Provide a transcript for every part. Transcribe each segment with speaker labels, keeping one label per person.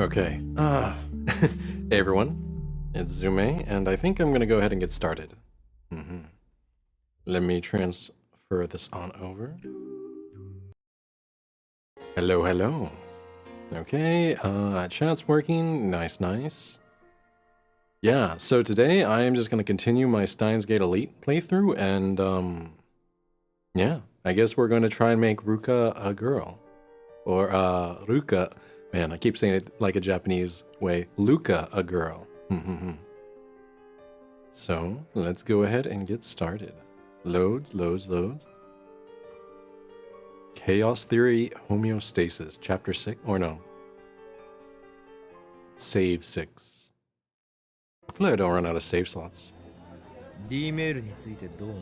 Speaker 1: Okay. Hey everyone, it's Zume, and I think I'm gonna go ahead and get started. Let me transfer this on over. Hello, hello. Okay, chat's working. Nice. Yeah, so today I am just gonna continue my Steins Gate Elite playthrough, and yeah, I guess we're gonna try and make Ruka a girl. Or, Ruka. Man, I keep saying it like a Japanese way. Luka, a girl. So, let's go ahead and get started. Loads. Chaos Theory Homeostasis, Chapter 6, or no. Save 6. Hopefully I don't run out of save slots.
Speaker 2: D メールについてどう思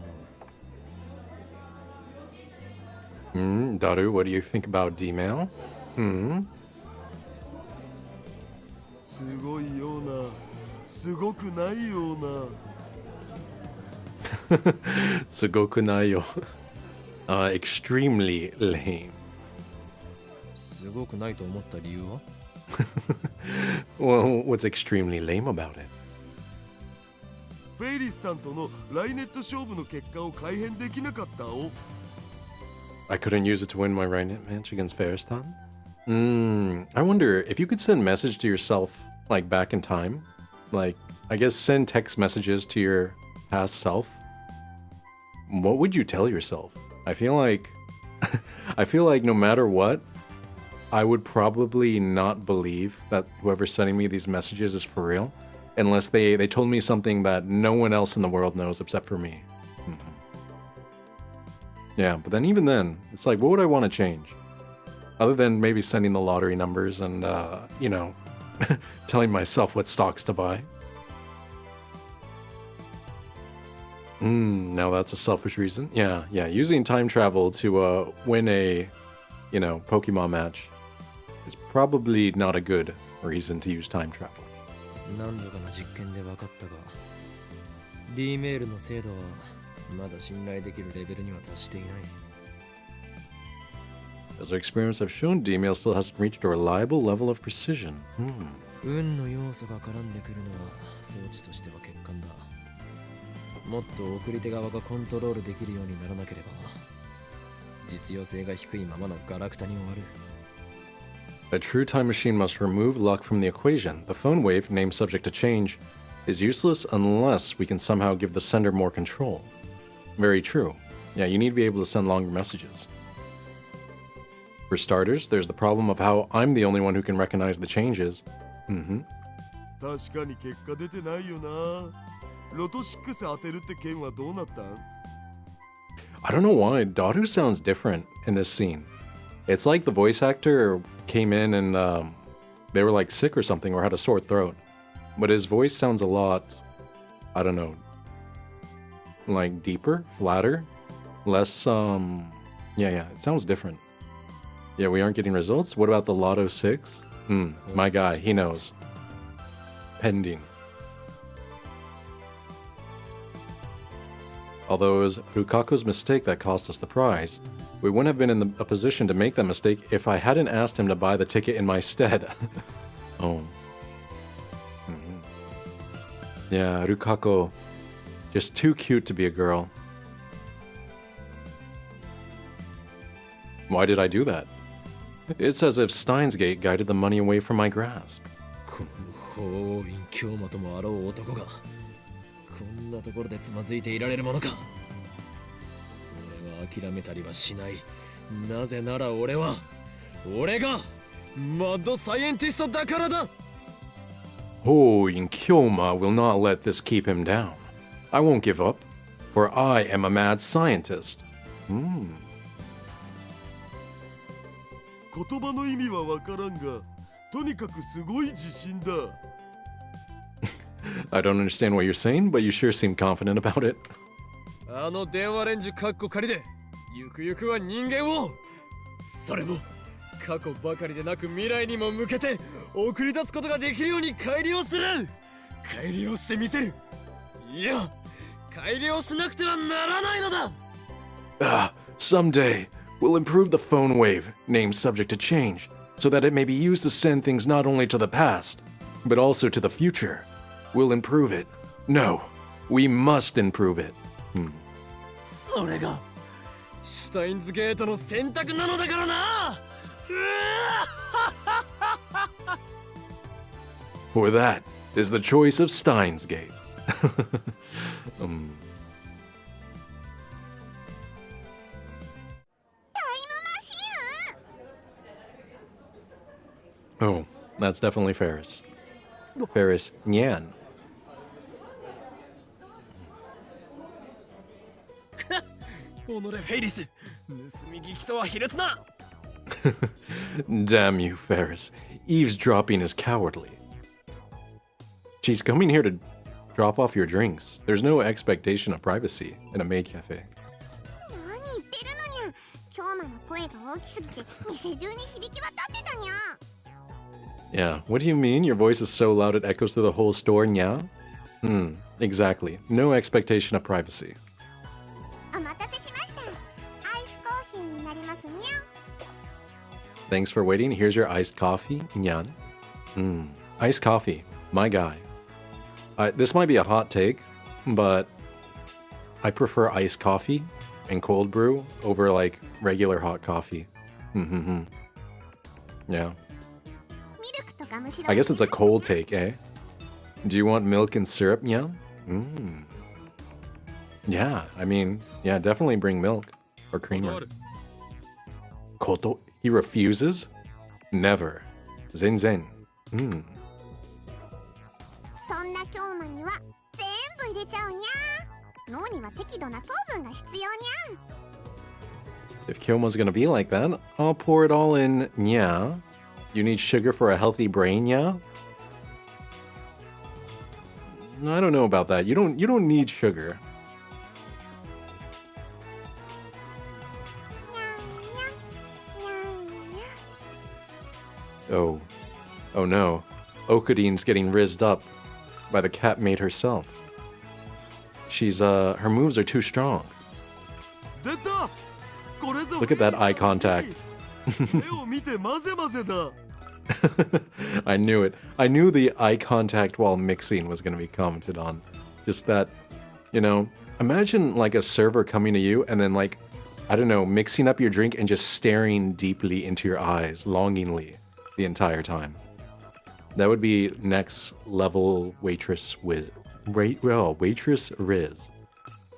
Speaker 2: う?
Speaker 1: Daru, what do you think about D-mail?
Speaker 3: すごいような、すごくないような。
Speaker 1: すごくないよ。Extremely lame.
Speaker 2: すごくないと思った理由は?
Speaker 1: Well, what's extremely lame about it?
Speaker 3: フェイリスタンとのライネット勝負の結果を改変できなかったお。
Speaker 1: I couldn't use it to win my Rhinet match against Ferristan? I wonder if you could send message to yourself, like, back in time? Like, I guess send text messages to your past self? What would you tell yourself? I feel like no matter what, I would probably not believe that whoever's sending me these messages is for real, unless they told me something that no one else in the world knows except for me. Yeah, but then even then, it's like, what would I want to change? Other than maybe sending the lottery numbers and, you know, telling myself what stocks to buy. Now that's a selfish reason. Yeah, using time travel to win a, you know, Pokemon match is probably not a good reason to use time travel.
Speaker 2: 何度かの実験で分かったが D メールの精度はまだ信頼できるレベルには達していない。
Speaker 1: As our experiments have shown, D-mail still hasn't reached a reliable level of precision.
Speaker 2: 運の要素が絡んでくるのは装置としては欠陥だ。もっと送り手側がコントロールできるようにならなければ実用性が低いままのガラクタに終わる。
Speaker 1: A true time machine must remove luck from the equation. The phone wave, named subject to change, is useless unless we can somehow give the sender more control. Very true. Yeah, you need to be able to send longer messages. For starters, there's the problem of how I'm the only one who can recognize the changes.
Speaker 3: 確かに結果出てないよな。ロト6当てるって件はどうなったん?
Speaker 1: I don't know why, Daru sounds different in this scene. It's like the voice actor came in and they were like sick or something or had a sore throat. But his voice sounds a lot, I don't know, like deeper, flatter, less, yeah, it sounds different. Yeah, we aren't getting results. What about the Lotto 6? My guy, he knows. Pending. Although it was Lukako's mistake that cost us the prize, we wouldn't have been in a position to make that mistake if I hadn't asked him to buy the ticket in my stead. Oh. Yeah, Lukako, just too cute to be a girl. Why did I do that? It's as if Stein's Gate guided the money away from my grasp.
Speaker 2: この法院京馬ともあろう男がこんなところでつまずいていられるものか。俺は諦めたりはしない。なぜなら俺がマッドサイエンティストだからだ。
Speaker 1: Hoin Kyoma will not let this keep him down. I won't give up, for I am a mad scientist.
Speaker 3: 言葉の意味はわからんが、とにかくすごい自信だ。
Speaker 1: I don't understand what you're saying, but you sure seem confident about it.
Speaker 2: あの電話レンジカッコ仮で、ゆくゆくは人間を、それも過去ばかりでなく未来にも向けて送り出すことができるように改良する。改良してみせる。いや、改良しなくてはならないのだ。
Speaker 1: Someday we'll improve the phone wave, named subject to change, so that it may be used to send things not only to the past, but also to the future. We'll improve it. No, we must improve it.
Speaker 2: それがシュタインズゲートの選択なのだからな。
Speaker 1: For that is the choice of Stein's Gate. Oh, that's definitely Ferris. Ferris Nyan.
Speaker 2: おのれフェイリス、盗み聞きとは卑劣な。
Speaker 1: Damn you, Ferris. Eavesdropping is cowardly. She's coming here to drop off your drinks. There's no expectation of privacy in a maid cafe.
Speaker 4: 何言ってるのにゃ。京馬の声が大きすぎて店中に響き渡ってたにゃ。
Speaker 1: Yeah, what do you mean? Your voice is so loud it echoes through the whole store, nya? Exactly. No expectation of privacy.
Speaker 4: お待たせしました。アイスコーヒーになりますにゃ。
Speaker 1: Thanks for waiting. Here's your iced coffee, nyan. Iced coffee, my guy. This might be a hot take, but I prefer iced coffee and cold brew over like regular hot coffee. Yeah.
Speaker 4: ミルクとかむしろ。
Speaker 1: I guess it's a cold take, eh? Do you want milk and syrup, nyan? Yeah, I mean, yeah, definitely bring milk or creamer. Koto? He refuses? Never. Zen zen.
Speaker 4: そんな京馬には全部入れちゃうにゃ。脳には適度な糖分が必要にゃ。
Speaker 1: If Kyoma's gonna be like that, I'll pour it all in, nya. You need sugar for a healthy brain, nya? No, I don't know about that. You don't need sugar. Oh no. Okadine's getting rizzed up by the cat maid herself. She's her moves are too strong.
Speaker 3: 出た。これぞ
Speaker 1: Look at that eye contact.
Speaker 3: 目を見て混ぜ混ぜだ。
Speaker 1: I knew it. I knew the eye contact while mixing was going to be commented on. Just that, you know, imagine like a server coming to you and then like, I don't know, mixing up your drink and just staring deeply into your eyes longingly the entire time. That would be next level waitress with waitress Riz.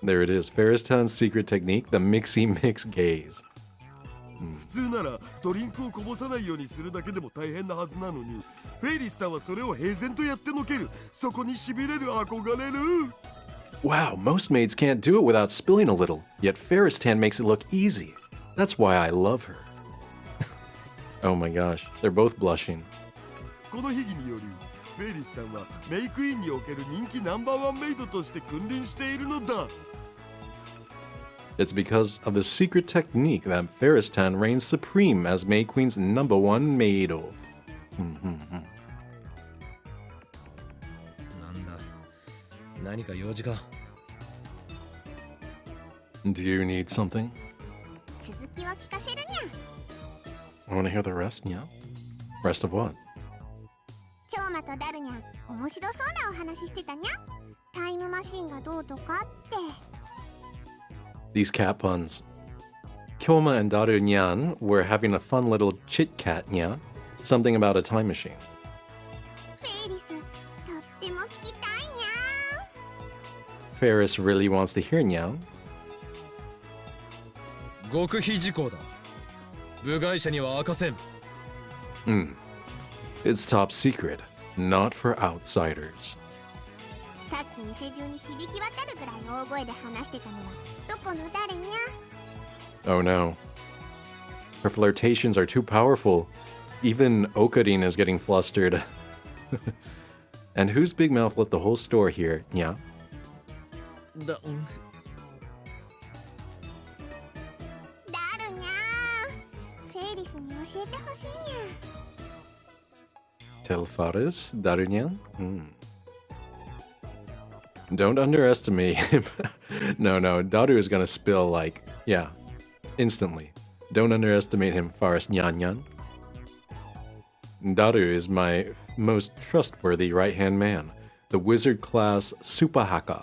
Speaker 1: There it is. Ferristown's secret technique, the mixy mix gaze.
Speaker 3: 普通ならドリンクをこぼさないようにするだけでも大変なはずなのに、フェイリスターはそれを平然とやってのける。そこにしびれる、憧れる。
Speaker 1: Wow, most maids can't do it without spilling a little, yet Ferristan makes it look easy. That's why I love her. Oh my gosh, they're both blushing.
Speaker 3: この秘技により、フェイリスターはメイクインにおける人気ナンバーワンメイドとして君臨しているのだ。
Speaker 1: It's because of the secret technique that Ferristan reigns supreme as May Queen's #1 maid.
Speaker 2: なんだ。何か用事か。
Speaker 1: Do you need something?
Speaker 4: 続きを聞かせるにゃ。
Speaker 1: I want to hear the rest, yeah? Rest of what?
Speaker 4: 京馬とダルにゃ面白そうなお話してたにゃ。タイムマシンがどうとかって。
Speaker 1: These cat puns. Kyoma and Daru Nyan were having a fun little chit-cat, nya? Something about a time machine.
Speaker 4: フェイリス、とっても聞きたいにゃ。
Speaker 1: Ferris really wants to hear, nya?
Speaker 2: 極秘事項だ。部外者には明かせん。
Speaker 1: It's top secret, not for outsiders.
Speaker 4: さっき店中に響き渡るぐらい大声で話してたのはどこの誰にゃ。
Speaker 1: Oh no. Her flirtations are too powerful. Even Okadin is getting flustered. And whose big mouth lit the whole store here, nya?
Speaker 2: だ、
Speaker 4: ダルにゃ。フェイリスに教えてほしいにゃ。
Speaker 1: Tell Faris, Daru Nyan? Don't underestimate him. No, Daru is gonna spill like, yeah, instantly. Don't underestimate him, Faris Nyan Nyan. Daru is my most trustworthy right-hand man, the wizard-class super hacker.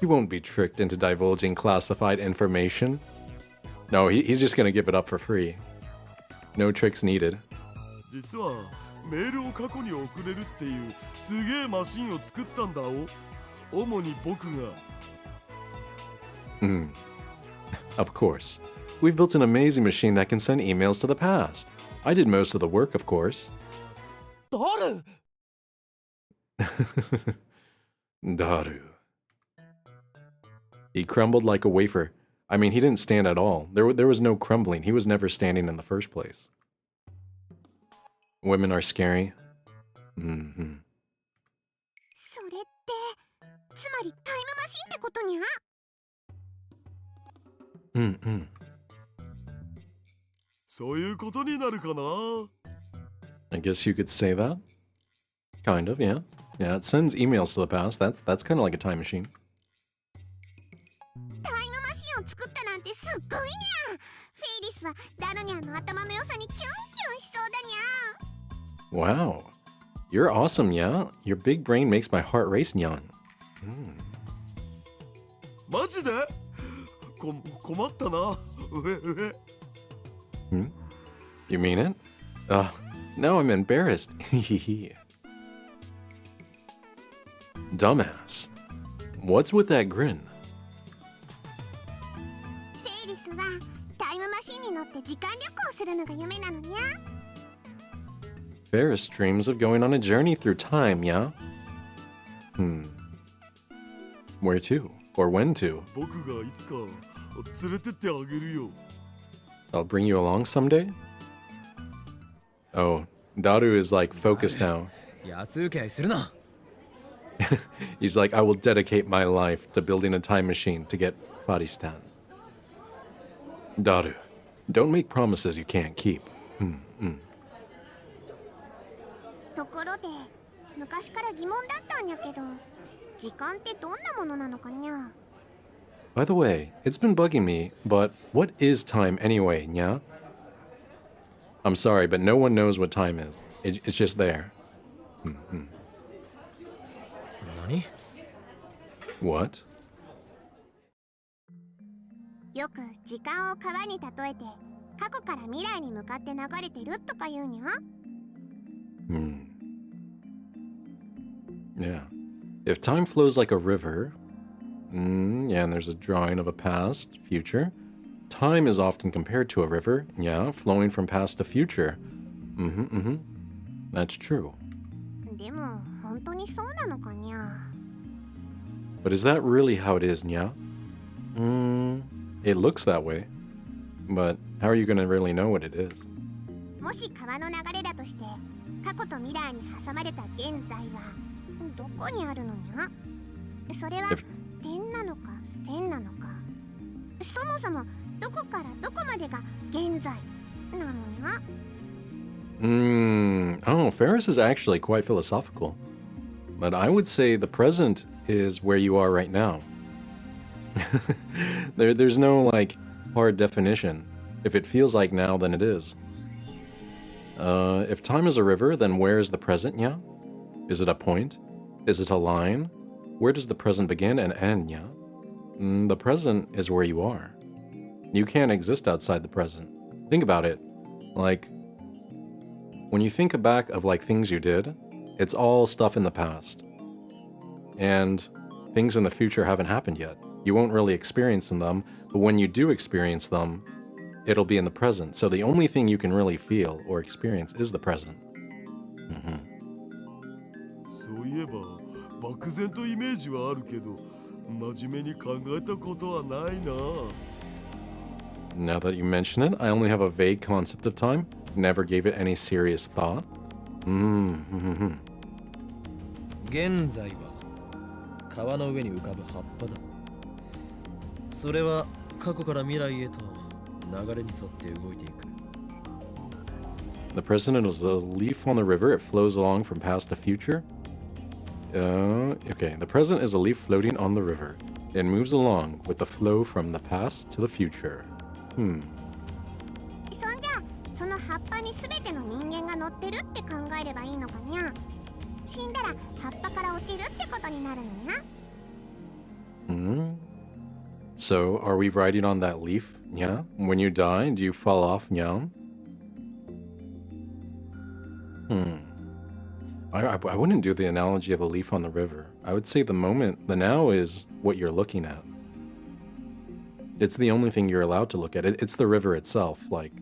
Speaker 1: He won't be tricked into divulging classified information. No, he's just gonna give it up for free. No tricks needed.
Speaker 3: 実はメールを過去に送れるっていうすげえマシンを作ったんだお。主に僕が。
Speaker 1: Of course. We've built an amazing machine that can send emails to the past. I did most of the work, of course.
Speaker 2: Daru!
Speaker 1: Daru. He crumbled like a wafer. I mean, he didn't stand at all. There was no crumbling. He was never standing in the first place. Women are scary.
Speaker 4: それってつまりタイムマシンってことにゃ。
Speaker 3: そういうことになるかな。
Speaker 1: I guess you could say that. Kind of, yeah. Yeah, it sends emails to the past. That's kind of like a time machine.
Speaker 4: タイムマシンを作ったなんてすっごいにゃ。フェイリスはダルニャンの頭の良さにキュンキュンしそうだにゃ。
Speaker 1: Wow. You're awesome, yeah? Your big brain makes my heart race, Nyan.
Speaker 3: マジで？困ったな。
Speaker 1: You mean it? Now I'm embarrassed. Dumbass. What's with that grin?
Speaker 4: フェイリスはタイムマシンに乗って時間旅行するのが夢なのにゃ。
Speaker 1: Ferris dreams of going on a journey through time, yeah? Where to? Or when to?
Speaker 3: 僕がいつか連れてってあげるよ。
Speaker 1: I'll bring you along someday? Oh, Daru is like focused now.
Speaker 2: 安請け合いするな。
Speaker 1: He's like, I will dedicate my life to building a time machine to get Faristan. Daru, don't make promises you can't keep.
Speaker 4: ところで昔から疑問だったんやけど、時間ってどんなものなのかにゃ。
Speaker 1: By the way, it's been bugging me, but what is time anyway, nya? I'm sorry, but no one knows what time is. It's just there.
Speaker 2: 何？
Speaker 1: What?
Speaker 4: よく時間を川に例えて過去から未来に向かって流れてるとか言うにゃ。
Speaker 1: Yeah. If time flows like a river, yeah, and there's a drawing of a past, future. Time is often compared to a river, yeah, flowing from past to future. That's true.
Speaker 4: でも本当にそうなのかにゃ。
Speaker 1: But is that really how it is, nya? It looks that way. But how are you gonna really know what it is?
Speaker 4: もし川の流れだとして過去と未来に挟まれた現在はどこにあるのにゃ。それは点なのか線なのか、そもそもどこからどこまでが現在なのにゃ。
Speaker 1: Oh, Ferris is actually quite philosophical. But I would say the present is where you are right now. There's no, like, hard definition. If it feels like now, then it is. If time is a river, then where is the present, yeah? Is it a point? Is it a line? Where does the present begin and end, yeah? The present is where you are. You can't exist outside the present. Think about it. Like, when you think back of, like, things you did, it's all stuff in the past. And things in the future haven't happened yet. You won't really experience them, but when you do experience them, it'll be in the present. So the only thing you can really feel or experience is the present.
Speaker 3: そういえば漠然とイメージはあるけど真面目に考えたことはないな。
Speaker 1: Now that you mention it, I only have a vague concept of time. Never gave it any serious thought.
Speaker 2: 現在は川の上に浮かぶ葉っぱだ。それは過去から未来へと流れに沿って動いていく。
Speaker 1: The present is a leaf on the river. It flows along from past to future. Okay, the present is a leaf floating on the river. It moves along with the flow from the past to the future.
Speaker 4: そんじゃその葉っぱに全ての人間が乗ってるって考えればいいのかにゃ。死んだら葉っぱから落ちるってことになるのにゃ。
Speaker 1: So, are we riding on that leaf? Yeah? When you die, do you fall off? Yeah? I wouldn't do the analogy of a leaf on the river. I would say the moment, the now is what you're looking at. It's the only thing you're allowed to look at. It's the river itself, like.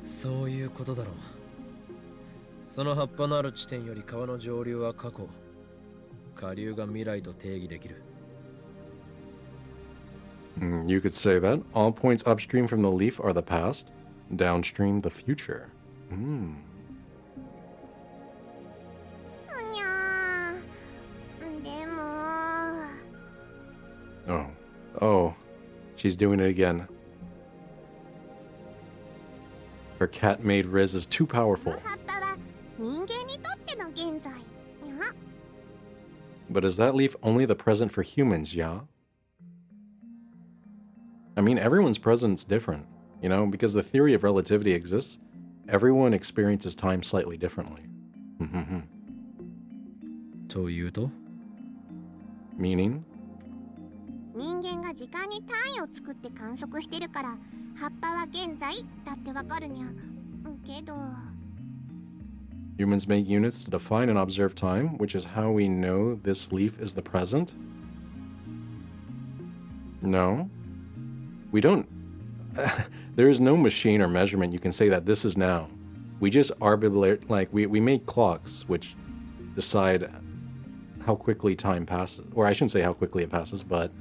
Speaker 2: そういうことだろう。その葉っぱのある地点より川の上流は過去、下流が未来と定義できる。
Speaker 1: You could say that. All points upstream from the leaf are the past, downstream the future.
Speaker 4: うにゃー。でも。
Speaker 1: Oh, she's doing it again. Her cat-made Riz is too
Speaker 4: こ
Speaker 1: powerful.
Speaker 4: の葉っぱは人間にとっての現在。にゃ。
Speaker 1: But is that leaf only the present for humans, yeah? I mean, everyone's present's different, you know, because the theory of relativity exists. Everyone experiences time slightly differently.
Speaker 2: というと
Speaker 1: Meaning?
Speaker 4: 人間が時間に単位を作って観測してるから葉っぱは現在だってわかるにゃ。けど
Speaker 1: Humans make units to define and observe time, which is how we know this leaf is the present? No. We don't. There is no machine or measurement you can say that this is now. We just arbitrarily, like, we make clocks which decide how quickly time passes. Or I shouldn't say how quickly it passes, but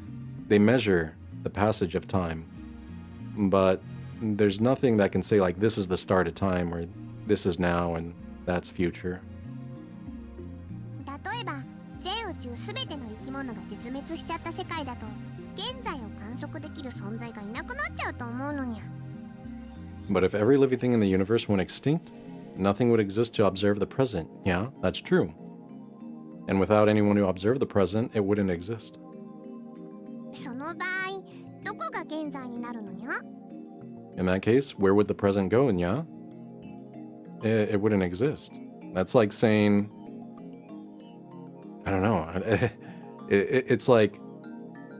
Speaker 1: they measure the passage of time. But there's nothing that can say, like, this is the start of time, or this is now, and that's future.
Speaker 4: 例えば全宇宙すべての生き物が絶滅しちゃった世界だと現在を観測できる存在がいなくなっちゃうと思うのにゃ。
Speaker 1: But if every living thing in the universe went extinct, nothing would exist to observe the present. Yeah, that's true. And without anyone to observe the present, it wouldn't exist.
Speaker 4: その場合どこが現在になるのにゃ。
Speaker 1: In that case, where would the present go, yeah? It wouldn't exist. That's like saying, I don't know. It's like,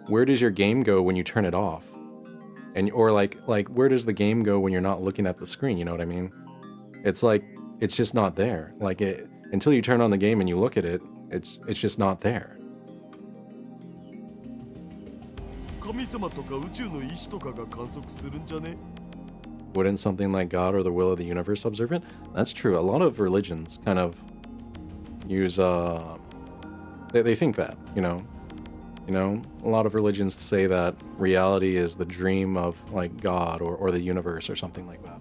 Speaker 1: where does your game go when you turn it off? And or like where does the game go when you're not looking at the screen? You know what I mean? It's like it's just not there. Like until you turn on the game and you look at it, it's just not there.
Speaker 3: 神様とか宇宙の意志とかが観測するんじゃね？
Speaker 1: Wouldn't something like God or the will of the universe observe it? That's true. A lot of religions kind of use they think that, you know. You know, a lot of religions say that reality is the dream of like God or the universe or something like that.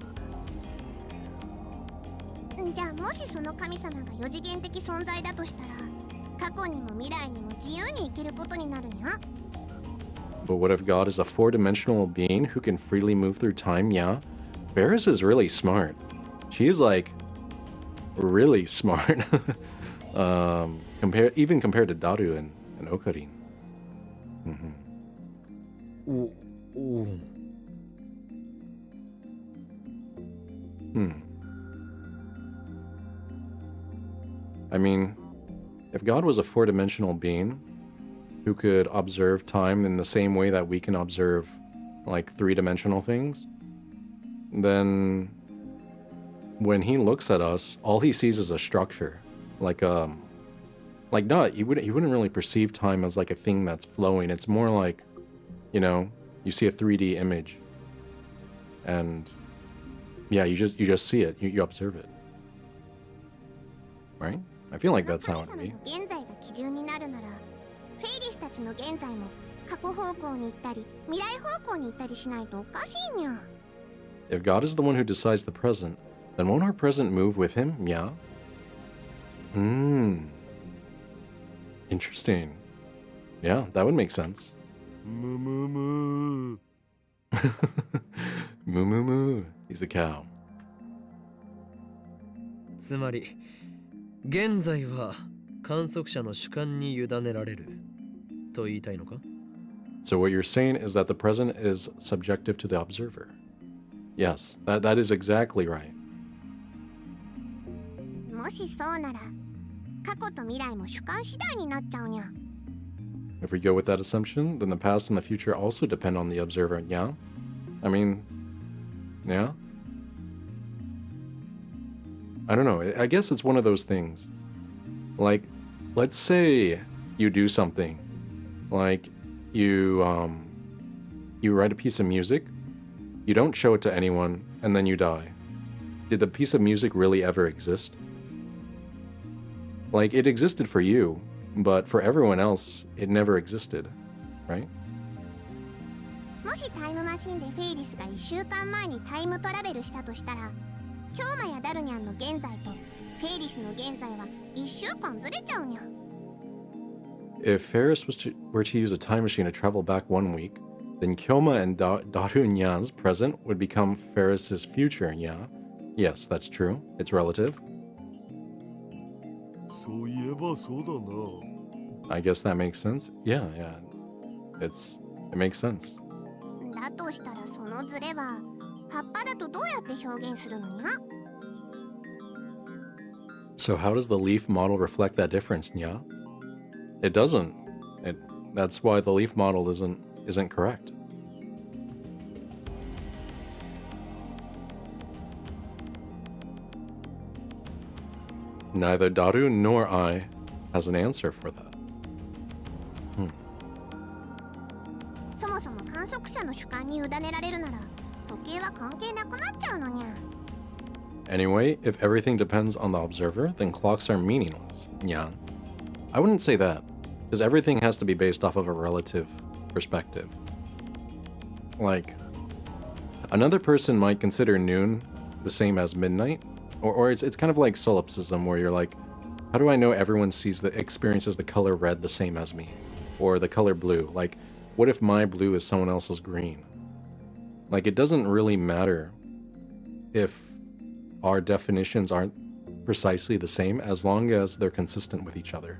Speaker 4: じゃあもしその神様が4次元的存在だとしたら過去にも未来にも自由に行けることになるにゃ。
Speaker 1: But what if God is a four-dimensional being who can freely move through time? Yeah. Varys is really smart. She is like really smart. Compared to Daru and Okarin.
Speaker 2: おお
Speaker 1: I mean, if God was a four-dimensional being who could observe time in the same way that we can observe like three-dimensional things, then when he looks at us, all he sees is a structure. Like not you wouldn't really perceive time as like a thing that's flowing. It's more like, you know, you see a 3D image and yeah, you just see it. You observe it. Right? I feel like that's how it would be.
Speaker 4: 現在が基準になるならフェイリスたちの現在も過去方向に行ったり未来方向に行ったりしないとおかしいにゃ。
Speaker 1: If God is the one who decides the present, then won't our present move with him? Yeah. Interesting. Yeah, that would make sense.
Speaker 3: むむむ。
Speaker 1: Moo moo moo. He's a cow.
Speaker 2: つまり現在は観測者の主観に委ねられると言いたいのか？
Speaker 1: So what you're saying is that the present is subjective to the observer. Yes, that is exactly right.
Speaker 4: もしそうなら過去と未来も主観次第になっちゃうにゃ。
Speaker 1: If we go with that assumption, then the past and the future also depend on the observer, yeah? I mean, yeah? I don't know, I guess it's one of those things. Like, let's say you do something. Like, you write a piece of music, you don't show it to anyone, and then you die. Did the piece of music really ever exist? Like, it existed for you, but for everyone else, it never existed, right?
Speaker 4: もしタイムマシンでフェイリスが1週間前にタイムトラベルしたとしたら、キョーマやダルニャンの現在とフェイリスの現在は1週間ずれちゃうにゃ。
Speaker 1: If Ferris were to use a time machine to travel back 1 week, then Kyoma and Daru Nyan's present would become Ferris's future, yeah? Yes, that's true. It's relative.
Speaker 3: そういえばそうだな。
Speaker 1: I guess that makes sense. Yeah. It makes sense.
Speaker 4: だとしたらそのズレは葉っぱだとどうやって表現するのにゃ？
Speaker 1: So how does the leaf model reflect that difference, Nya? It doesn't. That's why the leaf model isn't correct. Neither Daru nor I has an answer for that.
Speaker 4: そもそも観測者の主観に委ねられるなら時計は関係なくなっちゃうのにゃ。
Speaker 1: Anyway, if everything depends on the observer, then clocks are meaningless, Nyan. I wouldn't say that, because everything has to be based off of a relative perspective. Like, another person might consider noon the same as midnight, or it's kind of like solipsism, where you're like, how do I know everyone experiences the color red the same as me? Or the color blue? Like, what if my blue is someone else's green? Like, it doesn't really matter if our definitions aren't precisely the same as long as they're consistent with each other.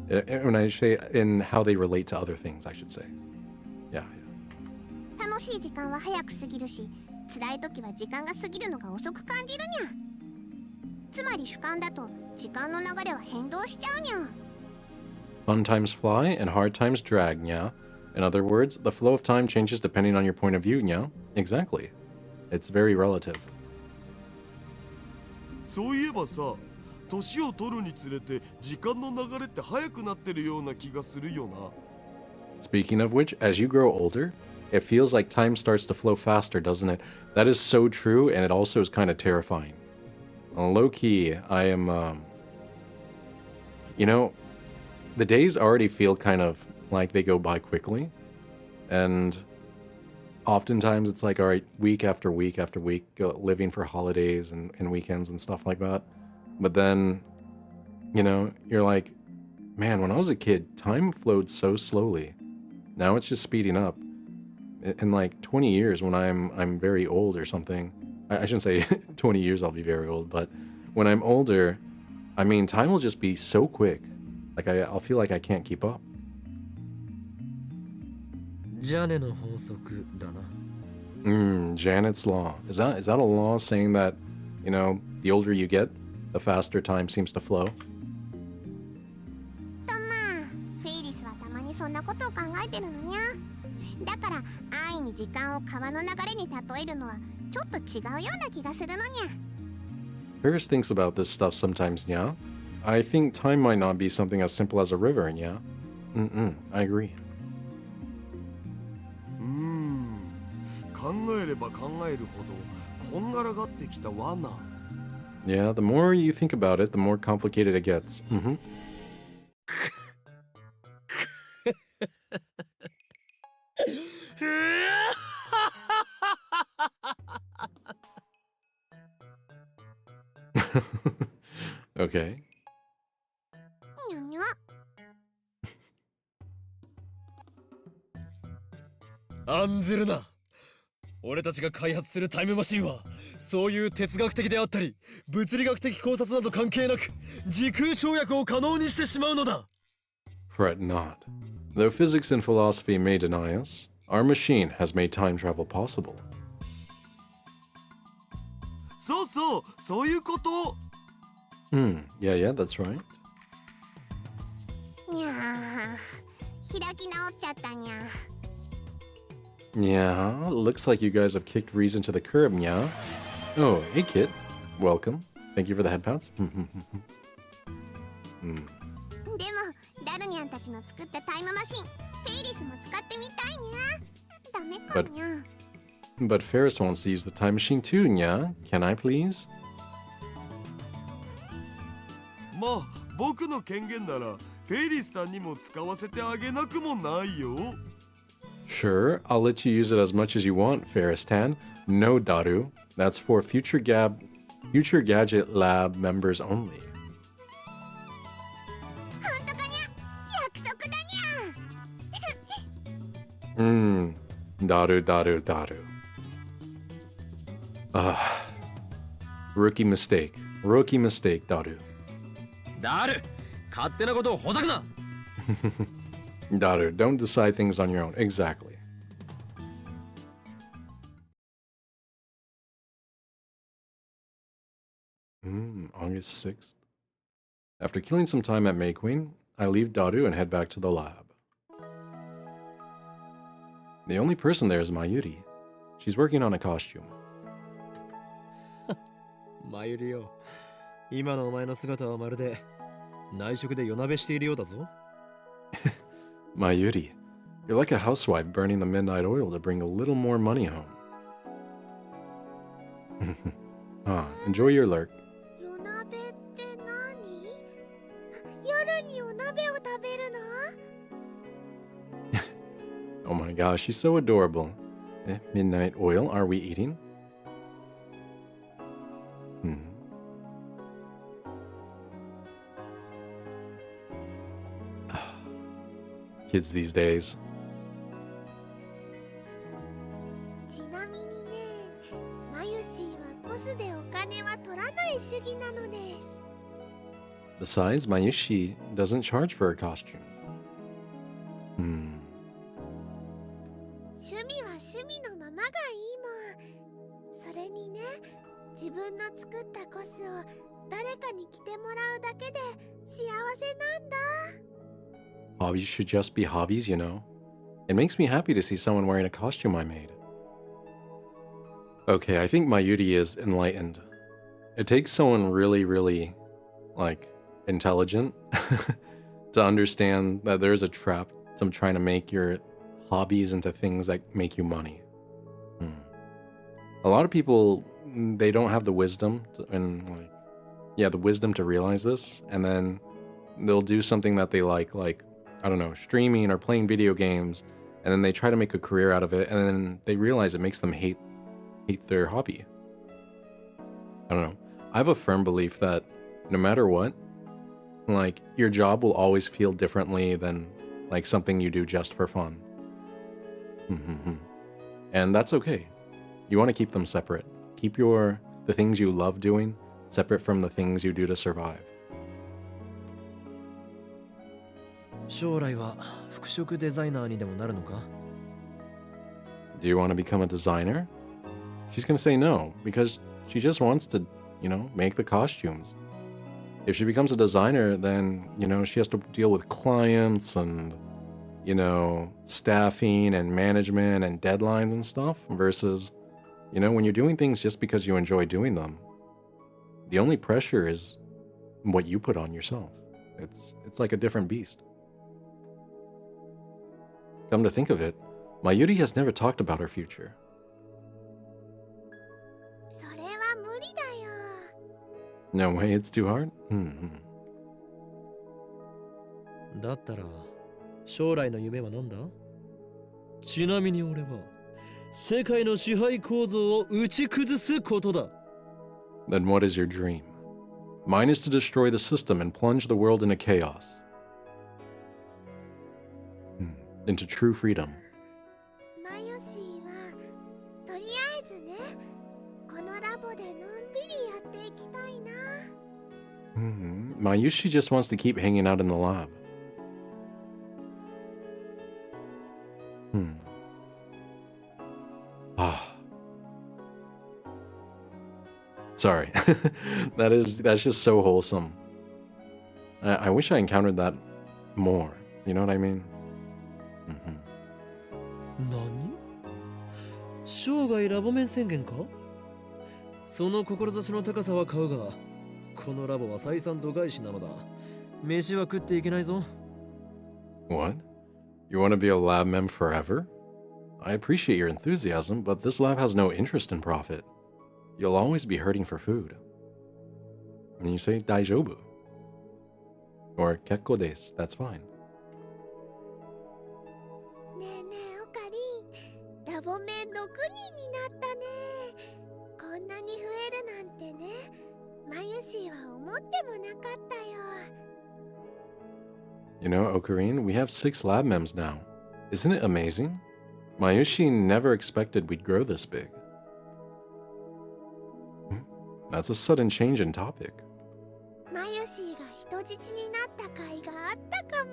Speaker 1: When I say in how they relate to other things, I should say. Yeah.
Speaker 4: 楽しい時間は早く過ぎるし、辛い時は時間が過ぎるのが遅く感じるにゃ。つまり主観だと時間の流れは変動しちゃうにゃ。
Speaker 1: Fun times fly and hard times drag, nya. In other words, the flow of time changes depending on your point of view, nya. Exactly. It's very relative.
Speaker 3: そういえばさ、年を取るにつれて時間の流れって速くなってるような気がするよな。
Speaker 1: Speaking of which, as you grow older, it feels like time starts to flow faster, doesn't it? That is so true, and it also is kind of terrifying. Low-key, I am, you know, the days already feel kind of like they go by quickly, and oftentimes it's like, all right, week after week after week, living for holidays and weekends and stuff like that. But then, you know, you're like, man, when I was a kid, time flowed so slowly. Now it's just speeding up. In like 20 years, when I'm very old or something, I shouldn't say 20 years I'll be very old, but when I'm older, I mean, time will just be so quick. Like I'll feel like I can't keep up.
Speaker 2: ジャネの法則だな。
Speaker 1: Janet's law. Is that a law saying that, you know, the older you get, the faster time seems to flow?
Speaker 4: とまあ、フェイリスはたまにそんなことを考えてるのにゃ。だから安易に時間を川の流れに例えるのはちょっと違うような気がするのにゃ。
Speaker 1: Paris thinks about this stuff sometimes, yeah? I think time might not be something as simple as a river, yeah? I agree.
Speaker 3: 考えれば考えるほどこんがらがってきた罠。
Speaker 1: Yeah, the more you think about it, the more complicated it gets. Okay.
Speaker 4: にゃにゃ。
Speaker 2: 案ずるな。俺たちが開発するタイムマシンはそういう哲学的であったり物理学的考察など関係なく時空跳躍を可能にしてしまうのだ。
Speaker 1: Fret not. Though physics and philosophy may deny us, our machine has made time travel possible.
Speaker 3: そうそう、そういうこと。
Speaker 1: Yeah, that's right.
Speaker 4: にゃー、開き直っちゃったにゃ。
Speaker 1: Yeah, looks like you guys have kicked reason to the curb, yeah? Oh, hey kid. Welcome. Thank you for the head pats.
Speaker 4: でもダルニャンたちの作ったタイムマシン、フェイリスも使ってみたいにゃ。ダメかにゃ。
Speaker 1: But Ferris wants to use the time machine too, yeah? Can I please?
Speaker 3: まあ、僕の権限ならフェイリスタンにも使わせてあげなくもないよ。
Speaker 1: Sure, I'll let you use it as much as you want, Ferristan. No, Daru. That's for Future Gadget Lab members only.
Speaker 4: 本当かにゃ。約束だにゃ。
Speaker 1: Daru. Rookie mistake, Daru.
Speaker 2: ダル、勝手なことをほざくな。
Speaker 1: Daru, don't decide things on your own. Exactly. August 6th. After killing some time at May Queen, I leave Daru and head back to the lab. The only person there is Mayuri. She's working on a costume.
Speaker 2: マユリよ、今のお前の姿はまるで内職で夜鍋しているようだぞ。
Speaker 1: Mayuri, you're like a housewife burning the midnight oil to bring a little more money home. Enjoy your lurk.
Speaker 4: 夜鍋って何？夜にお鍋を食べるの？
Speaker 1: Oh my gosh, she's so adorable. Midnight oil, are we eating? Kids these days.
Speaker 4: ちなみにね、マユシーはコスでお金は取らない主義なのです。
Speaker 1: Besides, Mayushi doesn't charge for her costumes.
Speaker 4: 趣味は趣味のままがいいもん。それにね、自分の作ったコスを誰かに着てもらうだけで幸せなんだ。
Speaker 1: Hobbies should just be hobbies, you know. It makes me happy to see someone wearing a costume I made. Okay, I think Mayuri is enlightened. It takes someone really, really, intelligent to understand that there's a trap to trying to make your hobbies into things that make you money. A lot of people, they don't have the wisdom the wisdom to realize this, and then they'll do something that they like, I don't know, streaming or playing video games, and then they try to make a career out of it, and then they realize it makes them hate their hobby. I don't know. I have a firm belief that no matter what, your job will always feel differently than something you do just for fun. And that's okay. You want to keep them separate. Keep the things you love doing separate from the things you do to survive.
Speaker 2: 将来は服飾デザイナーにでもなるのか？
Speaker 1: Do you want to become a designer? She's gonna say no, because she just wants to, make the costumes. If she becomes a designer, then, she has to deal with clients and, staffing and management and deadlines and stuff, versus, when you're doing things just because you enjoy doing them, the only pressure is what you put on yourself. It's like a different beast. Come to think of it, Mayuri has never talked about her future.
Speaker 4: それは無理だよ。
Speaker 1: No way, it's too hard?
Speaker 2: だったら将来の夢は何だ？ちなみに俺は世界の支配構造を打ち崩すことだ。
Speaker 1: Then what is your dream? Mine is to destroy the system and plunge the world into chaos. Into true freedom.
Speaker 4: マユシーはとりあえずね、このラボでのんびりやっていきたいな。
Speaker 1: Mayushi just wants to keep hanging out in the lab. Hmm. Ah. Sorry. That's just so wholesome. I wish I encountered that more. You know what I mean? Mm-hmm.
Speaker 2: 何？生涯ラボ面宣言か？その志の高さは買うが、このラボは採算度外視なのだ。飯は食っていけないぞ。
Speaker 1: What? You want to be a lab mem forever? I appreciate your enthusiasm, but this lab has no interest in profit. You'll always be hurting for food. And you say daijoubu. Or kekko desu, that's fine.
Speaker 4: ねえねえオカリン、ラボメン6人になったね。こんなに増えるなんてね、マユシーは思ってもなかったよ。
Speaker 1: You know, Ocarine, we have 6 lab mems now. Isn't it amazing? Mayushi never expected we'd grow this big. That's a sudden change in topic.
Speaker 4: マユシーが人質になった甲斐があったかも。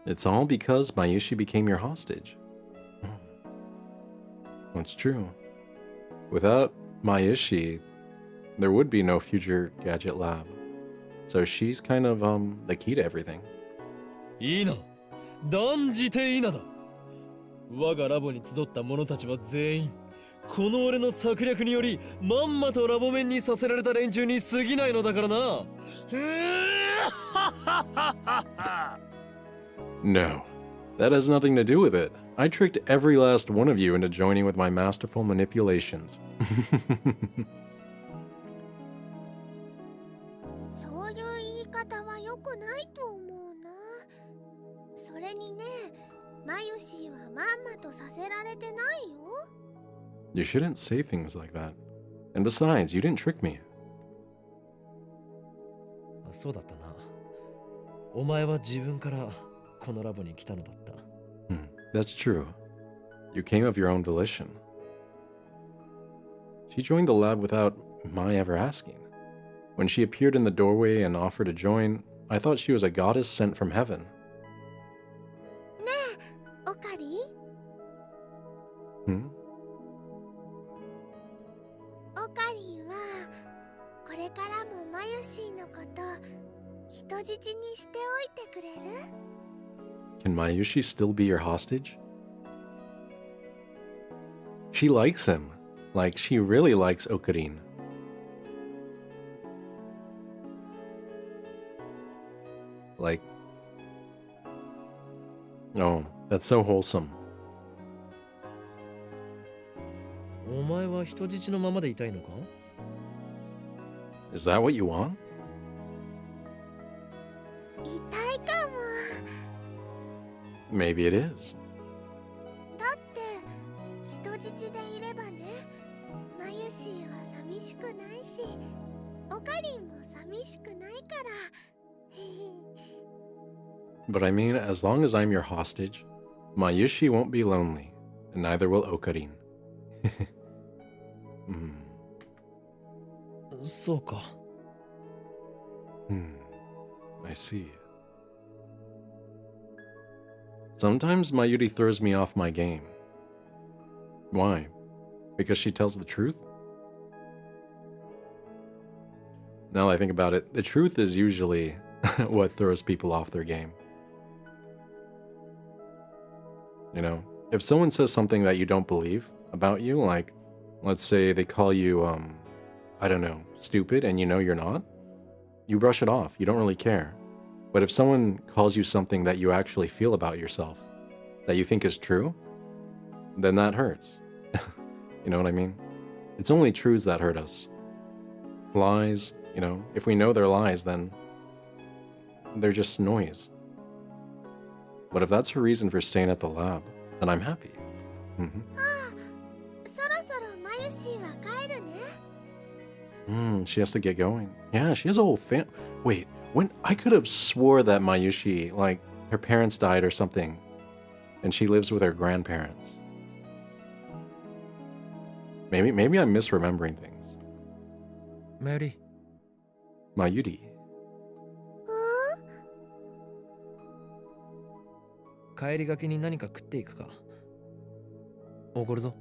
Speaker 1: It's all because Mayushi became your hostage. That's true. Without Mayushi, there would be no Future Gadget Lab. So she's kind of the key to everything.
Speaker 2: いいな。断じていいなだ。我がラボに集った者たちは全員、この俺の策略によりまんまとラボ面にさせられた連中に過ぎないのだからな。
Speaker 1: No, that has nothing to do with it. I tricked every last one of you into joining with my masterful manipulations.
Speaker 4: そういう言い方は良くないと思うな。それにね、マユシーはまんまとさせられてないよ。
Speaker 1: You shouldn't say things like that. And besides, you didn't trick me.
Speaker 2: そうだったな。お前は自分からこのラボに来たのだった。
Speaker 1: That's true. You came of your own volition. She joined the lab without my ever asking. When she appeared in the doorway and offered to join, I thought she was a goddess sent from heaven.
Speaker 4: ねえ、オカリン？
Speaker 1: Hmm?
Speaker 4: オカリンはこれからもマユシーのこと人質にしておいてくれる？
Speaker 1: Can Mayushi still be your hostage? She likes him. Like, she really likes Ocarine. Like... Oh, that's so wholesome.
Speaker 2: お前は人質のままでいたいのか？
Speaker 1: Is that what you want?
Speaker 4: 痛いかも。
Speaker 1: Maybe it is.
Speaker 4: だって人質でいればね、マユシーは寂しくないし、オカリンも寂しくないから。
Speaker 1: But I mean, as long as I'm your hostage, Mayushi won't be lonely, and neither will Ocarine.
Speaker 2: そうか。
Speaker 1: I see. Sometimes Mayuri throws me off my game. Why? Because she tells the truth? Now that I think about it, the truth is usually what throws people off their game. You know, if someone says something that you don't believe about you, like, let's say they call you, I don't know, stupid, and you know you're not, you brush it off. You don't really care. But if someone calls you something that you actually feel about yourself, that you think is true, then that hurts. You know what I mean? It's only truths that hurt us. Lies, you know, if we know they're lies, then they're just noise. But if that's her reason for staying at the lab, then I'm happy.
Speaker 4: ああ、そろそろマユシーは帰るね。
Speaker 1: She has to get going. Yeah, she has a whole fam. Wait, when I could have swore that Mayushi, like, her parents died or something, and she lives with her grandparents. Maybe I'm misremembering things.
Speaker 2: マユリ、
Speaker 1: Mayuri.
Speaker 2: 帰りがけに何か食っていくか。おごるぞ。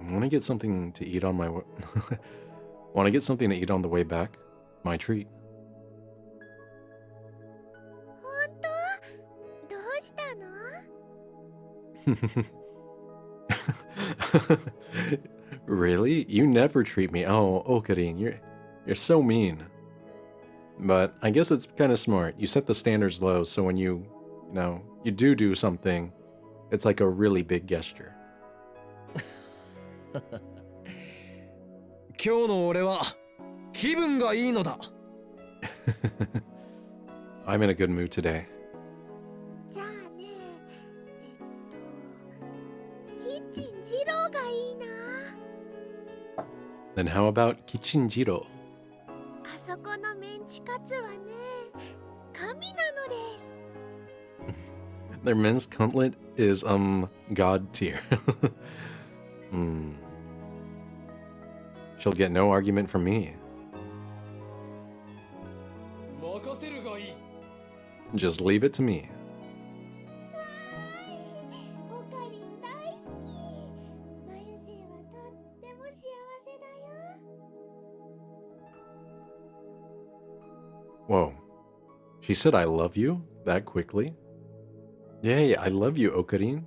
Speaker 1: Want to get something to eat on my way? Want to get something to eat on the way back? My treat.
Speaker 4: 本当？どうしたの？
Speaker 1: Really? You never treat me. Oh, Okarin, you're so mean. But I guess it's kind of smart. You set the standards low, so when you do something, it's like a really big gesture.
Speaker 2: 今日の俺は気分がいいのだ。
Speaker 1: I'm in a good mood today.
Speaker 4: じゃあね、キッチン二郎がいいな。
Speaker 1: Then how about Kichinjiro?
Speaker 4: あそこのメンチカツはね、神なのです。
Speaker 1: Their men's cutlet is god tier. She'll get no argument from me.
Speaker 2: 任せるがいい。
Speaker 1: Just leave it to me.
Speaker 4: オカリン大好き。マユシーはとっても幸せだよ。
Speaker 1: Whoa. She said I love you that quickly? Yay, I love you, Okarin.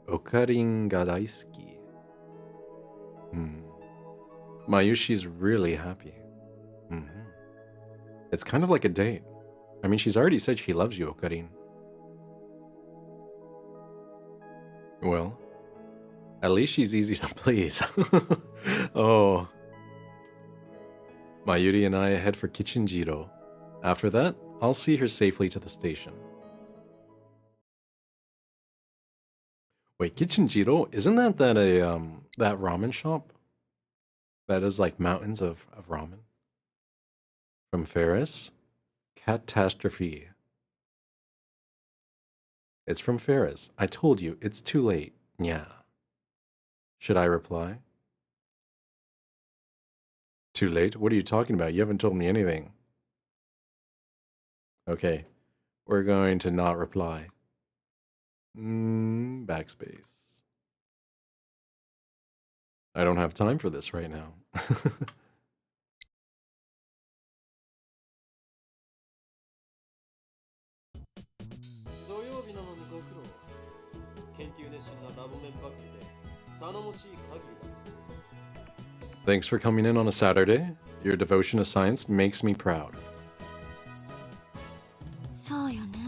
Speaker 1: Okarin ga daisuki. Mayushi's really happy. It's kind of like a date. I mean, she's already said she loves you, Okarin. Well, at least she's easy to please. Oh. Mayuri and I head for Kichinjiro. After that, I'll see her safely to the station. Wait, Kichinjiro? Isn't that that ramen shop? That is like mountains of ramen? From Ferris? Catastrophe. It's from Ferris. I told you, it's too late. Yeah. Should I reply? Too late? What are you talking about? You haven't told me anything. Okay. We're going to not reply. Backspace. I don't have time for this right now.
Speaker 2: 土曜日なのにご苦労。研究熱心なラボメンばかりで頼もしい限りだ。
Speaker 1: Thanks for coming in on a Saturday. Your devotion to science makes me proud.
Speaker 4: そうよね。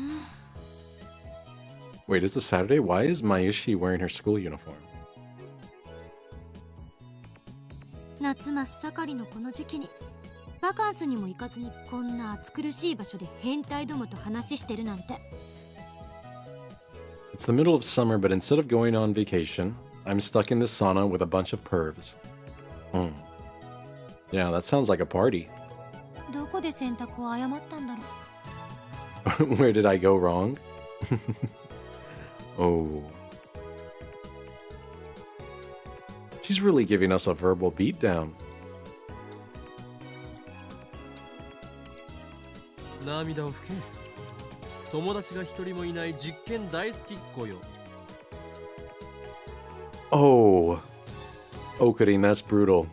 Speaker 1: Wait, it's a Saturday? Why is Mayushi wearing her school uniform?
Speaker 5: 夏真っ盛りのこの時期にバカンスにも行かずにこんな暑苦しい場所で変態どもと話してるなんて。
Speaker 1: It's the middle of summer, but instead of going on vacation, I'm stuck in this sauna with a bunch of pervs. Yeah, that sounds like a party.
Speaker 5: どこで選択を誤ったんだろう。
Speaker 1: Where did I go wrong? Oh. She's really giving us a verbal beatdown.
Speaker 2: 涙を拭け。友達が一人もいない実験大好きっ子よ。
Speaker 1: Oh. Okarin, that's brutal.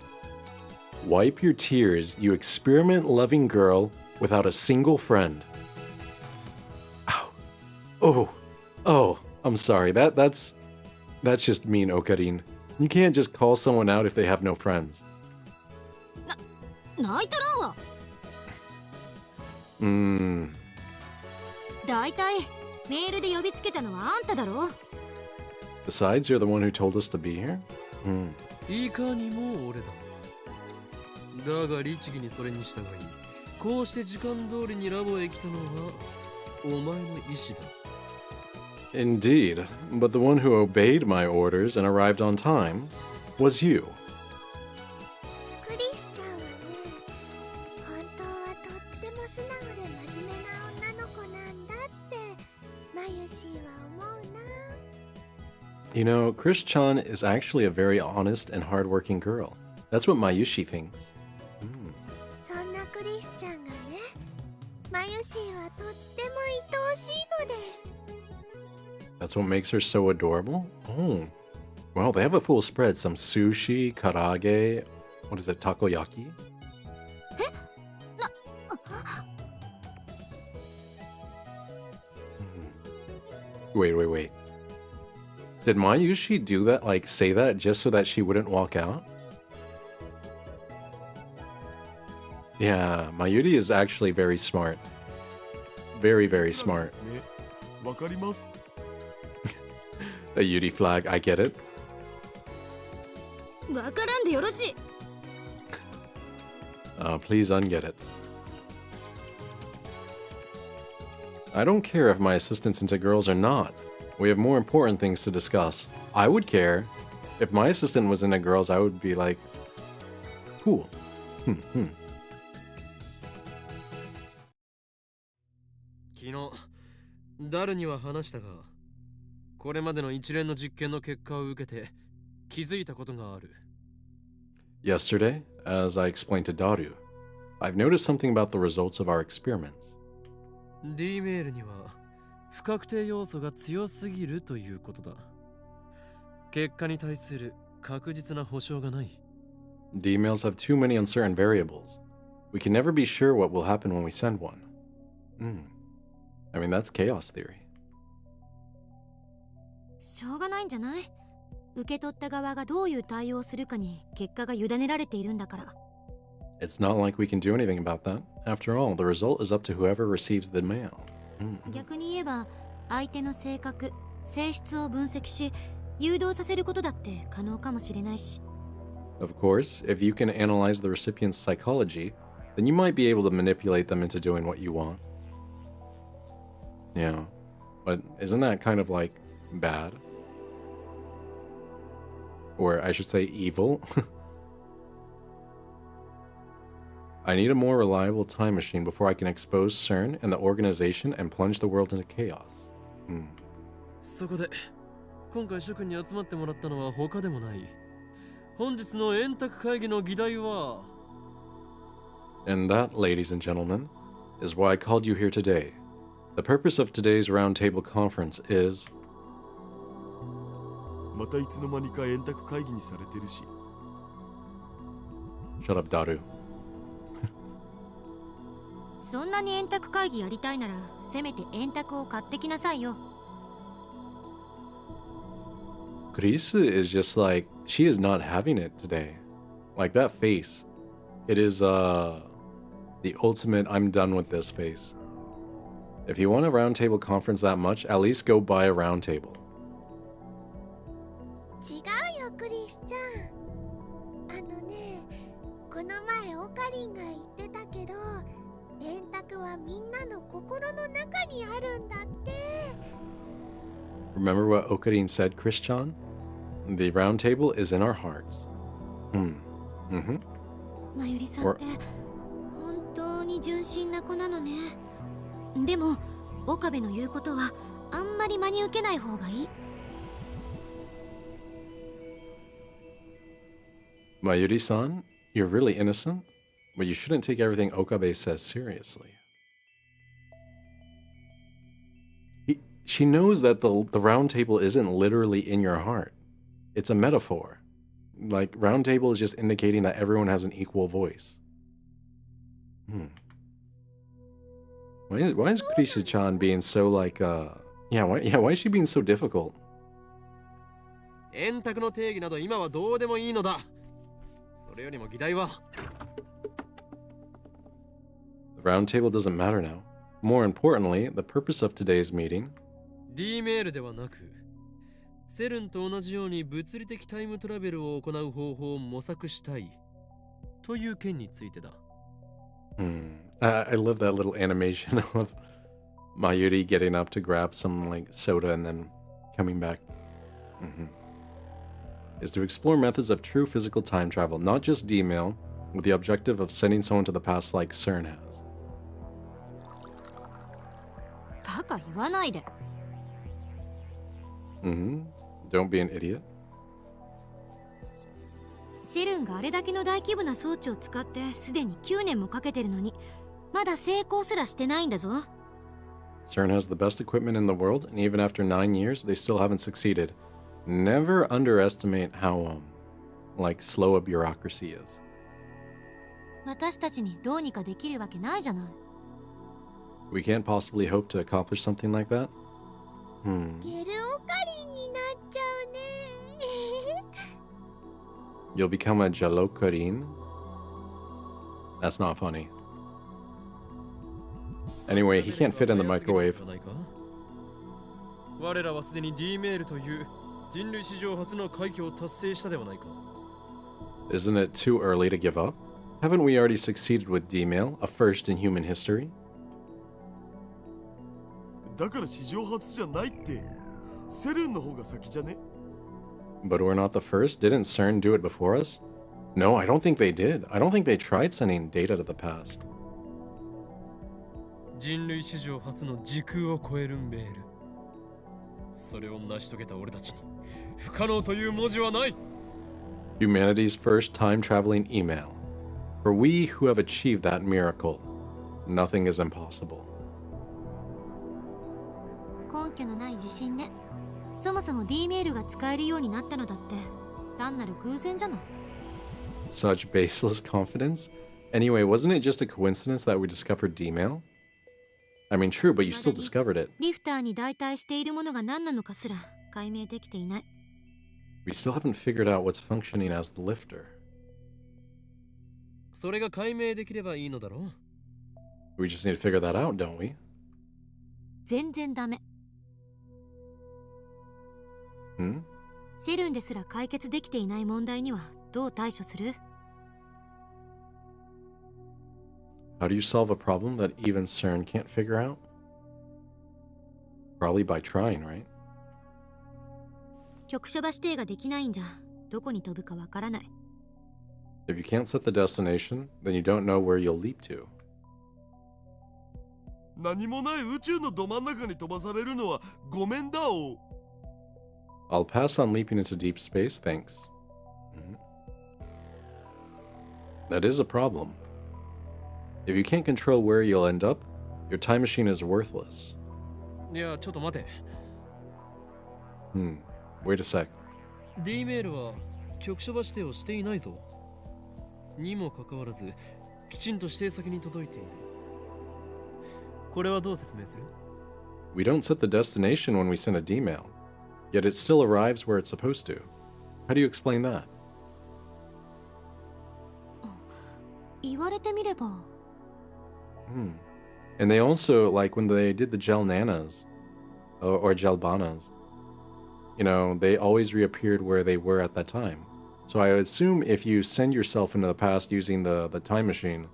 Speaker 1: Wipe your tears, you experiment-loving girl without a single friend. Ow. Oh. Oh. I'm sorry. That's just mean, Okarin. You can't just call someone out if they have no friends.
Speaker 5: 泣いたらんわ。だいたいメールで呼びつけたのはあんただろ。
Speaker 1: Besides, you're the one who told us to be here?
Speaker 2: いかにも俺だ。だが律儀にそれに従い、こうして時間通りにラボへ来たのはお前の意思だ。
Speaker 1: Indeed, but the one who obeyed my orders and arrived on time was you.
Speaker 4: クリスちゃんはね、本当はとっても素直で真面目な女の子なんだってマユシーは思うな。
Speaker 1: You know, Chris-chan is actually a very honest and hardworking girl. That's what Mayushi thinks.
Speaker 4: そんなクリスちゃんがね、マユシーはとっても愛おしいのです。
Speaker 1: That's what makes her so adorable? Oh. Well, they have a full spread. Some sushi, karage, what is it, takoyaki? Wait. Did Mayushi do that, like say that just so that she wouldn't walk out? Yeah, Mayuri is actually very smart. Very, very smart.
Speaker 3: わかります。
Speaker 1: A Yuri flag, I get it.
Speaker 5: わからんでよろしい。
Speaker 1: Please unget it. I don't care if my assistant's into girls or not. We have more important things to discuss. I would care. If my assistant was into girls, I would be like, cool.
Speaker 2: 昨日ダルには話したが、これまでの一連の実験の結果を受けて気づいたことがある。
Speaker 1: Yesterday, as I explained to Daru, I've noticed something about the results of our experiments.
Speaker 2: D メールには不確定要素が強すぎるということだ。結果に対する確実な保証がない。
Speaker 1: D-mails have too many uncertain variables. We can never be sure what will happen when we send one. I mean, that's chaos theory.
Speaker 5: しょうがないんじゃない？受け取った側がどういう対応をするかに結果が委ねられているんだから。
Speaker 1: It's not like we can do anything about that. After all, the result is up to whoever receives the mail.
Speaker 5: 逆に言えば、相手の性格、性質を分析し、誘導させることだって可能かもしれないし。
Speaker 1: Of course, if you can analyze the recipient's psychology, then you might be able to manipulate them into doing what you want. Yeah, but isn't that kind of like bad? Or I should say evil? I need a more reliable time machine before I can expose CERN and the organization and plunge the world into chaos.
Speaker 2: そこで今回諸君に集まってもらったのは他でもない。本日の円卓会議の議題は
Speaker 1: And that, ladies and gentlemen, is why I called you here today. The purpose of today's roundtable conference is...
Speaker 3: またいつの間にか円卓会議にされてるし。
Speaker 1: Shut up, Daru.
Speaker 5: そんなに円卓会議やりたいなら、せめて円卓を買ってきなさいよ。
Speaker 1: Chris is just like, she is not having it today. Like that face. It is, the ultimate I'm done with this face. If you want a roundtable conference that much, at least go buy a roundtable.
Speaker 4: 違うよクリスちゃん。この前オカリンが言ってたけど、円卓はみんなの心の中にあるんだって。
Speaker 1: Remember what Okarin said, Chris-chan? The roundtable is in our hearts.
Speaker 5: まゆりさんって本当に純真な子なのね。でも岡部の言うことはあんまり真に受けない方がいい。
Speaker 1: Mayuri-san, you're really innocent, but you shouldn't take everything Okabe says seriously. She knows that the round table isn't literally in your heart. It's a metaphor. Like, round table is just indicating that everyone has an equal voice. Why is Krisha-chan being so like, why is she being so difficult?
Speaker 2: 円卓の定義など今はどうでもいいのだ。それよりも議題は
Speaker 1: The round table doesn't matter now. More importantly, the purpose of today's meeting...
Speaker 2: D メールではなく、セルンと同じように物理的タイムトラベルを行う方法を模索したいという件についてだ。
Speaker 1: I love that little animation of Mayuri getting up to grab some like soda and then coming back. Is to explore methods of true physical time travel, not just D-mail, with the objective of sending someone to the past like CERN has.
Speaker 5: バカ言わないで。
Speaker 1: Don't be an idiot.
Speaker 5: セルンがあれだけの大規模な装置を使ってすでに9年もかけてるのに、まだ成功すらしてないんだぞ。
Speaker 1: CERN has the best equipment in the world, and even after 9 years, they still haven't succeeded. Never underestimate how, slow a bureaucracy is.
Speaker 5: 私たちにどうにかできるわけないじゃない。
Speaker 1: We can't possibly hope to accomplish something like that?
Speaker 4: ゲルオカリンになっちゃうね。
Speaker 1: You'll become a Jalokarin? That's not funny. Anyway, he can't fit in the microwave.
Speaker 2: 我らはすでに D メールという人類史上初の快挙を達成したではないか。
Speaker 1: Isn't it too early to give up? Haven't we already succeeded with D-mail, a first in human history?
Speaker 3: だから史上初じゃないって。セルンの方が先じゃね？
Speaker 1: But we're not the first? Didn't CERN do it before us? No, I don't think they did. I don't think they tried sending data to the past.
Speaker 2: 人類史上初の時空を超えるメール。それを成し遂げた俺たちに不可能という文字はない。
Speaker 1: Humanity's first time-traveling email. For we who have achieved that miracle, nothing is impossible.
Speaker 5: 根拠のない自信ね。そもそも D メールが使えるようになったのだって単なる偶然じゃない。
Speaker 1: Such baseless confidence? Anyway, wasn't it just a coincidence that we discovered D-mail? I mean, true, but you still discovered it.
Speaker 5: リフターに代替しているものが何なのかすら解明できていない。
Speaker 1: We still haven't figured out what's functioning as the lifter.
Speaker 2: それが解明できればいいのだろう。
Speaker 1: We just need to figure that out, don't we?
Speaker 5: 全然ダメ。セルンですら解決できていない問題にはどう対処する？
Speaker 1: How do you solve a problem that even CERN can't figure out? Probably by trying, right?
Speaker 5: 局所場指定ができないんじゃどこに飛ぶかわからない。
Speaker 1: If you can't set the destination, then you don't know where you'll leap to.
Speaker 3: 何もない宇宙のど真ん中に飛ばされるのはごめんだお。
Speaker 1: I'll pass on leaping into deep space, thanks. That is a problem. If you can't control where you'll end up, your time machine is worthless.
Speaker 2: いや、ちょっと待て。
Speaker 1: Wait a sec.
Speaker 2: D メールは局所場指定をしていないぞ。にもかかわらず、きちんと指定先に届いている。これはどう説明する？
Speaker 1: We don't set the destination when we send a D-mail, yet it still arrives where it's supposed to. How do you explain that?
Speaker 5: 言われてみれば。
Speaker 1: And they also, like when they did the gel nanas, or gel banas, you know, they always reappeared where they were at that time. So I assume if you send yourself into the past using the time machine,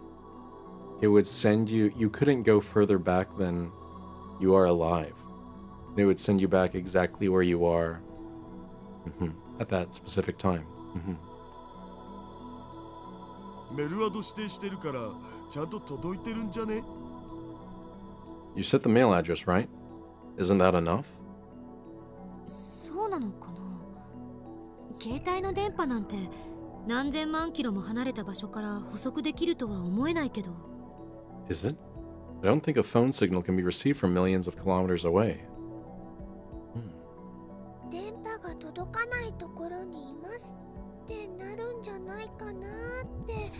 Speaker 1: it would send you, you couldn't go further back than you are alive. It would send you back exactly where you are at that specific time.
Speaker 3: メルアド指定してるからちゃんと届いてるんじゃね？
Speaker 1: You set the mail address, right? Isn't that enough?
Speaker 5: そうなのかな。携帯の電波なんて何千万キロも離れた場所から捕捉できるとは思えないけど。
Speaker 1: Is it? I don't think a phone signal can be received from millions of kilometers away.
Speaker 4: 電波が届かないところにいますってなるんじゃないかなって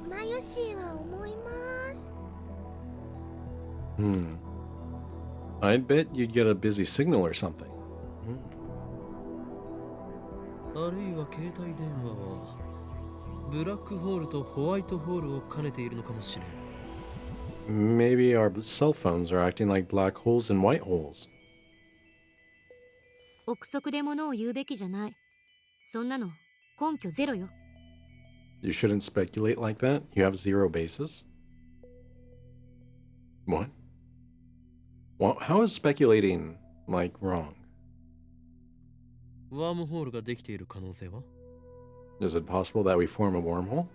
Speaker 4: マユシーは思います。
Speaker 1: I'd bet you'd get a busy signal or something.
Speaker 2: あるいは携帯電話はブラックホールとホワイトホールを兼ねているのかもしれん。
Speaker 1: Maybe our cell phones are acting like black holes and white holes.
Speaker 5: 憶測で物を言うべきじゃない。そんなの根拠ゼロよ。
Speaker 1: You shouldn't speculate like that. You have zero basis. What? Well, how is speculating, like, wrong?
Speaker 2: ワームホールができている可能性は？
Speaker 1: Is it possible that we form a wormhole?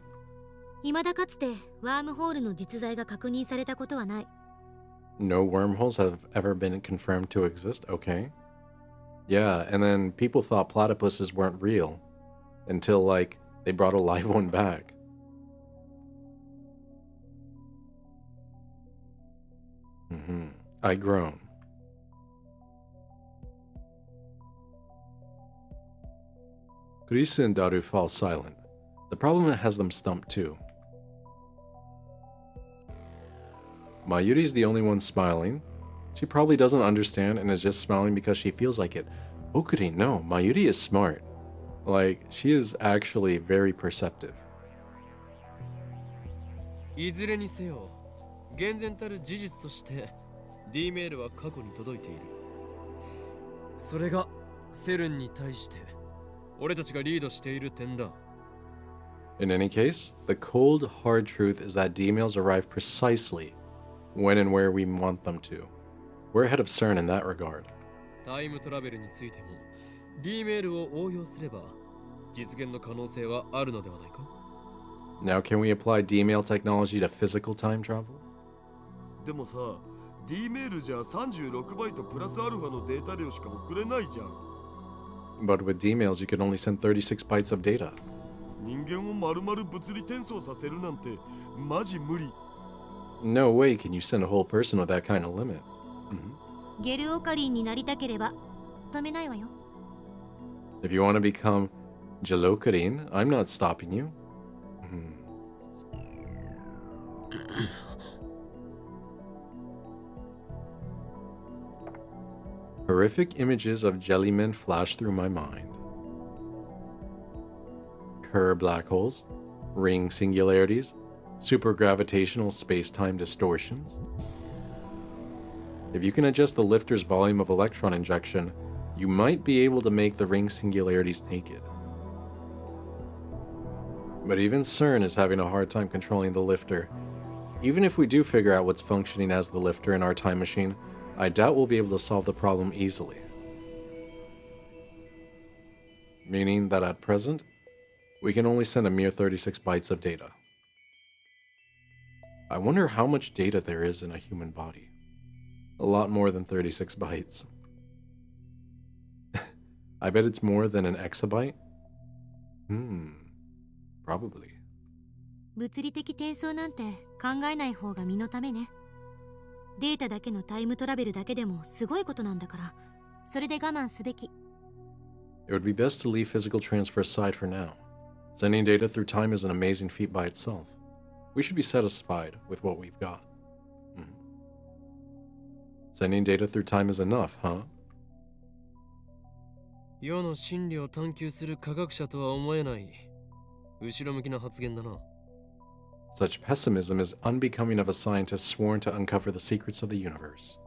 Speaker 5: 未だかつてワームホールの実在が確認されたことはない。
Speaker 1: No wormholes have ever been confirmed to exist? Okay. Yeah, and then people thought platypuses weren't real until, like, they brought a live one back. I groan. Kurisa and Daru fall silent. The problem has them stumped too. Mayuri's the only one smiling. She probably doesn't understand and is just smiling because she feels like it. Okurin, no, Mayuri is smart. Like, she is actually very perceptive.
Speaker 2: いずれにせよ、厳然たる事実として D メールは過去に届いている。それがセルンに対して俺たちがリードしている点だ。
Speaker 1: In any case, the cold, hard truth is that D-mails arrive precisely when and where we want them to. We're ahead of CERN in that regard.
Speaker 2: タイムトラベルについても D メールを応用すれば実現の可能性はあるのではないか？
Speaker 1: Now, can we apply D-mail technology to physical time travel?
Speaker 3: でもさ、D メールじゃ36バイトプラスアルファのデータ量しか送れないじゃん。
Speaker 1: But with D-mails, you can only send 36 bytes of data.
Speaker 3: 人間を丸々物理転送させるなんてマジ無理。
Speaker 1: No way can you send a whole person with that kind of limit.
Speaker 5: ゲルオカリンになりたければ止めないわよ。
Speaker 1: If you want to become Jalokarin, I'm not stopping you. Horrific images of jellymen flash through my mind. Kerr black holes, ring singularities, supergravitational space-time distortions. If you can adjust the lifter's volume of electron injection, you might be able to make the ring singularities naked. But even CERN is having a hard time controlling the lifter. Even if we do figure out what's functioning as the lifter in our time machine, I doubt we'll be able to solve the problem easily. Meaning that at present, we can only send a mere 36 bytes of data. I wonder how much data there is in a human body. A lot more than 36 bytes. I bet it's more than an exabyte? Probably.
Speaker 5: 物理的転送なんて考えない方が身のためね。データだけのタイムトラベルだけでもすごいことなんだから、それで我慢すべき。
Speaker 1: It would be best to leave physical transfer aside for now. Sending data through time is an amazing feat by itself. We should be satisfied with what we've got. Sending data through time is enough, huh?
Speaker 2: 世の真理を探求する科学者とは思えない後ろ向きな発言だな。
Speaker 1: Such pessimism is unbecoming of a scientist sworn to uncover the secrets of the universe.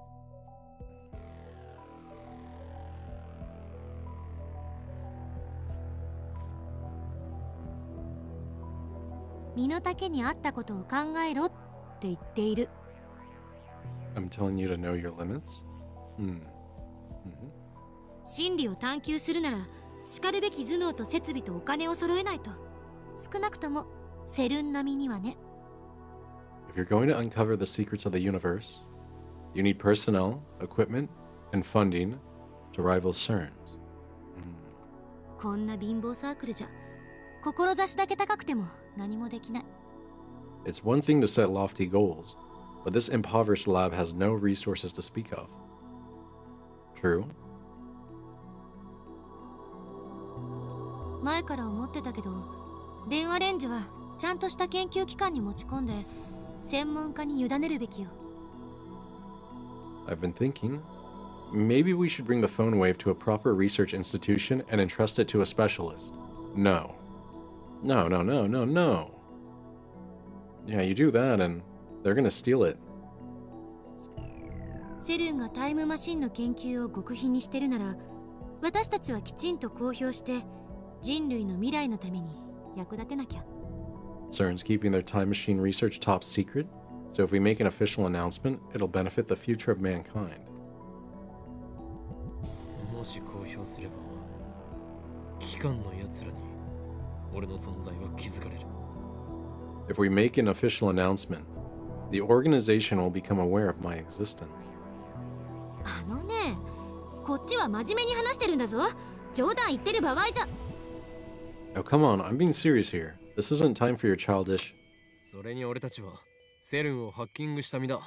Speaker 5: 身の丈に合ったことを考えろって言っている。
Speaker 1: I'm telling you to know your limits?
Speaker 5: 真理を探求するなら、しかるべき頭脳と設備とお金を揃えないと。少なくともセルン並みにはね。
Speaker 1: If you're going to uncover the secrets of the universe, you need personnel, equipment, and funding to rival CERN's.
Speaker 5: こんな貧乏サークルじゃ、志だけ高くても何もできない。
Speaker 1: It's one thing to set lofty goals, but this impoverished lab has no resources to speak of. True?
Speaker 5: 前から思ってたけど、電話レンジはちゃんとした研究機関に持ち込んで専門家に委ねるべきよ。
Speaker 1: I've been thinking, maybe we should bring the phone wave to a proper research institution and entrust it to a specialist. No. No. Yeah, you do that and they're gonna steal it.
Speaker 5: セルンがタイムマシンの研究を極秘にしてるなら、私たちはきちんと公表して人類の未来のために役立てなきゃ。
Speaker 1: CERN's keeping their time machine research top secret, so if we make an official announcement, it'll benefit the future of mankind.
Speaker 2: もし公表すれば、機関の奴らに俺の存在は気づかれる。
Speaker 1: If we make an official announcement, the organization will become aware of my existence.
Speaker 5: あのね、こっちは真面目に話してるんだぞ。冗談言ってる場合じゃ。
Speaker 1: Oh, come on, I'm being serious here. This isn't time for your childish...
Speaker 2: それに俺たちはセルンをハッキングした身だ。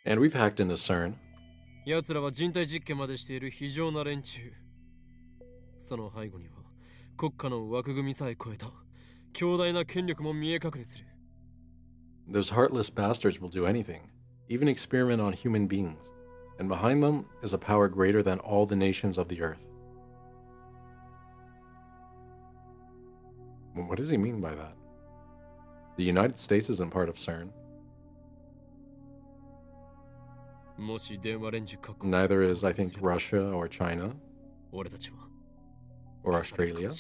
Speaker 1: And we've hacked into CERN.
Speaker 2: 奴らは人体実験までしている非常な連中。その背後には国家の枠組みさえ超えた強大な権力も見え隠れする。
Speaker 1: Those heartless bastards will do anything, even experiment on human beings. And behind them is a power greater than all the nations of the earth. What does he mean by that? The United States isn't part of CERN.
Speaker 2: もし電話レンジ各国
Speaker 1: Neither is, I think, Russia or China
Speaker 2: 俺たちは
Speaker 1: or Australia.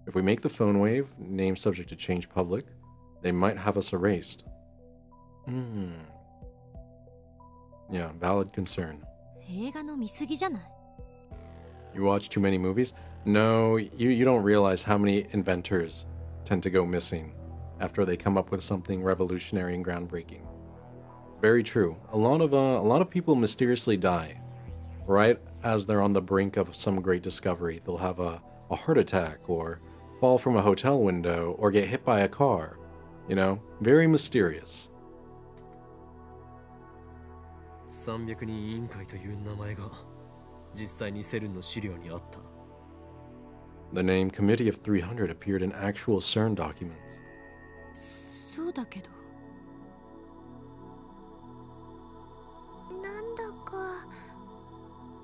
Speaker 1: If we make the phone wave, name subject to change public, they might have us erased. Yeah, valid concern.
Speaker 5: 映画の見過ぎじゃない？
Speaker 1: You watch too many movies? No, you don't realize how many inventors tend to go missing after they come up with something revolutionary and groundbreaking. Very true. A lot of people mysteriously die right as they're on the brink of some great discovery. They'll have a heart attack or fall from a hotel window or get hit by a car. You know, very mysterious.
Speaker 2: 300人委員会という名前が実際にセルンの資料にあった。
Speaker 1: The name Committee of 300 appeared in actual CERN documents.
Speaker 5: そうだけど。
Speaker 4: なんだか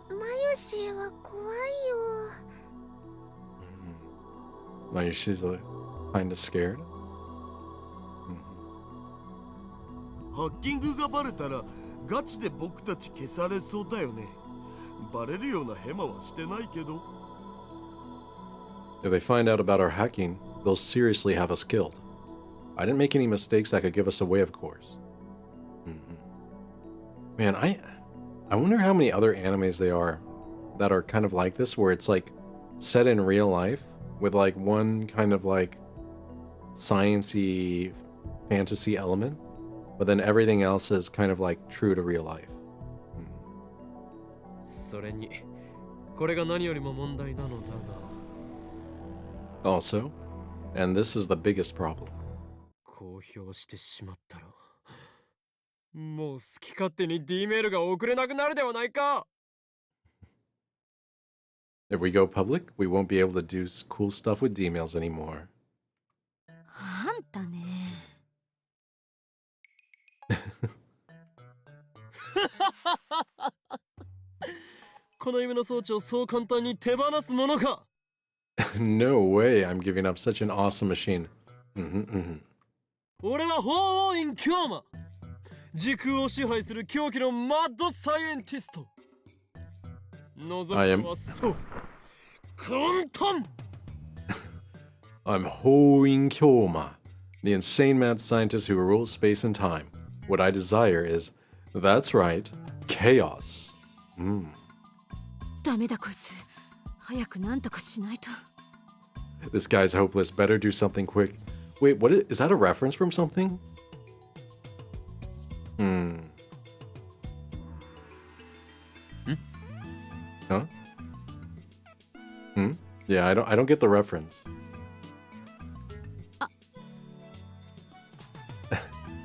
Speaker 4: マユシーは怖いよ。
Speaker 1: Mayushi's kind of scared.
Speaker 3: ハッキングがバレたらガチで僕たち消されそうだよね。バレるようなヘマはしてないけど。
Speaker 1: If they find out about our hacking, they'll seriously have us killed. I didn't make any mistakes that could give us away, of course. Man, I wonder how many other animes there are that are kind of like this, where it's like set in real life with like one kind of like sciencey fantasy element, but then everything else is kind of like true to real life.
Speaker 2: それにこれが何よりも問題なのだが。
Speaker 1: Also, and this is the biggest problem.
Speaker 2: 公表してしまったらもう好き勝手に D メールが送れなくなるではないか。
Speaker 1: If we go public, we won't be able to do cool stuff with D-mails anymore.
Speaker 5: あんたね。
Speaker 2: この夢の装置をそう簡単に手放すものか。
Speaker 1: No way I'm giving up such an awesome machine.
Speaker 2: 俺は法王院京馬、時空を支配する狂気のマッドサイエンティスト。望むのはそう混沌。
Speaker 1: I'm Hoin Kyoma, the insane mad scientist who rules space and time. What I desire is, that's right, chaos.
Speaker 5: ダメだこいつ。早くなんとかしないと。
Speaker 1: This guy's hopeless. Better do something quick. Wait, what is that a reference from something? Huh? Yeah, I don't get the reference.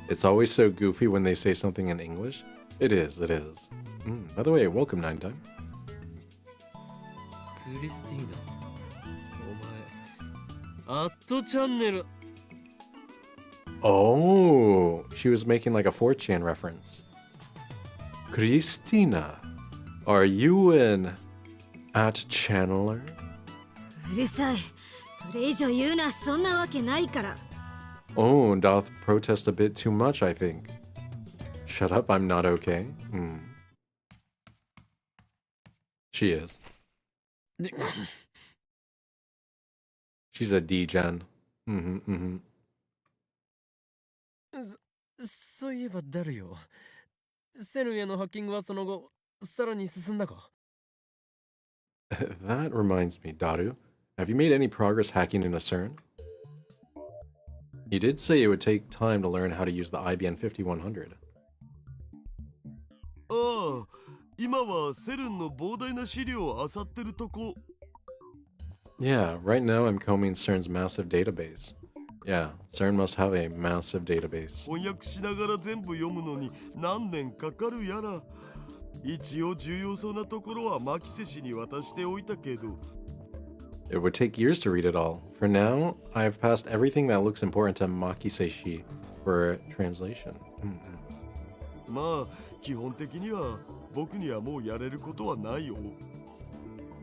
Speaker 1: It's always so goofy when they say something in English. It is. By the way, welcome, Nine Time.
Speaker 2: クリスティーナ、お前アットチャンネル。
Speaker 1: Oh, she was making like a 4chan reference. Christina, are you an @channeler?
Speaker 5: うるさい。それ以上言うな。そんなわけないから。
Speaker 1: Oh, doth protest a bit too much, I think. Shut up, I'm not okay. She is. She's a D-gen.
Speaker 2: そういえばダルよ。セルンへのハッキングはその後さらに進んだか。
Speaker 1: That reminds me, Daru. Have you made any progress hacking into CERN? He did say it would take time to learn how to use the IBM 5100.
Speaker 3: ああ、今はセルンの膨大な資料を漁ってるとこ。
Speaker 1: Yeah, right now I'm combing CERN's massive database. Yeah, CERN must have a massive database.
Speaker 3: 翻訳しながら全部読むのに何年かかるやら。一応重要そうなところはマキセ氏に渡しておいたけど。
Speaker 1: It would take years to read it all. For now, I've passed everything that looks important to Makiseishi for translation.
Speaker 3: まあ基本的には僕にはもうやれることはないよ。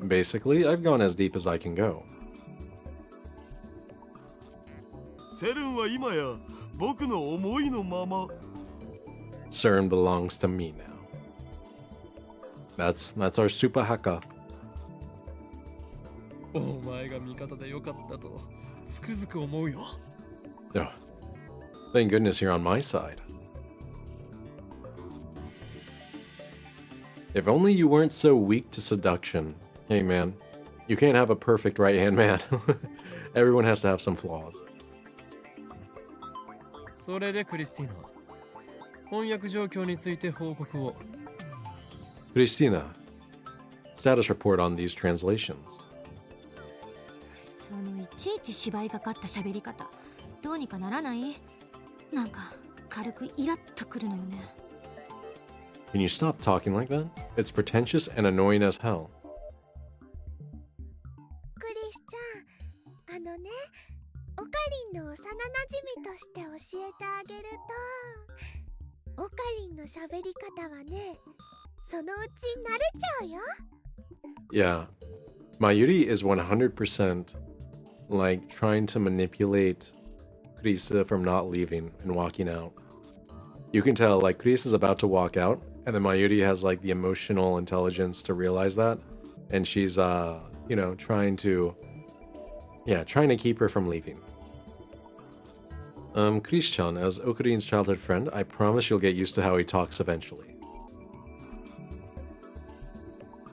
Speaker 1: Basically, I've gone as deep as I can go.
Speaker 3: セルンは今や僕の思いのまま。
Speaker 1: CERN belongs to me now. That's our super hacker.
Speaker 2: お前が味方でよかったとつくづく思うよ。
Speaker 1: Oh, thank goodness you're on my side. If only you weren't so weak to seduction. Hey man, you can't have a perfect right-hand man. Everyone has to have some flaws.
Speaker 2: それでクリスティーナ、翻訳状況について報告を。
Speaker 1: Christina, status report on these translations.
Speaker 5: そのいちいち芝居がかった喋り方、どうにかならない？なんか軽くイラッとくるのよね。
Speaker 1: Can you stop talking like that? It's pretentious and annoying as hell.
Speaker 4: クリスちゃん、オカリンの幼なじみとして教えてあげると、オカリンの喋り方はね、そのうち慣れちゃうよ。
Speaker 1: Yeah, Mayuri is 100% like trying to manipulate Krisa from not leaving and walking out. You can tell like Krisa is about to walk out, and then Mayuri has like the emotional intelligence to realize that, and she's trying to keep her from leaving. Chris-chan, as Okarin's childhood friend, I promise you'll get used to how he talks eventually.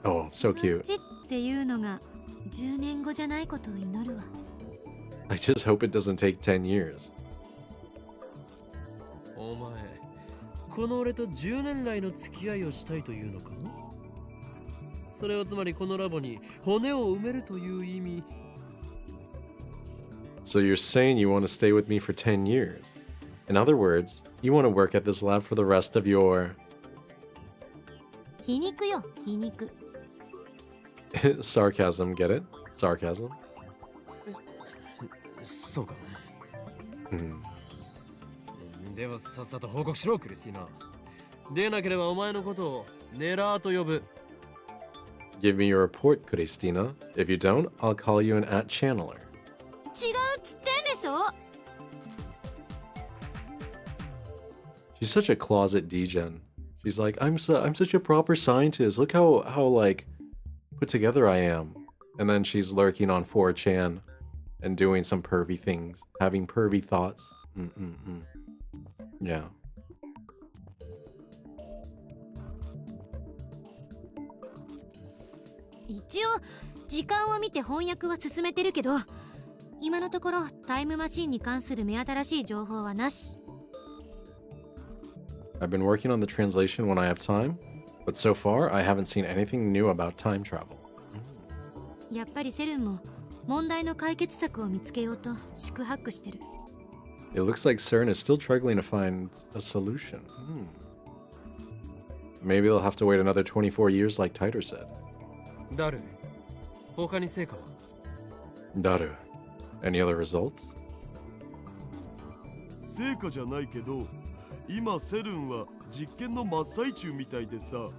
Speaker 1: Oh, so cute.
Speaker 5: っていうのが10年後じゃないことを祈るわ。
Speaker 1: I just hope it doesn't take 10 years.
Speaker 2: お前、この俺と10年来の付き合いをしたいというのか？それはつまりこのラボに骨を埋めるという意味。
Speaker 1: So you're saying you want to stay with me for 10 years. In other words, you want to work at this lab for the rest of your...
Speaker 5: 皮肉よ、皮肉。
Speaker 1: Sarcasm, get it? Sarcasm?
Speaker 2: そうか。
Speaker 1: Hmm.
Speaker 2: ではさっさと報告しろ、クリスティーナ。でなければお前のことをネラーと呼ぶ。
Speaker 1: Give me your report, Christina. If you don't, I'll call you an @channeler.
Speaker 5: 違うっつってんでしょ。
Speaker 1: She's such a closet degen. She's like, I'm such a proper scientist. Look how like put together I am. And then she's lurking on 4chan and doing some pervy things, having pervy thoughts. Yeah.
Speaker 5: 一応時間を見て翻訳は進めてるけど、今のところタイムマシンに関する目新しい情報はなし。
Speaker 1: I've been working on the translation when I have time, but so far I haven't seen anything new about time travel.
Speaker 5: やっぱりセルンも問題の解決策を見つけようと四苦八苦してる。
Speaker 1: It looks like CERN is still struggling to find a solution. Maybe they'll have to wait another 24 years like Titer said.
Speaker 2: ダル、他に成果は？
Speaker 1: Daru, any other results?
Speaker 3: 成果じゃないけど、今セルンは実験の真っ最中みたいでさ、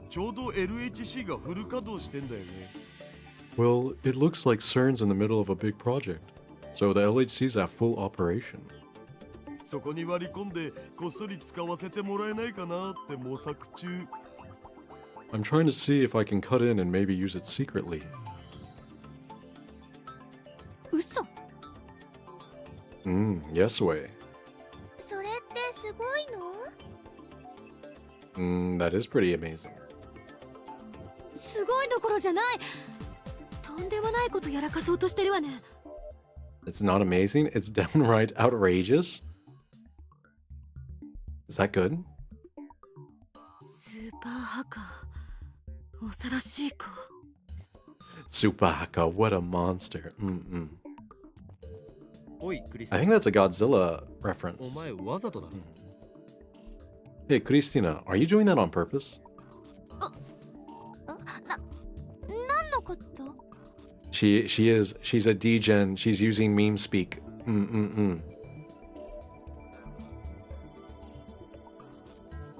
Speaker 3: ちょうど LHC がフル稼働してんだよね。
Speaker 1: Well, it looks like CERN's in the middle of a big project, so the LHC's at full operation.
Speaker 3: そこに割り込んでこっそり使わせてもらえないかなって模索中。
Speaker 1: I'm trying to see if I can cut in and maybe use it secretly.
Speaker 5: 嘘。
Speaker 1: Yes way.
Speaker 4: それってすごいの？
Speaker 1: That is pretty amazing.
Speaker 5: すごいどころじゃない。とんでもないことやらかそうとしてるわね。
Speaker 1: It's not amazing, it's downright outrageous. Is that good?
Speaker 5: スーパーハカー、恐ろしい子。
Speaker 1: Super Haka, what a monster.
Speaker 3: お
Speaker 2: おいクリス
Speaker 1: I
Speaker 2: ティ
Speaker 1: think that's a Godzilla reference.
Speaker 2: お前わざとだろ
Speaker 1: Hey, Christina, are you doing that on purpose?
Speaker 5: 何のこと？
Speaker 1: She's a degen. She's using meme speak.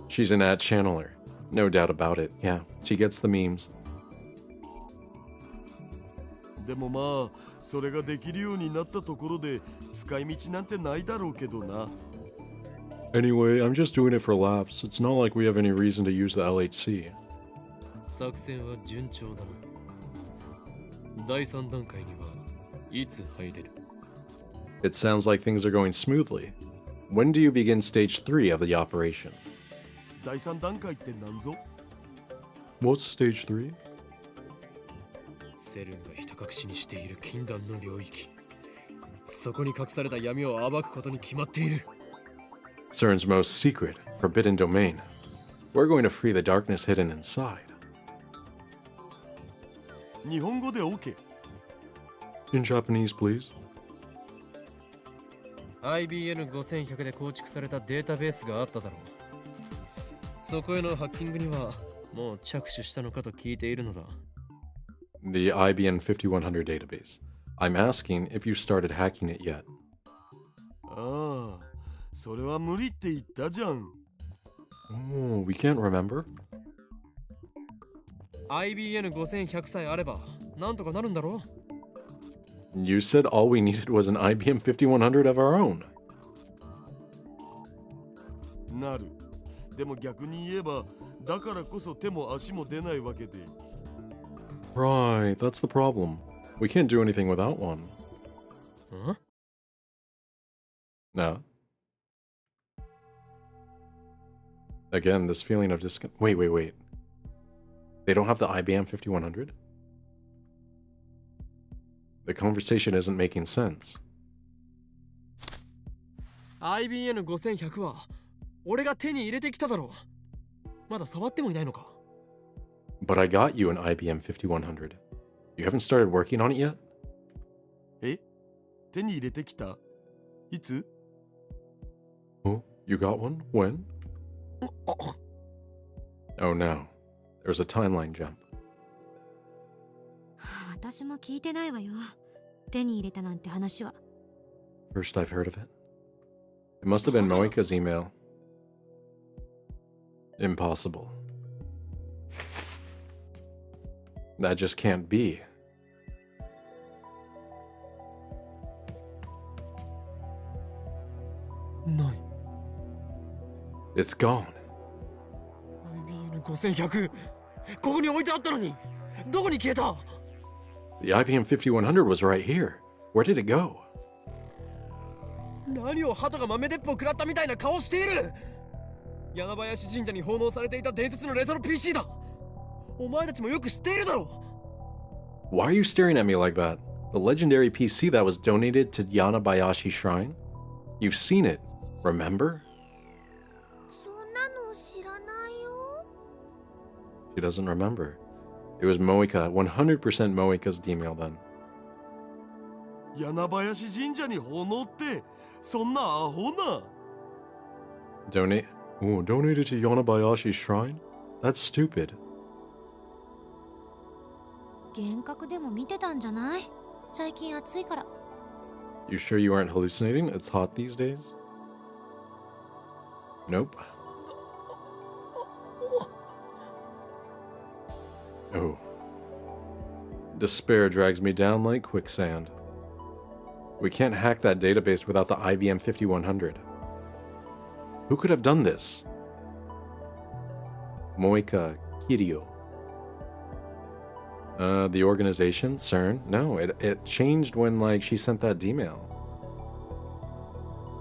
Speaker 1: She's an ad channeler. No doubt about it. Yeah, she gets the memes.
Speaker 3: でもまあそれができるようになったところで使い道なんてないだろうけどな。
Speaker 1: Anyway, I'm just doing it for laughs. It's not like we have any reason to use the LHC.
Speaker 2: 作戦は順調だな第3段階にはいつ入れる
Speaker 1: It sounds like things are going smoothly. When do you begin stage 3 of the operation?
Speaker 3: 第3段階って何ぞ？
Speaker 1: What's stage 3?
Speaker 2: セルンがひた隠しにしている禁断の領域そこに隠された闇を暴くことに決まっている
Speaker 1: CERN's most secret, forbidden domain. We're going to free the darkness hidden inside.
Speaker 3: 日本語で OK。
Speaker 1: In Japanese, please.
Speaker 2: IBN5100 で構築されたデータベースがあっただろうそこへのハッキングにはもう着手したのかと聞いているのだ
Speaker 1: The IBN 5100 database. I'm asking if you started hacking it yet.
Speaker 3: ああ、それは無理って言ったじゃん。
Speaker 1: Oh, we can't remember?
Speaker 2: IBN5100 さえあればなんとかなるんだろ
Speaker 1: You said all we needed was an IBM 5100 of our own.
Speaker 3: なる。でも逆に言えば、だからこそ手も足も出ないわけで。
Speaker 1: Right, that's the problem. We can't do anything without one.
Speaker 2: う
Speaker 1: No. Again, this feeling of Wait. They don't have the IBM 5100? The conversation isn't making sense.
Speaker 2: IBN5100 は俺が手に入れてきただろうまだ触ってもいないのか
Speaker 1: But I got you an IBM 5100. You haven't started working on it yet?
Speaker 3: え？手に入れてきた？いつ？
Speaker 1: Oh, you got one? When? Oh no. There's a timeline jump.
Speaker 5: 私も聞いてないわよ。手に入れたなんて話は。
Speaker 1: First I've heard of it. It must have been Moika's email. Impossible. That just can't be.
Speaker 2: No.
Speaker 1: It's gone.
Speaker 2: IBN5100 ここに置いてあったのにどこに消えた
Speaker 1: The IBM 5100 was right here. Where did it go?
Speaker 2: 何を鳩が豆鉄砲食らったみたいな顔している柳林神社に奉納されていた伝説のレトロ PC だお前たちもよく知っているだろ
Speaker 1: Why are you staring at me like that? The legendary PC that was donated to Yanabayashi Shrine? You've seen it, remember?
Speaker 4: そんなの知らないよ。
Speaker 1: She doesn't remember. It was Moika, 100% Moika's email then.
Speaker 3: 柳林神社に奉納ってそんなアホな。
Speaker 1: Donated to Yanabayashi Shrine? That's stupid.
Speaker 5: 幻覚でも見てたんじゃない？最近暑いから。
Speaker 1: You sure you aren't hallucinating? It's hot these days? Nope. Oh. Despair drags me down like quicksand. We can't hack that database without the IBM 5100. Who could have done this? Moika Kiryu. The organization? CERN? No, it changed when, like, she sent that email.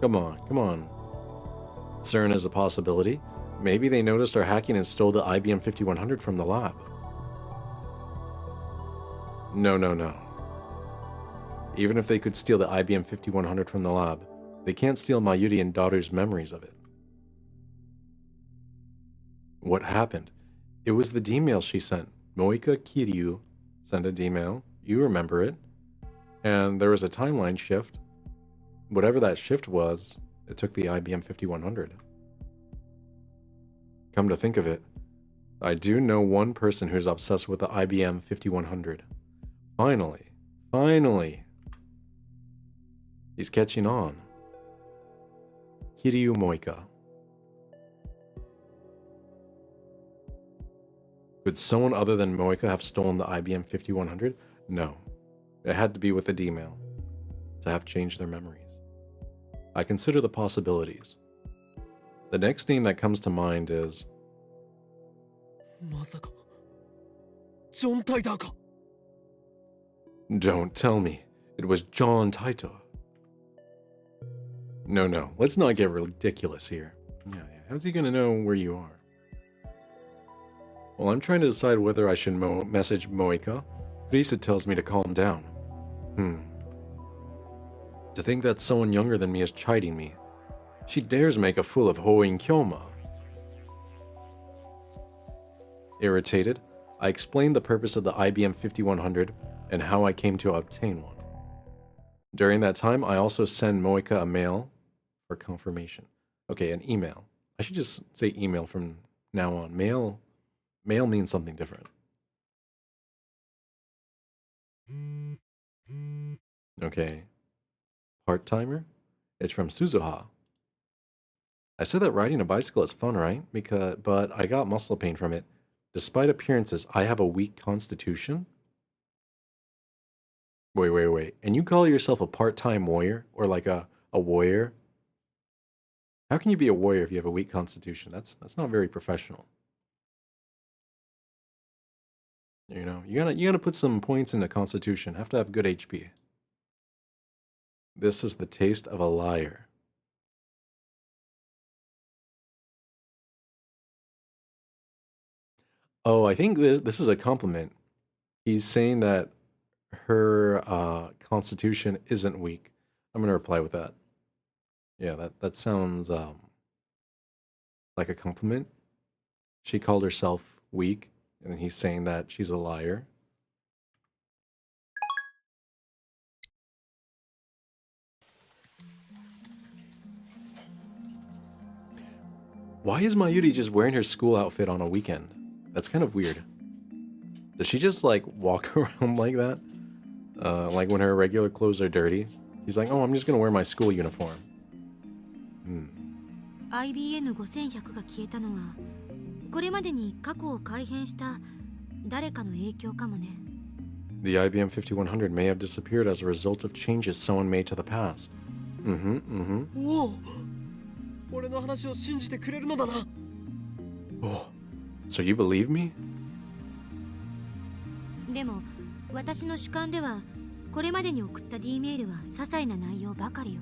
Speaker 1: Come on. CERN is a possibility. Maybe they noticed our hacking and stole the IBM 5100 from the lab. No. Even if they could steal the IBM 5100 from the lab, they can't steal Mayuri and daughter's memories of it. What happened? It was the email she sent. Moika Kiryu sent an email. You remember it. And there was a timeline shift. whatever that shift was, it took the IBM 5100. Come to think of it, I do know one person who's obsessed with the IBM 5100. Finally, he's catching on. Kiryu Moika. Could someone other than Moika have stolen the IBM 5100? No. It had to be with the D-mail to have changed their memories. I consider the possibilities. The next name that comes to mind is...
Speaker 2: まさかジョン・タイターか。
Speaker 1: Don't tell me. It was John Taito. No, let's not get ridiculous here. Yeah, how's he gonna know where you are? Well, I'm trying to decide whether I should message Moika. Risa tells me to calm down. To think that someone younger than me is chiding me. She dares make a fool of Hoin Kyoma. Irritated, I explained the purpose of the IBM 5100 and how I came to obtain one. During that time, I also send Moika a mail for confirmation. Okay, an email. I should just say email from now on. Mail means something different. Okay. Part-timer? It's from Suzuha. I said that riding a bicycle is fun, right? But I got muscle pain from it. Despite appearances, I have a weak constitution? Wait. And you call yourself a part-time warrior? Or like a warrior? How can you be a warrior if you have a weak constitution? That's not very professional. You know, you gotta put some points in the constitution. Have to have good HP. This is the taste of a liar. Oh, I think this is a compliment. He's saying that her constitution isn't weak. I'm gonna reply with that. Yeah, that sounds like a compliment. She called herself weak, and he's saying that she's a liar. Why is Mayuri just wearing her school outfit on a weekend? That's kind of weird. Does she just like walk around like that? Like when her regular clothes are dirty? She's like, oh, I'm just gonna wear my school uniform.
Speaker 5: IBN 5100が消えたのはこれまでに過去を改変した誰かの影響かもね。
Speaker 1: The IBM 5100 may have disappeared as a result of changes someone made to the past.
Speaker 2: おお、俺の話を信じてくれるのだな。
Speaker 1: Oh, so you believe me?
Speaker 5: でも私の主観ではこれまでに送った D メールは些細な内容ばかりよ。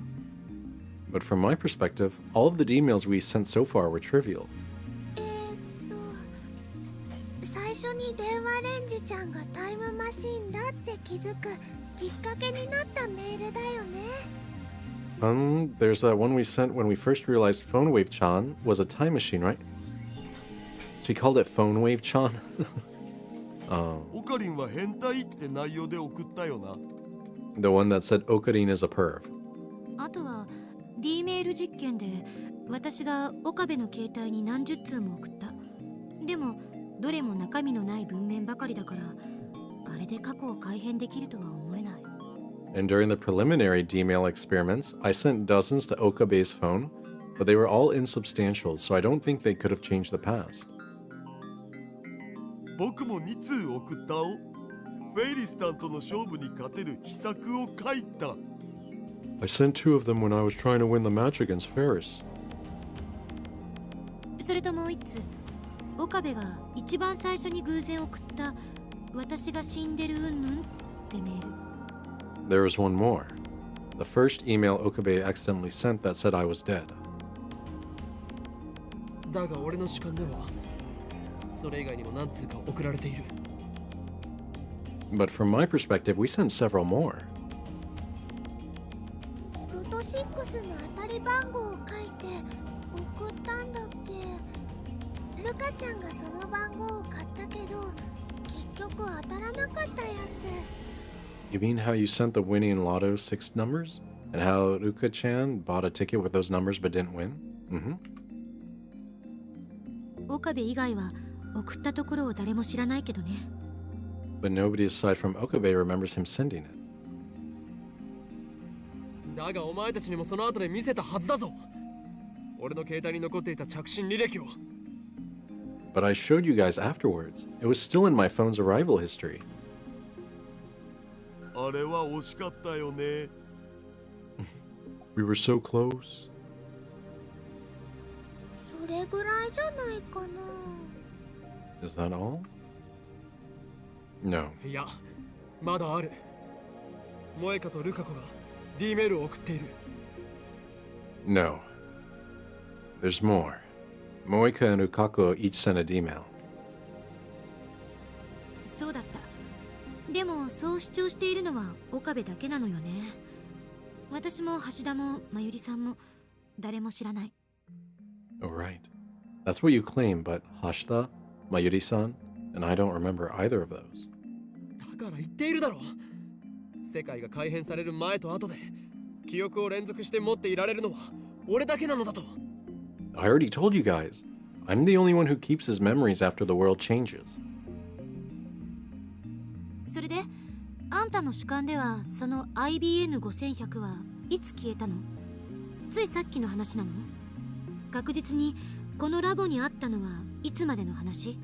Speaker 1: But from my perspective, all of the emails we sent so far were trivial.
Speaker 4: 最初に電話レンジちゃんがタイムマシーンだって気づくきっかけになったメールだよね。
Speaker 1: There's that one we sent when we first realized Phone Wave Chan was a time machine, right? She called it Phone Wave Chan.
Speaker 3: オカリンは変態って内容で送ったよな。
Speaker 1: The one that said Okarin is a perv.
Speaker 5: あとは D メール実験で私が岡部の携帯に何十通も送った。でもどれも中身のない文面ばかりだからあれで過去を改変できるとは思えない。
Speaker 1: And during the preliminary D-mail experiments, I sent dozens to Okabe's phone, but they were all insubstantial, so I don't think they could have changed the past.
Speaker 3: 僕も2通送ったお。フェイリスタンとの勝負に勝てる秘策を書いた。
Speaker 1: I sent 2 of them when I was trying to win the match against Ferris.
Speaker 5: それともう一つ、岡部が一番最初に偶然送った私が死んでるうんぬんってメール。
Speaker 1: There was one more. The first email Okabe accidentally sent that said I was dead.
Speaker 2: だが俺の主観ではそれ以外にも何通か送られている。
Speaker 1: But from my perspective, we sent several more.
Speaker 4: ロト6の当たり番号を書いて送ったんだっけ。ルカちゃんがその番号を買ったけど結局当たらなかったやつ。
Speaker 1: You mean how you sent the winning lotto 6 numbers? And how Ruka-chan bought a ticket with those numbers but didn't win? Mm-hmm.
Speaker 5: 岡部以外は送ったところを誰も知らないけどね。
Speaker 1: But nobody aside from Okabe remembers him sending it.
Speaker 2: だがお前たちにもその後で見せたはずだぞ。俺の携帯に残っていた着信履歴を。
Speaker 1: But I showed you guys afterwards. It was still in my phone's arrival history.
Speaker 3: あれは惜しかったよね。
Speaker 1: We were so close.
Speaker 4: それぐらいじゃないかな。
Speaker 1: Is that all? No.
Speaker 2: いや、まだある。萌香とルカ子が D メールを送っている。
Speaker 1: No. There's more. Moika and Lukako each sent a D-mail.
Speaker 5: そうだった。でもそう主張しているのは岡部だけなのよね。私も橋田もまゆりさんも誰も知らない。
Speaker 1: Oh, right. That's what you claim, but Hashida, Mayuri-san, and I don't remember either of those.
Speaker 2: だから言っているだろう。世界が改変される前と後で記憶を連続して持っていられるのは俺だけなのだと。
Speaker 1: I already told you guys. I'm the only one who keeps his memories after the world changes.
Speaker 5: それであんたの主観ではその IBN5100 はいつ消えたの？ついさっきの話なの？確実にこのラボにあったのはいつまでの話？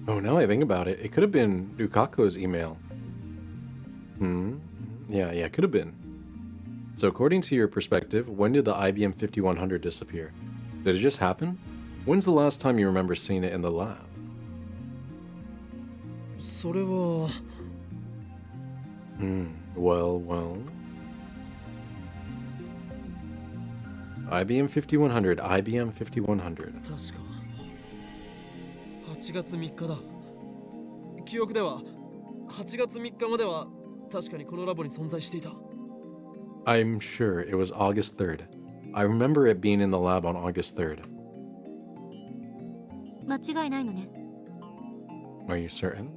Speaker 1: Oh, now I think about it, it could have been Lukako's email. Yeah, could have been. So according to your perspective, when did the IBM 5100 disappear? Did it just happen? When's the last time you remember seeing it in the lab?
Speaker 2: それは。
Speaker 1: Well. IBM 5100, IBM 5100.
Speaker 2: 確か8月3日だ。記憶では8月3日までは確かにこのラボに存在していた。
Speaker 1: I'm sure it was August 3rd. I remember it being in the lab on August 3rd.
Speaker 5: 間違いないのね。
Speaker 1: Are you certain?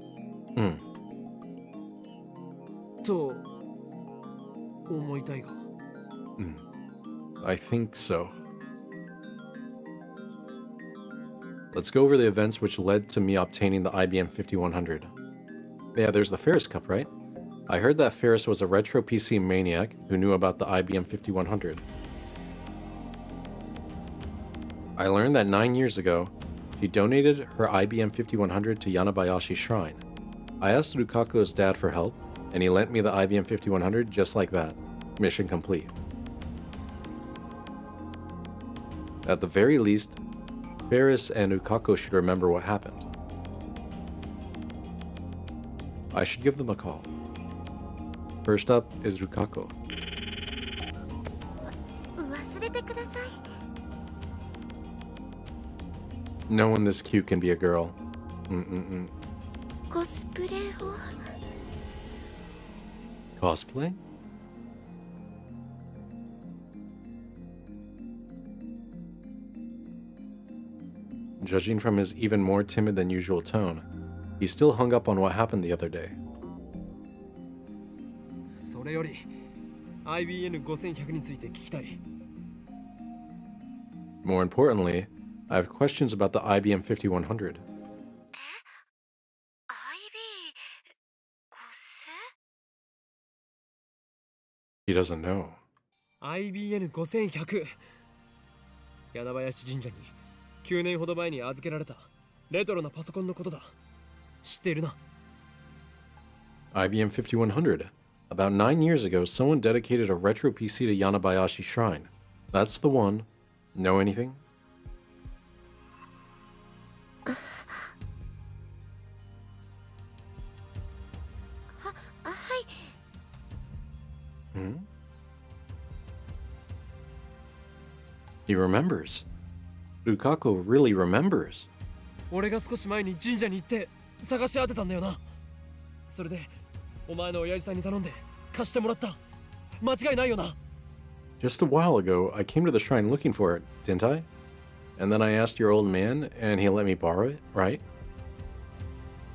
Speaker 2: と思いたいが。
Speaker 1: I think so. Let's go over the events which led to me obtaining the IBM 5100. Yeah, there's the Ferris Cup, right? I heard that Ferris was a retro PC maniac who knew about the IBM 5100. I learned that 9 years ago, she donated her IBM 5100 to Yanabayashi Shrine. I asked Lukako's dad for help, and he lent me the IBM 5100 just like that. Mission complete. At the very least, Ferris and Lukako should remember what happened. I should give them a call. First up is Lukako.
Speaker 4: 忘れてください。
Speaker 1: No one this cute can be a girl.
Speaker 4: コスプレを。
Speaker 1: Cosplay? Judging from his even more timid than usual tone, he's still hung up on what happened the other day.
Speaker 2: それより IBN5100 について聞きたい。
Speaker 1: More importantly, I have questions about the IBM 5100. He doesn't know.
Speaker 2: IBN5100 柳林神社に9年ほど前に預けられたレトロなパソコンのことだ。知っているな。
Speaker 1: IBM 5100. About 9 years ago, someone dedicated a retro PC to Yanabayashi Shrine. That's the one. Know anything?
Speaker 4: はい。
Speaker 1: He remembers. Lukako really remembers.
Speaker 2: 俺が少し前に神社に行って探し当てたんだよな。それでお前の親父さんに頼んで貸してもらった。間違いないよな。
Speaker 1: Just a while ago, I came to the shrine looking for it, didn't I? And then I asked your old man, and he let me borrow it, right?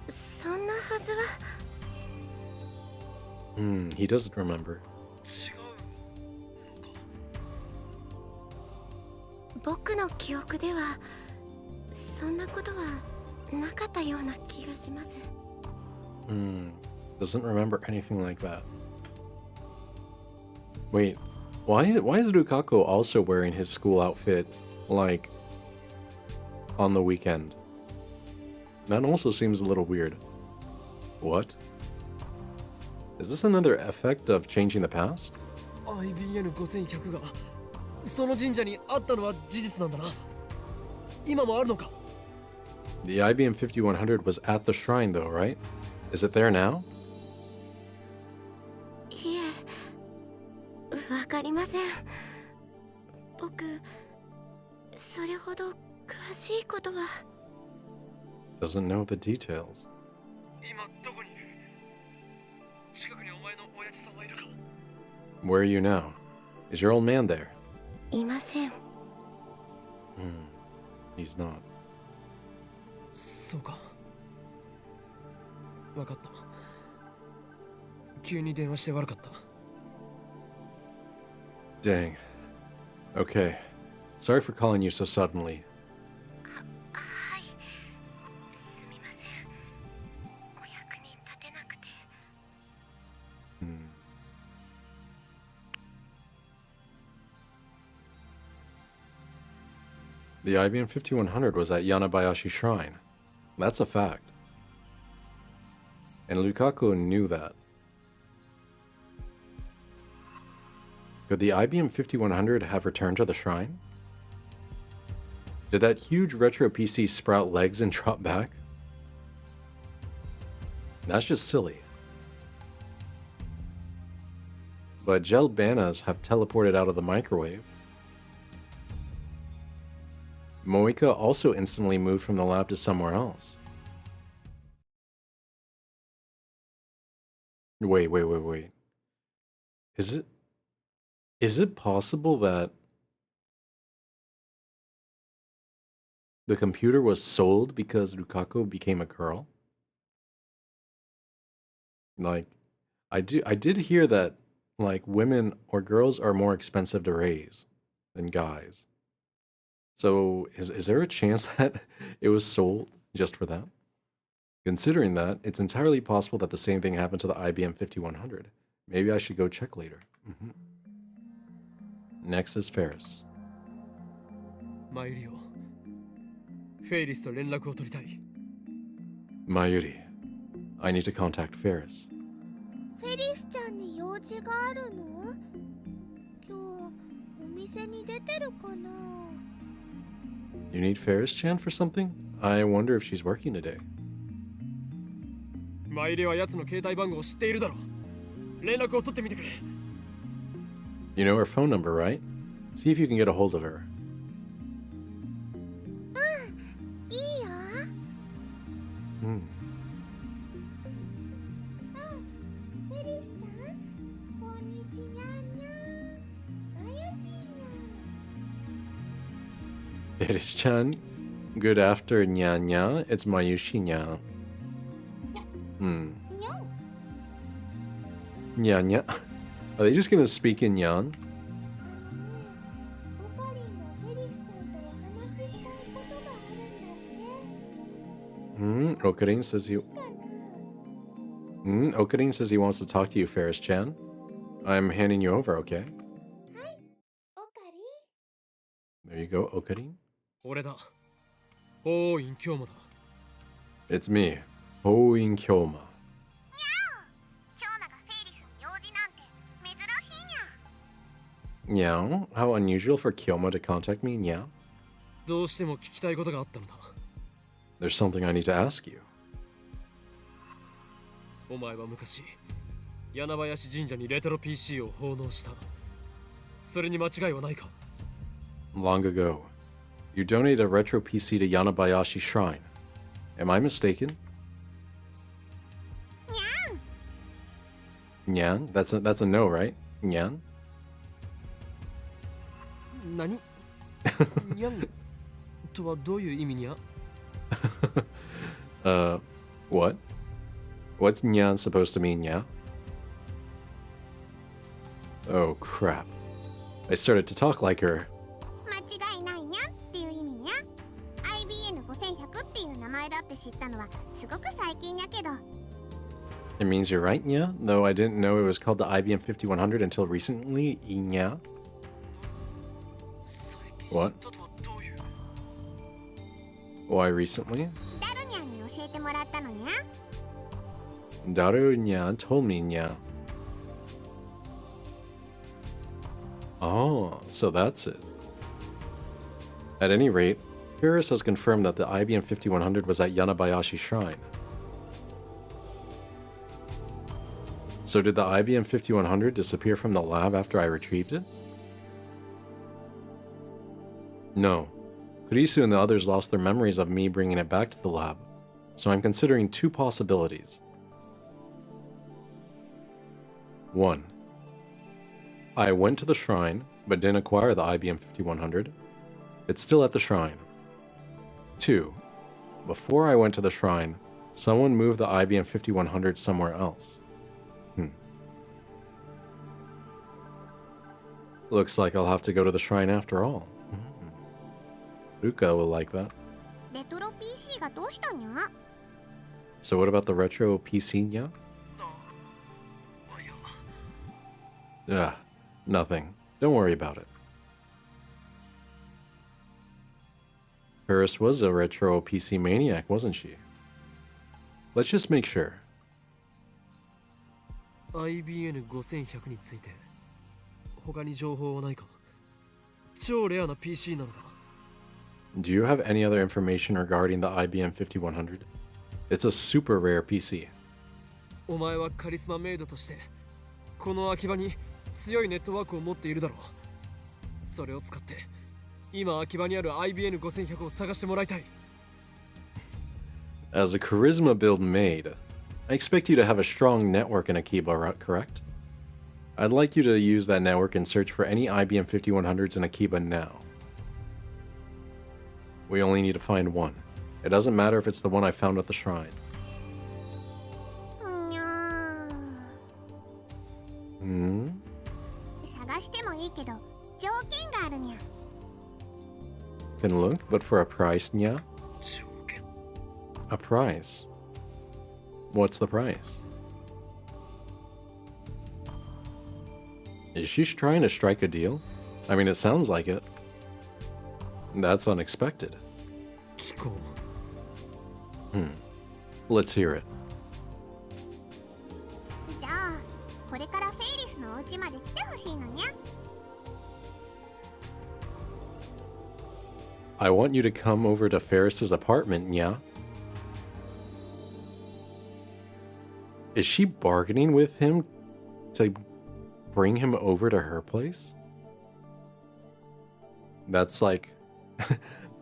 Speaker 4: そんなはずは。
Speaker 1: He doesn't remember.
Speaker 2: 違うのか。
Speaker 5: 僕の記憶ではそんなことはなかったような気がします。
Speaker 1: Doesn't remember anything like that. Wait, why is Lukako also wearing his school outfit, like, on the weekend? That also seems a little weird. What? Is this another effect of changing the past?
Speaker 2: IBN5100 がその神社にあったのは事実なんだな。今もあるのか。
Speaker 1: The IBM 5100 was at the shrine though, right? Is it there now?
Speaker 5: いえ、わかりません。僕、それほど詳しいことは。
Speaker 1: Doesn't know the details.
Speaker 2: 今どこにいる？近くにお前の親父さんはいるか？
Speaker 1: Where are you now? Is your old man there?
Speaker 5: いません。
Speaker 1: He's not.
Speaker 2: そうか。わかった。急に電話して悪かった。
Speaker 1: Dang. Okay. Sorry for calling you so suddenly.
Speaker 5: はい。すみません。お役に立てなくて。
Speaker 1: The IBM 5100 was at Yanabayashi Shrine. That's a fact. And Lukako knew that. Could the IBM 5100 have returned to the shrine? Did that huge retro PC sprout legs and drop back? That's just silly. But gel bananas have teleported out of the microwave. Moika also instantly moved from the lab to somewhere else. Wait. Is it possible that the computer was sold because Lukako became a girl? Like, I did hear that, like, women or girls are more expensive to raise than guys. So is there a chance that it was sold just for that? Considering that, it's entirely possible that the same thing happened to the IBM 5100. Maybe I should go check later. Next is Ferris.
Speaker 2: マユリをフェイリスと連絡を取りたい。
Speaker 1: Mayuri, I need to contact Ferris.
Speaker 4: フェリスちゃんに用事があるの？今日お店に出てるかな？
Speaker 1: You need Ferris-chan for something? I wonder if she's working today.
Speaker 2: マユリは奴の携帯番号を知っているだろう。連絡を取ってみてくれ。
Speaker 1: You know her phone number, right? See if you can get a hold of her.
Speaker 4: いいよ。フェリスちゃん、こんにちはにゃ。怪しいにゃ。
Speaker 1: Ferris-chan, good after nya. It's Mayushi nya. Nya. Are they just gonna speak in Yan?
Speaker 4: オカリンがフェリスちゃんとお話ししたいことがあるんだって。
Speaker 1: Okarin says you. Okarin says he wants to talk to you, Ferris-chan. I'm handing you over, okay?
Speaker 4: オカリン。
Speaker 1: There you go, Okarin.
Speaker 2: 俺だ。おーいん今日もだ。
Speaker 1: It's me, Hoin Kyoma.
Speaker 4: 京馬がフェイリスに用事なんて珍しいにゃ。
Speaker 1: Meow, how unusual for Kyoma to contact me, Meow.
Speaker 2: どうしても聞きたいことがあったのだ。
Speaker 1: There's something I need to ask you.
Speaker 2: お前は昔、柳林神社にレトロ PC を奉納した。それに間違いはないか？
Speaker 1: Long ago, you donated a retro PC to Yanabayashi Shrine. Am I mistaken? Nyan? That's a no, right? Nyan?
Speaker 2: 何？にゃんとはどういう意味にゃ？
Speaker 1: What? What's Nyan supposed to mean, yeah? Oh crap. I started to talk like her.
Speaker 4: 間違いないにゃっていう意味にゃ。 IBN5100 っていう名前だって知ったのはすごく最近やけど。
Speaker 1: It means you're right, nya? Though I didn't know it was called the IBM 5100 until recently, nya? What? Why recently?
Speaker 4: ダルニャンに教えてもらったのにゃ。
Speaker 1: Daru nya told me nya. Oh, so that's it. At any rate, Paris has confirmed that the IBM 5100 was at Yanabayashi Shrine. So did the IBM 5100 disappear from the lab after I retrieved it? No. Kurisu and the others lost their memories of me bringing it back to the lab, so I'm considering two possibilities. 1. I went to the shrine, but didn't acquire the IBM 5100. It's still at the shrine. 2. Before I went to the shrine, someone moved the IBM 5100 somewhere else. Looks like I'll have to go to the shrine after all. Ruka will like that.
Speaker 4: レトロ PC がどうしたにゃ。
Speaker 1: So what about the retro PC, nya? Nothing. Don't worry about it. Paris was a retro PC maniac, wasn't she? Let's just make sure.
Speaker 2: IBN5100 について他に情報はないか。超レアな PC なのだ。
Speaker 1: Do you have any other information regarding the IBM 5100? It's a super rare PC.
Speaker 2: お前はカリスマメイドとしてこの秋葉に強いネットワークを持っているだろう。それを使って今秋葉にある IBN5100 を探してもらいたい。
Speaker 1: As a charisma build maid, I expect you to have a strong network in Akiba, correct? I'd like you to use that network and search for any IBM 5100s in Akiba now. We only need to find one. It doesn't matter if it's the one I found at the shrine.
Speaker 4: にゃー。探してもいいけど条件があるにゃ。
Speaker 1: Can look, but for a price, nya? A price? What's the price? Is she trying to strike a deal? I mean, it sounds like it. That's unexpected.
Speaker 2: 聞こう。
Speaker 1: Let's hear it.
Speaker 4: じゃあこれからフェイリスのお家まで来てほしいのにゃ。
Speaker 1: I want you to come over to Ferris's apartment, nya? Is she bargaining with him to bring him over to her place? That's like...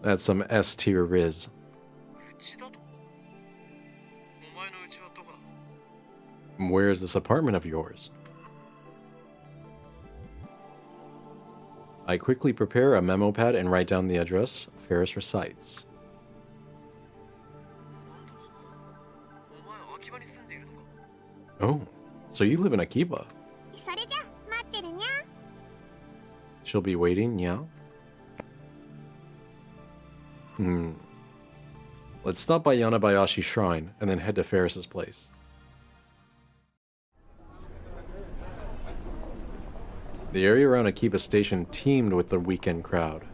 Speaker 1: that's some S-tier Riz.
Speaker 2: うちだと？お前のうちはどこだ？
Speaker 1: Where is this apartment of yours? I quickly prepare a memo pad and write down the address. Ferris recites.
Speaker 2: お前秋葉に住んでいるのか？
Speaker 1: Oh, so you live in Akiba.
Speaker 4: それじゃ待ってるにゃ。
Speaker 1: She'll be waiting, yeah? Let's stop by Yanabayashi Shrine and then head to Ferris's place. The area around Akiba Station teemed with the weekend crowd.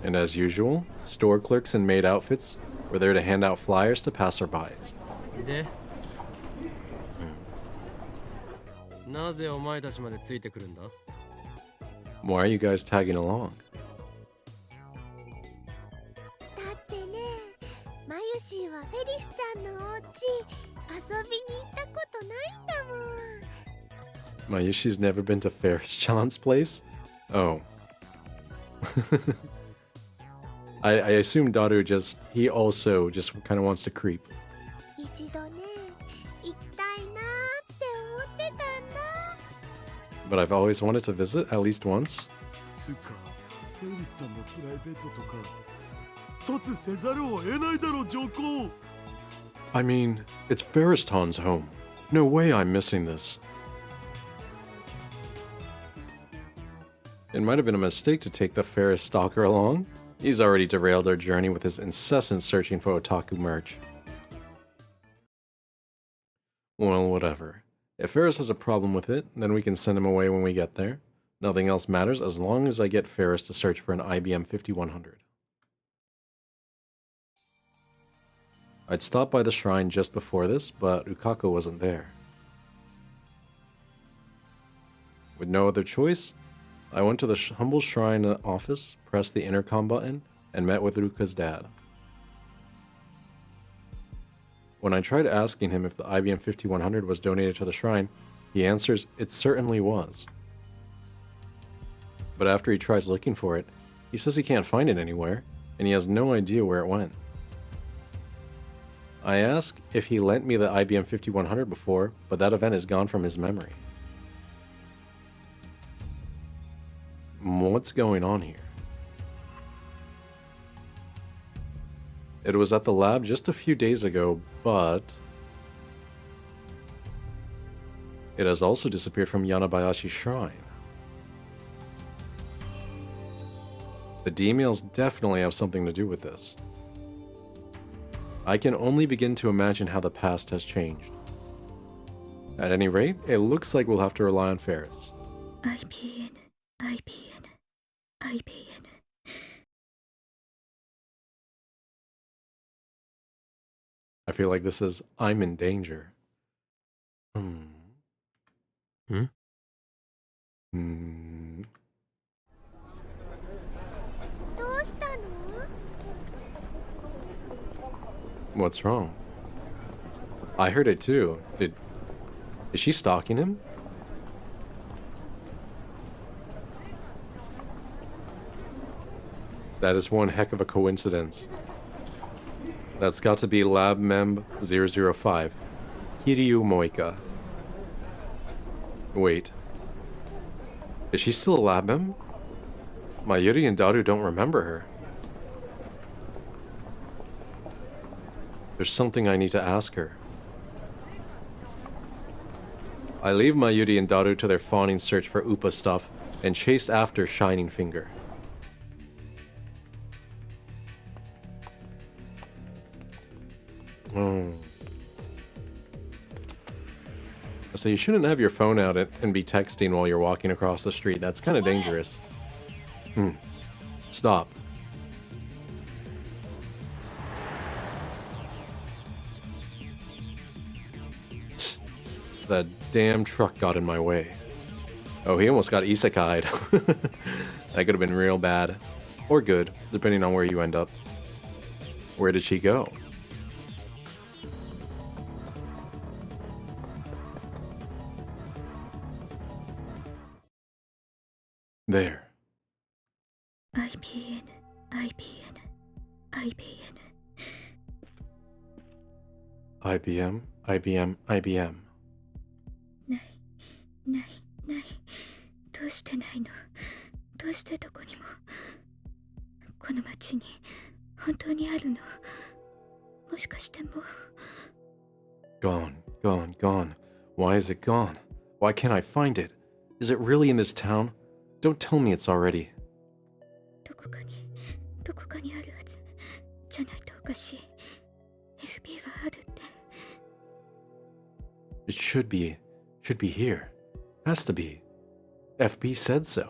Speaker 1: And as usual, store clerks in maid outfits were there to hand out flyers to passerbys.
Speaker 2: で、なぜお前たちまでついてくるんだ？
Speaker 1: Why are you guys tagging along?
Speaker 4: だってね、マユシーはフェリスちゃんのお家遊びに行ったことないんだもん。
Speaker 1: Mayushi's never been to Ferris-chan's place? Oh. I assume Daru he also just kind of wants to creep.
Speaker 4: 一度ね、行きたいなって思ってたんだ。
Speaker 1: But I've always wanted to visit at least once.
Speaker 3: つうかフェイリスさんのプライベートとか凸せざるを得ないだろ上皇。
Speaker 1: I mean, it's Ferriston's home. No way I'm missing this. It might have been a mistake to take the Ferris stalker along. He's already derailed our journey with his incessant searching for otaku merch. Well, whatever. If Ferris has a problem with it, then we can send him away when we get there. Nothing else matters as long as I get Ferris to search for an IBM 5100. I'd stopped by the shrine just before this, but Lukako wasn't there. With no other choice, I went to the humble shrine office, pressed the intercom button, and met with Ruka's dad. When I tried asking him if the IBM 5100 was donated to the shrine, he answers it certainly was. But after he tries looking for it, he says he can't find it anywhere, and he has no idea where it went. I ask if he lent me the IBM 5100 before, but that event is gone from his memory. What's going on here? It was at the lab just a few days ago, but it has also disappeared from Yanabayashi Shrine. The D-mails definitely have something to do with this. I can only begin to imagine how the past has changed. At any rate, it looks like we'll have to rely on Ferris.
Speaker 5: IBN.
Speaker 1: I feel like this is I'm in danger. Hmm. Hmm.
Speaker 4: どうしたの？
Speaker 1: What's wrong? I heard it too. Is she stalking him? That is one heck of a coincidence. That's got to be Lab Mem 005. Kiryu Moika. Wait. Is she still a Lab Mem? Mayuri and Daru don't remember her. There's something I need to ask her. I leave Mayuri and Daru to their fawning search for Upa stuff and chase after Shining Finger. So you shouldn't have your phone out and be texting while you're walking across the street. That's kind of dangerous. Stop. That damn truck got in my way. Oh, he almost got isekai'd. That could have been real bad. Or good, depending on where you end up. Where did she go? There.
Speaker 5: IBN.
Speaker 1: IBM.
Speaker 5: ないどうしてないのどうしてどこにもこの町に本当にあるのもしかしてもう
Speaker 1: Gone. Why is it gone? Why can't I find it? Is it really in this town? Don't tell me it's already.
Speaker 5: どこかにあるはずじゃないとおかしい FB はあるって
Speaker 1: It should be here. Has to be. FB said so.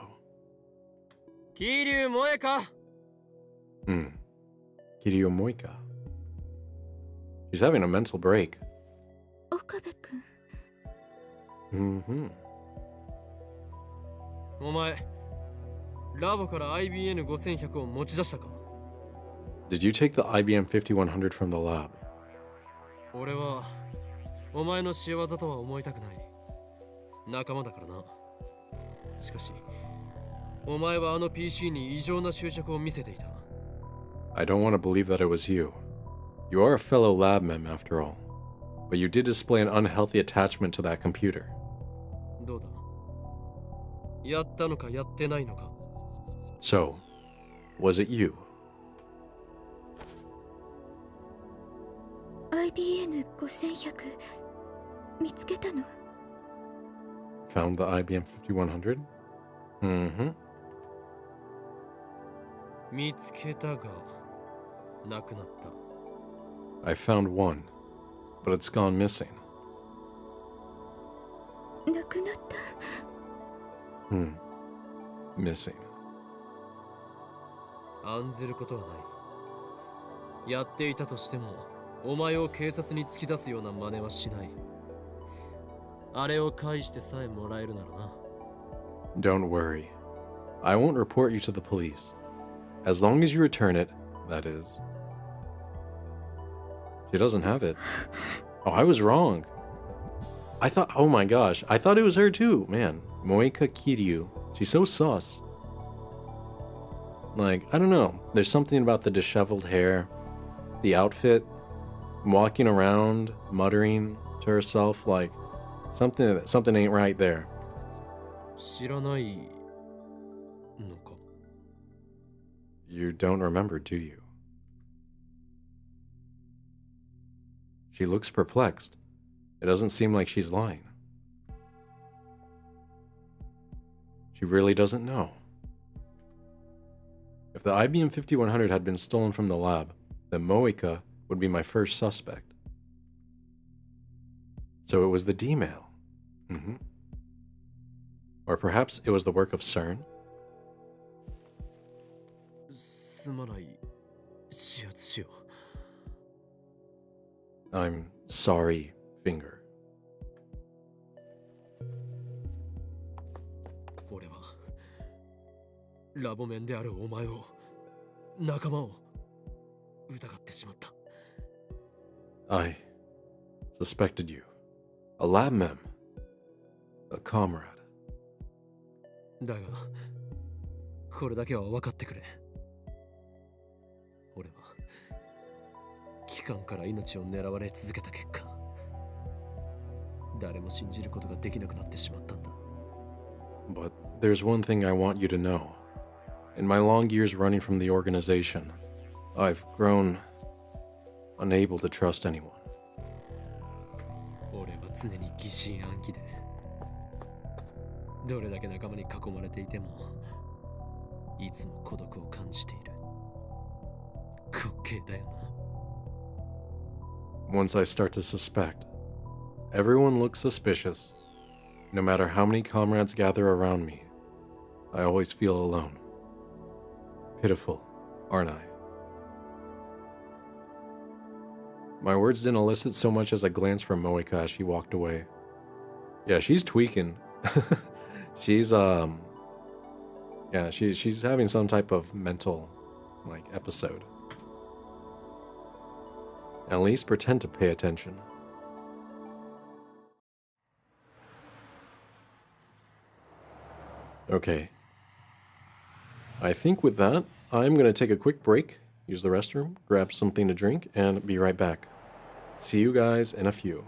Speaker 2: 桐生萌か
Speaker 1: Kiryu Moika. She's having a mental break.
Speaker 5: 岡部君
Speaker 2: お前ラボから IBN5100 を持ち出したか
Speaker 1: Did you take the IBM 5100 from the lab?
Speaker 2: 俺はお前の仕業とは思いたくない仲間だからなしかしお前はあの PC に異常な執着を見せていた
Speaker 1: I don't want to believe that it was you. You are a fellow lab mem after all. But you did display an unhealthy attachment to that computer.
Speaker 2: どうだやったのかやってないのか
Speaker 1: So, was it you?
Speaker 5: IBN5100 5100見つけたの？
Speaker 1: Found the IBM 5100? Mm-hmm.
Speaker 2: 見つけたがなくなった。
Speaker 1: I found one, but it's gone missing.
Speaker 5: なくなった。
Speaker 1: Missing.
Speaker 2: 案ずることはない。やっていたとしてもお前を警察に突き出すような真似はしない。あれを返してさえもらえるならな。
Speaker 1: Don't worry. I won't report you to the police. As long as you return it, that is. She doesn't have it. Oh, I was wrong. I thought, oh my gosh, I thought it was her too, man. Moika Kiryu. She's so sus. Like, I don't know. There's something about the disheveled hair, the outfit, walking around, muttering to herself, like, something ain't right there.
Speaker 2: 知らないのか。
Speaker 1: You don't remember, do you? She looks perplexed. It doesn't seem like she's lying. She really doesn't know. If the IBM 5100 had been stolen from the lab, then Moika would be my first suspect. So it was the D-mail. Or perhaps it was the work of CERN?
Speaker 2: すまない。指圧しよう。
Speaker 1: I'm sorry, Finger.
Speaker 2: 俺はラボ面であるお前を、仲間を疑ってしまった。
Speaker 1: I suspected you. A lab mem. A comrade.
Speaker 2: だがこれだけは分かってくれ。俺は機関から命を狙われ続けた結果、誰も信じることができなくなってしまったんだ。
Speaker 1: But there's one thing I want you to know. In my long years running from the organization, I've grown unable to trust anyone.
Speaker 2: 俺は常に疑心暗鬼で、どれだけ仲間に囲まれていてもいつも孤独を感じている。滑稽だよな。
Speaker 1: Once I start to suspect, everyone looks suspicious. No matter how many comrades gather around me, I always feel alone. Pitiful, aren't I? My words didn't elicit so much as a glance from Moika as she walked away. Yeah, she's tweaking. she's she's having some type of mental episode. At least pretend to pay attention. Okay. I think with that, I'm going to take a quick break, use the restroom, grab something to drink, and be right back. See you guys in a few.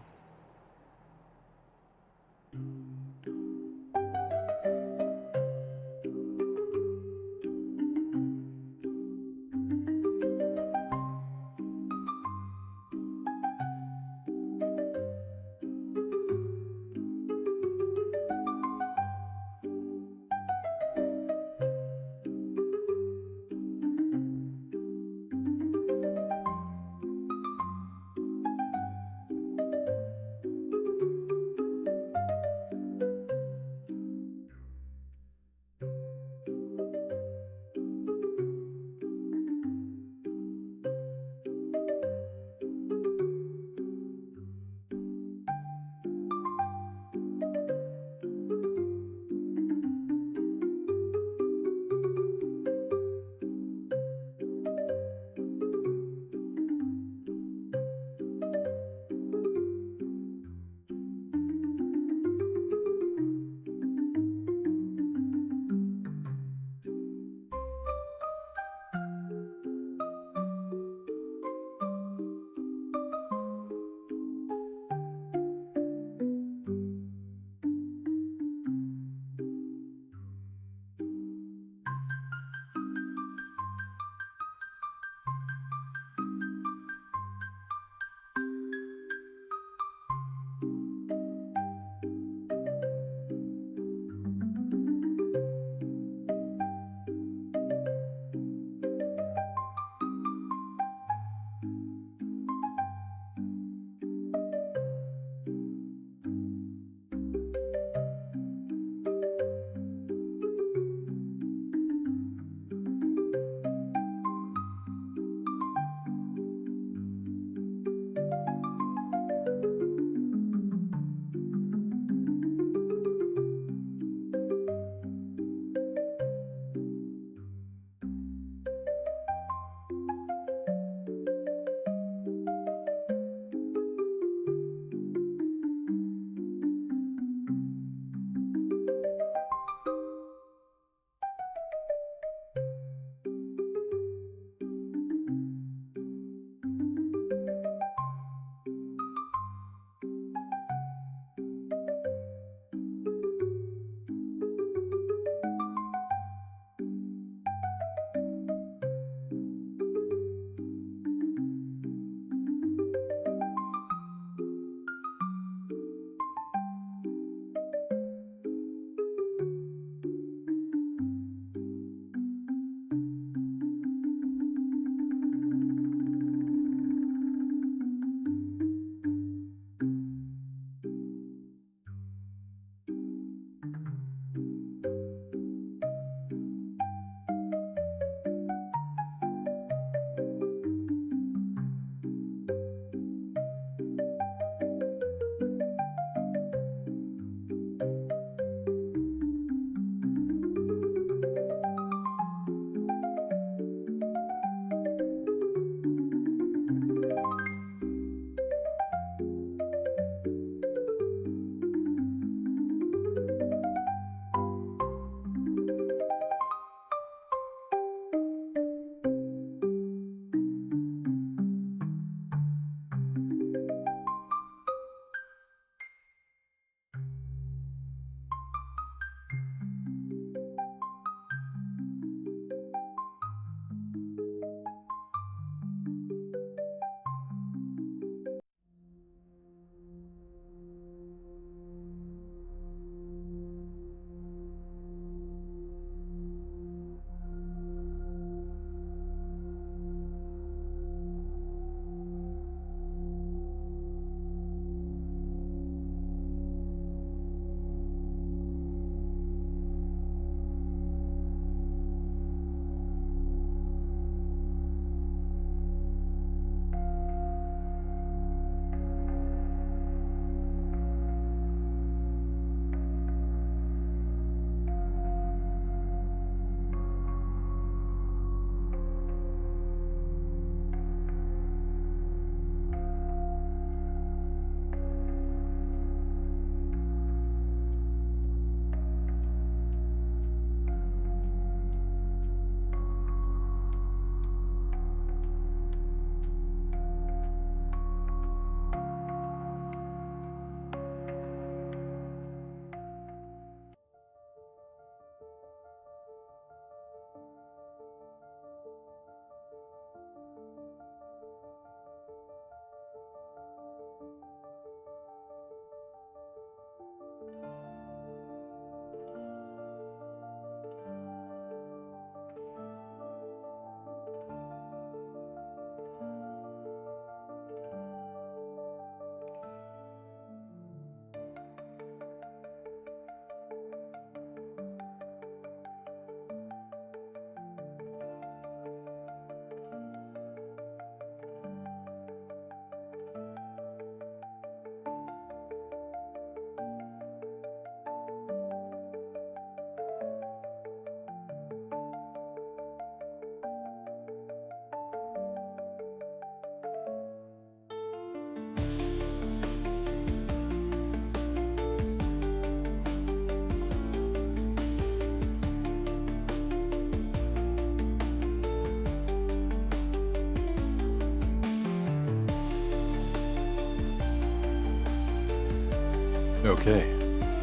Speaker 1: Okay,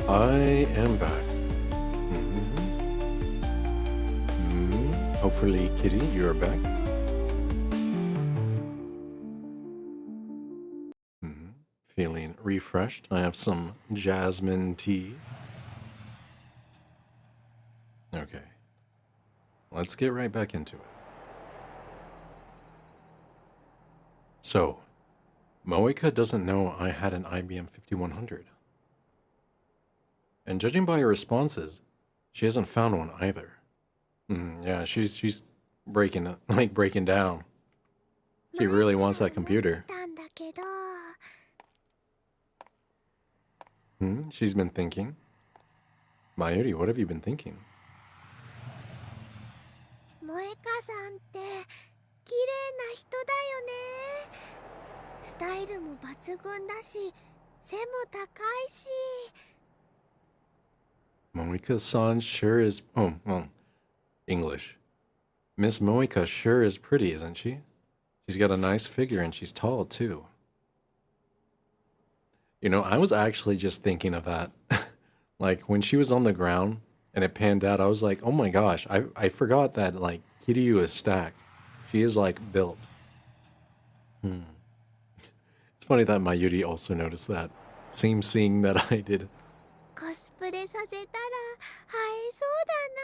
Speaker 1: I am back. Hopefully, Kitty, you're back. Feeling refreshed. I have some jasmine tea. Okay, let's get right back into it. So, Moika doesn't know I had an IBM 5100. And judging by her responses, she hasn't found one either. Yeah, she's breaking down. She really wants that computer. She's been thinking. Mayuri, what have you been thinking?
Speaker 4: 萌香さんって綺麗な人だよね。スタイルも抜群だし、背も高いし。
Speaker 1: Moika-san sure is... Oh, well, English. Miss Moika sure is pretty, isn't she? She's got a nice figure and she's tall, too. You know, I was actually just thinking of that. Like, when she was on the ground and it panned out, I was like, oh my gosh, I forgot that, like, Kiryu is stacked. She is, like, built. It's funny that Mayuri also noticed that. Same seeing that I did.
Speaker 4: コスプレさせたら映えそうだな。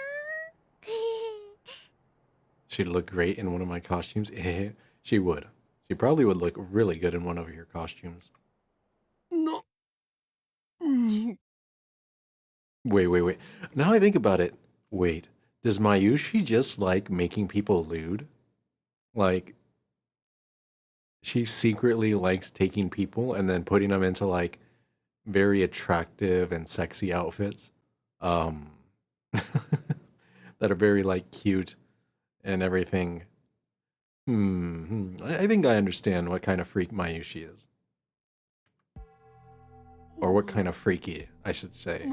Speaker 1: She'd look great in one of my costumes. She would. She probably would look really good in one of your costumes. Wait. Now I think about it. Wait, does Mayushi just like making people lewd? Like, she secretly likes taking people and then putting them into like very attractive and sexy outfits. That are very like cute and everything. I think I understand what kind of freak Mayushi is. Or what kind of freaky, I should say.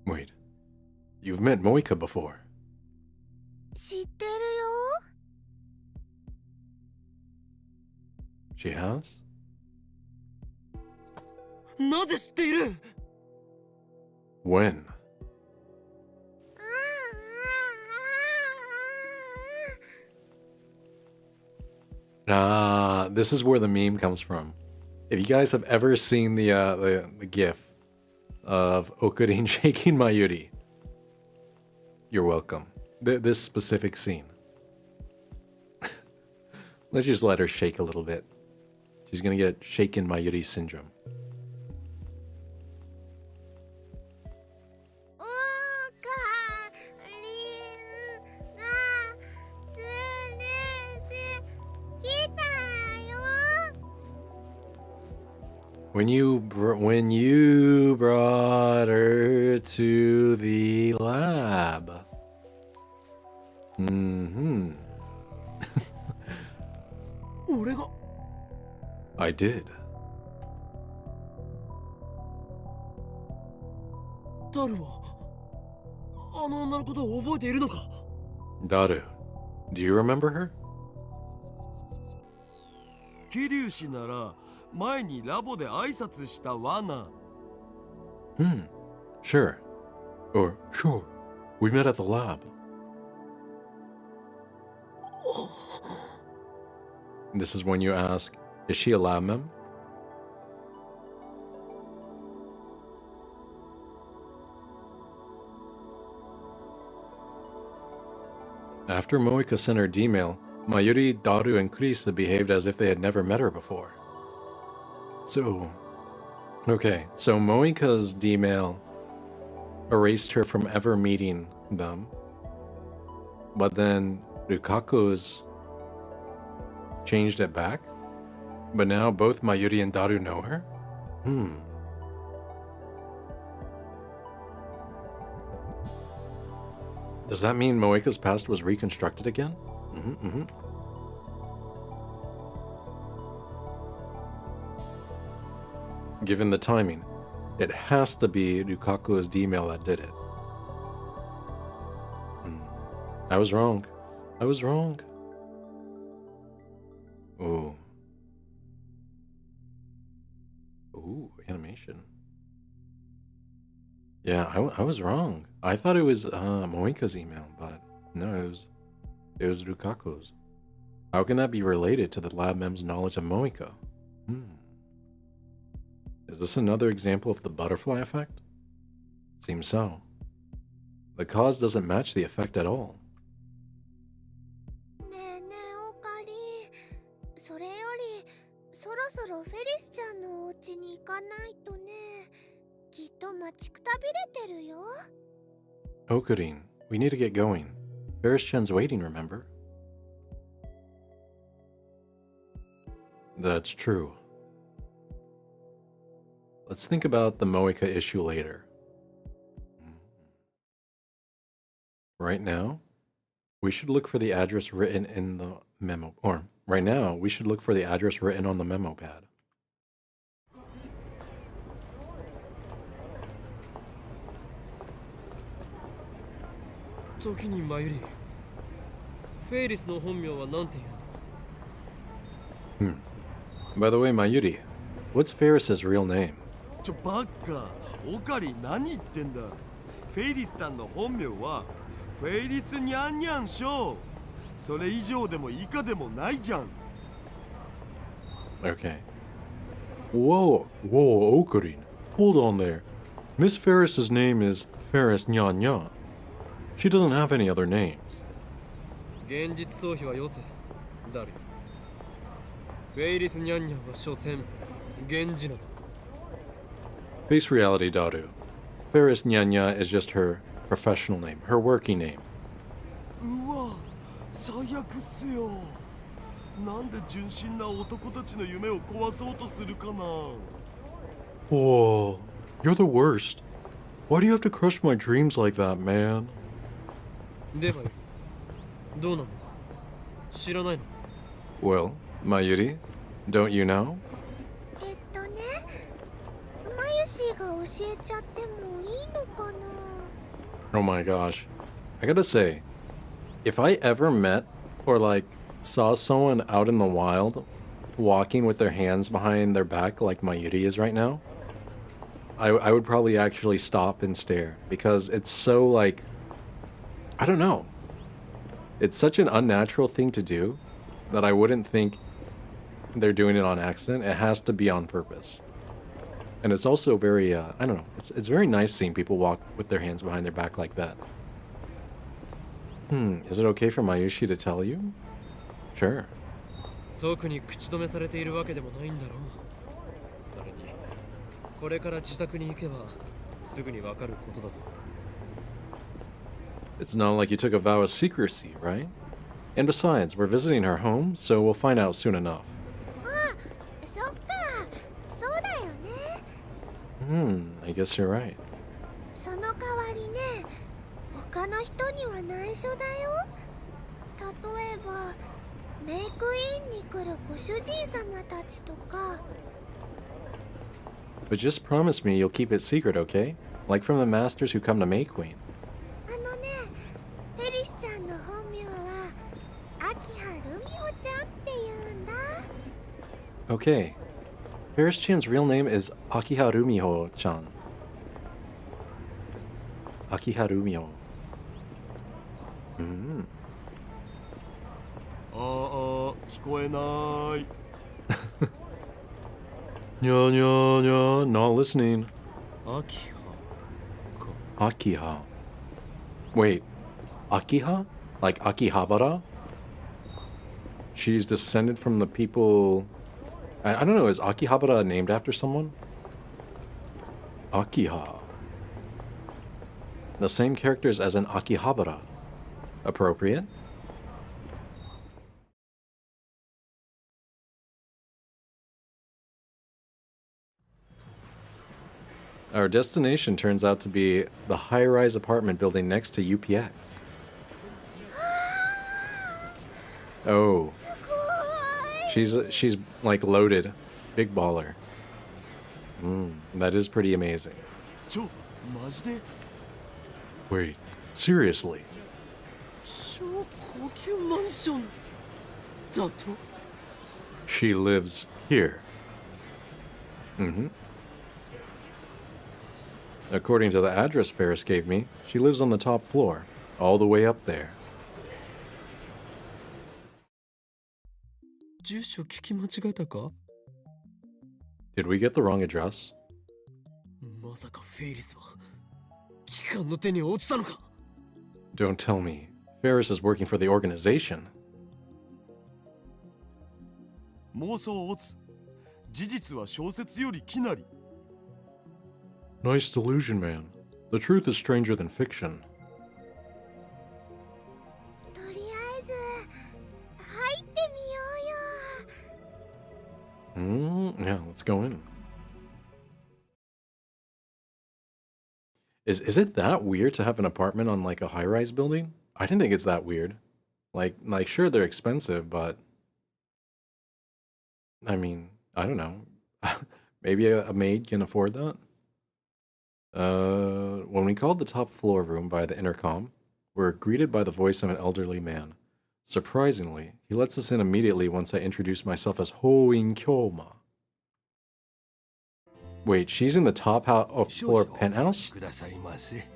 Speaker 1: Wait, you've met Moika before.
Speaker 4: 知ってるよ。
Speaker 1: She has?
Speaker 2: なぜ知っている？
Speaker 1: When? This is where the meme comes from. If you guys have ever seen the gif of Okurin shaking Mayuri, you're welcome. This specific scene. Let's just let her shake a little bit. She's gonna get shaken Mayuri syndrome. When you brought her to the lab. I did.
Speaker 2: Daru はあの女のことを覚えているのか？
Speaker 1: Daru, do you remember her?
Speaker 3: 桐生氏なら前にラボで挨拶したわな。
Speaker 1: Sure. Or sure. We met at the lab. This is when you ask, is she a lab mem? After Moika sent her D-mail, Mayuri, Daru, and Krisa behaved as if they had never met her before. So Moika's D-mail erased her from ever meeting them. But then Lukaku's changed it back. But now both Mayuri and Daru know her? Does that mean Moika's past was reconstructed again? Given the timing, it has to be Lukaku's D-mail that did it. I was wrong. Ooh. information. Yeah, I was wrong. I thought it was Moika's email, but no, it was Lukako's. How can that be related to the lab mem's knowledge of Moika? Is this another example of the butterfly effect? Seems so. The cause doesn't match the effect at all.
Speaker 4: ねえねえオカリ、それよりそろそろフェリスちゃんのお家に行かないとね。きっと待ちくたびれてるよ。
Speaker 1: Okarin, we need to get going. Ferris-chan's waiting, remember? That's true. Let's think about the Moika issue later. Right now, we should look for the address written in the memo. Or, right now, we should look for the address written on the memo pad.
Speaker 2: 時にマユリ、フェイリスの本名はなんていうの？
Speaker 1: By the way, Mayuri, what's Ferris's real name?
Speaker 3: バカ、オカリ何言ってんだ。フェイリスタンの本名はフェイリスニャンニャンショー。それ以上でも以下でもないじゃん。
Speaker 1: Okay. Whoa, Okarin. Hold on there. Miss Ferris's name is Ferris Nyan Nyan. She doesn't have any other names.
Speaker 2: 現実逃避はよせ、ダル。フェイリスニャンニャンは所詮源氏なの。
Speaker 1: Face reality, Daru. Ferris Nyan Nyan is just her professional name, her working name.
Speaker 3: うわ、最悪っすよ。なんで純真な男たちの夢を壊そうとするかな。
Speaker 1: Whoa, you're the worst. Why do you have to crush my dreams like that, man?
Speaker 2: ではどうなの？知らないの？
Speaker 1: Well, Mayuri, don't you know?
Speaker 4: マユシーが教えちゃってもいいのかな。
Speaker 1: Oh my gosh. I gotta say, if I ever met or saw someone out in the wild walking with their hands behind their back like Mayuri is right now, I would probably actually stop and stare because it's so I don't know. It's such an unnatural thing to do that I wouldn't think they're doing it on accident. It has to be on purpose. And it's also very, I don't know, it's very nice seeing people walk with their hands behind their back like that. Is it okay for Mayushi to tell you? Sure.
Speaker 2: 特に口止めされているわけでもないんだろう。それに、これから自宅に行けばすぐにわかることだぞ。
Speaker 1: It's not like you took a vow of secrecy, right? And besides, we're visiting her home, so we'll find out soon enough.
Speaker 4: あ、そっか。そうだよね。
Speaker 1: I guess you're right.
Speaker 4: その代わりね、他の人には内緒だよ。例えば、メイクインに来るご主人様たちとか。
Speaker 1: But just promise me you'll keep it secret, okay? Like from the masters who come to May Queen.
Speaker 4: あのね、フェリスちゃんの本名は秋葉ルミホちゃんって言うんだ。
Speaker 1: Okay. Ferris-chan's real name is Akiha Rumiho-chan. Akiha Rumiho.
Speaker 3: 聞こえない。
Speaker 1: Nya, not listening.
Speaker 2: 秋葉か。
Speaker 1: Akiha. Wait, Akiha? Like Akihabara? She's descended from the people... I don't know, is Akihabara named after someone? Akiha. The same characters as an Akihabara. Appropriate? Our destination turns out to be the high-rise apartment building next to UPX. Oh. She's loaded. Big baller. That is pretty amazing.
Speaker 3: マジで
Speaker 1: Wait, seriously?
Speaker 2: 超高級マンションだと？
Speaker 1: She lives here. According to the address Ferris gave me, she lives on the top floor, all the way up there.
Speaker 2: 住所聞き間違えたか？
Speaker 1: Did we get the wrong address?
Speaker 2: まさかフェイリスは機関の手に落ちたのか？
Speaker 1: Don't tell me. Ferris is working for the organization.
Speaker 3: 妄想オツ。事実は小説よりきなり。
Speaker 1: Nice delusion, man. The truth is stranger than fiction.
Speaker 4: とりあえず入ってみようよ。
Speaker 1: Yeah, let's go in. Is it that weird to have an apartment on like a high-rise building? I didn't think it's that weird. Like sure they're expensive, but I mean, I don't know. Maybe a maid can afford that? When we called the top floor room by the intercom, we're greeted by the voice of an elderly man. Surprisingly, he lets us in immediately once I introduce myself as Hoin Kyoma. Wait, she's in the top floor penthouse?
Speaker 3: くださいませ。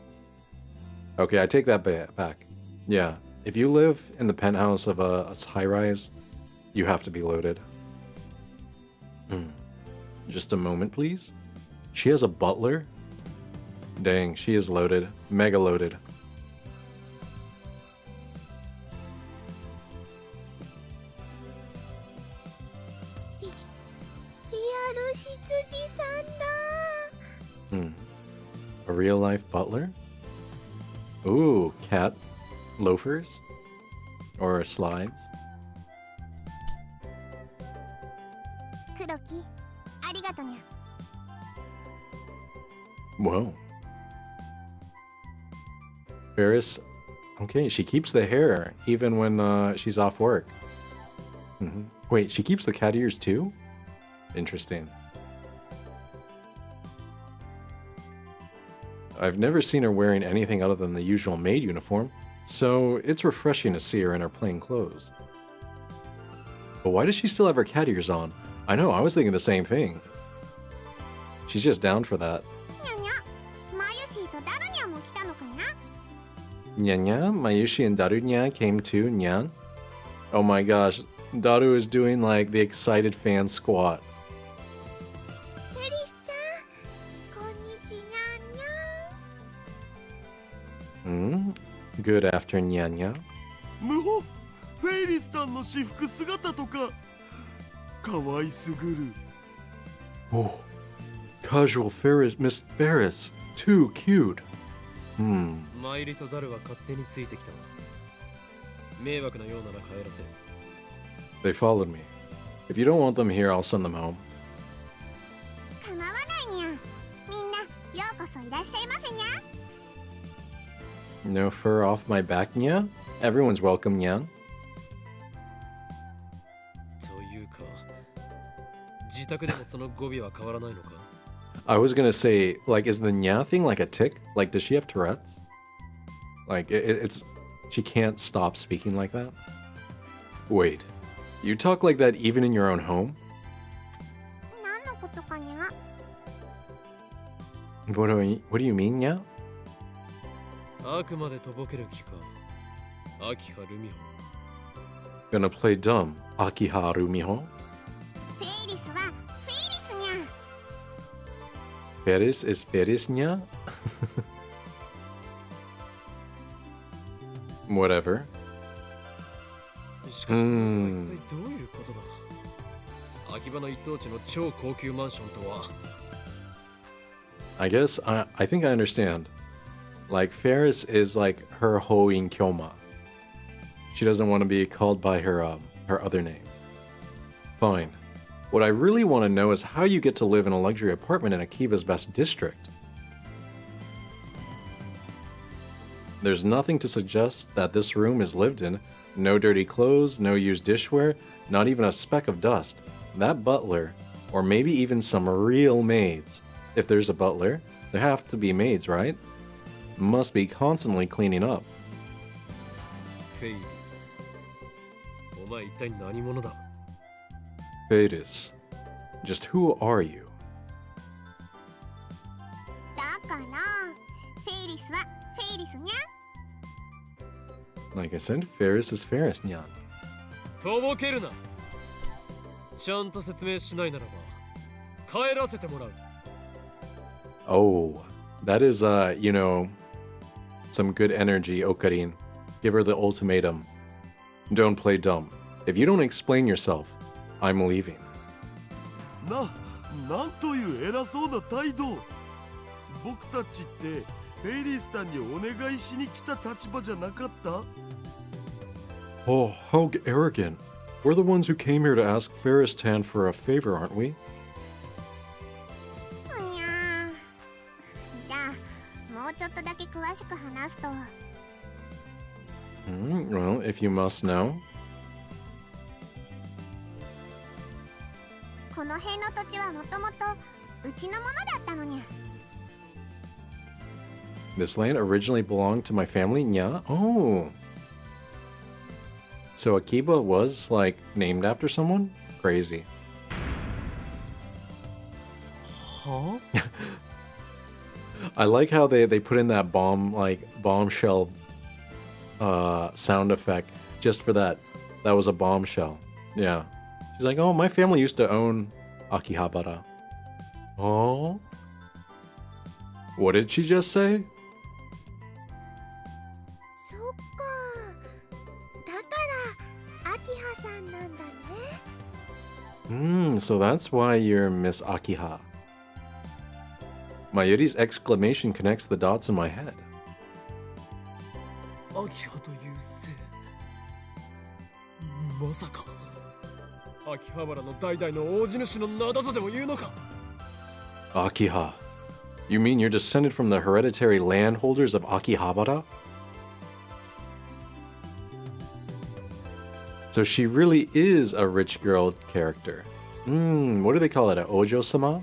Speaker 1: Okay, I take that back. Yeah, if you live in the penthouse of a high-rise, you have to be loaded. Just a moment, please. She has a butler? Dang, she is loaded. Mega loaded.
Speaker 4: リアル執事さんだ。
Speaker 1: A real-life butler? Ooh, cat loafers? Or slides?
Speaker 4: 黒木、ありがとにゃ。
Speaker 1: Whoa. Ferris, okay, she keeps the hair even when she's off work. Wait, she keeps the cat ears too? Interesting. I've never seen her wearing anything other than the usual maid uniform, so it's refreshing to see her in her plain clothes. But why does she still have her cat ears on? I know, I was thinking the same thing. She's just down for that.
Speaker 4: にゃにゃ、マユシーとダルニャも来たのかにゃ。
Speaker 1: Nya, Mayushi and Darunya came too, Nyan. Oh my gosh, Daru is doing like the excited fan squat.
Speaker 4: フェリスちゃん、こんにちにゃんにゃ。
Speaker 1: Good after Nyanya.
Speaker 3: 無法フェイリスタンの私服姿とか可愛すぐる。
Speaker 1: Oh, casual Ferris, Miss Ferris, too cute.
Speaker 2: マイリとダルは勝手についてきたわ。迷惑なようなら帰らせる。
Speaker 1: They followed me. If you don't want them here, I'll send them home.
Speaker 4: 構わないにゃ。みんな、ようこそいらっしゃいませにゃ。
Speaker 1: No fur off my back, Nya? Everyone's welcome, Nyan.
Speaker 2: というか、自宅でもその語尾は変わらないのか？
Speaker 1: I was gonna say, like, is the Nya thing like a tick? Like, does she have Tourette's? Like, it's... She can't stop speaking like that? Wait, you talk like that even in your own home?
Speaker 4: 何のことかにゃ。
Speaker 1: What do you mean, Nya?
Speaker 2: あくまでとぼける気か。秋葉ルミホ。
Speaker 1: Gonna play dumb, Akiharu Miho?
Speaker 4: フェイリスはフェイリスにゃ。
Speaker 1: Ferris is Ferris, Nya? Whatever.
Speaker 2: しかし、これは一体どういうことだ？秋葉の一等地の超高級マンションとは。
Speaker 1: I guess I think I understand. Like, Ferris is like her Hoin Kyoma. She doesn't want to be called by her other name. Fine. What I really want to know is how you get to live in a luxury apartment in Akiba's best district. There's nothing to suggest that this room is lived in. No dirty clothes, no used dishware, not even a speck of dust. That butler, or maybe even some real maids. If there's a butler, there have to be maids, right? Must be constantly cleaning up.
Speaker 2: フェイリス。お前一体何者だ？
Speaker 1: Fadis, just who are you?
Speaker 4: だから
Speaker 1: Like I said, Ferris is Ferris, Nyan.
Speaker 2: とぼけるな。ちゃんと説明しないならば帰らせてもらう。
Speaker 1: Oh, that is, you know, some good energy, Okarin. Give her the ultimatum. Don't play dumb. If you don't explain yourself, I'm leaving.
Speaker 3: なんという偉そうな態度。僕たちってフェイリスタンにお願いしに来た立場じゃなかった？
Speaker 1: Oh, how arrogant. We're the ones who came here to ask Ferris Tan for a favor, aren't we?
Speaker 4: うにゃー。じゃあもうちょっとだけ詳しく話すと、
Speaker 1: Well, if you must know.
Speaker 4: この辺の土地はもともとうちのものだったのにゃ。
Speaker 1: This land originally belonged to my family? Yeah. Oh. So Akiba was, like, named after someone? Crazy.
Speaker 2: は
Speaker 1: I like how they put in that bombshell sound effect just for that. That was a bombshell. Yeah. She's like, oh, my family used to own Akihabara. Oh. What did she just say?
Speaker 4: そっか。だからアキハさんなんだね。
Speaker 1: So that's why you're Miss Akiha. Mayuri's exclamation connects the dots in my head.
Speaker 2: アキハという姓。まさか秋葉原の代々の大地主の名だとでも言うのか。
Speaker 1: Akiha. You mean you're descended from the hereditary landholders of Akihabara? So she really is a rich girl character. What do they call it? A Ojo-sama?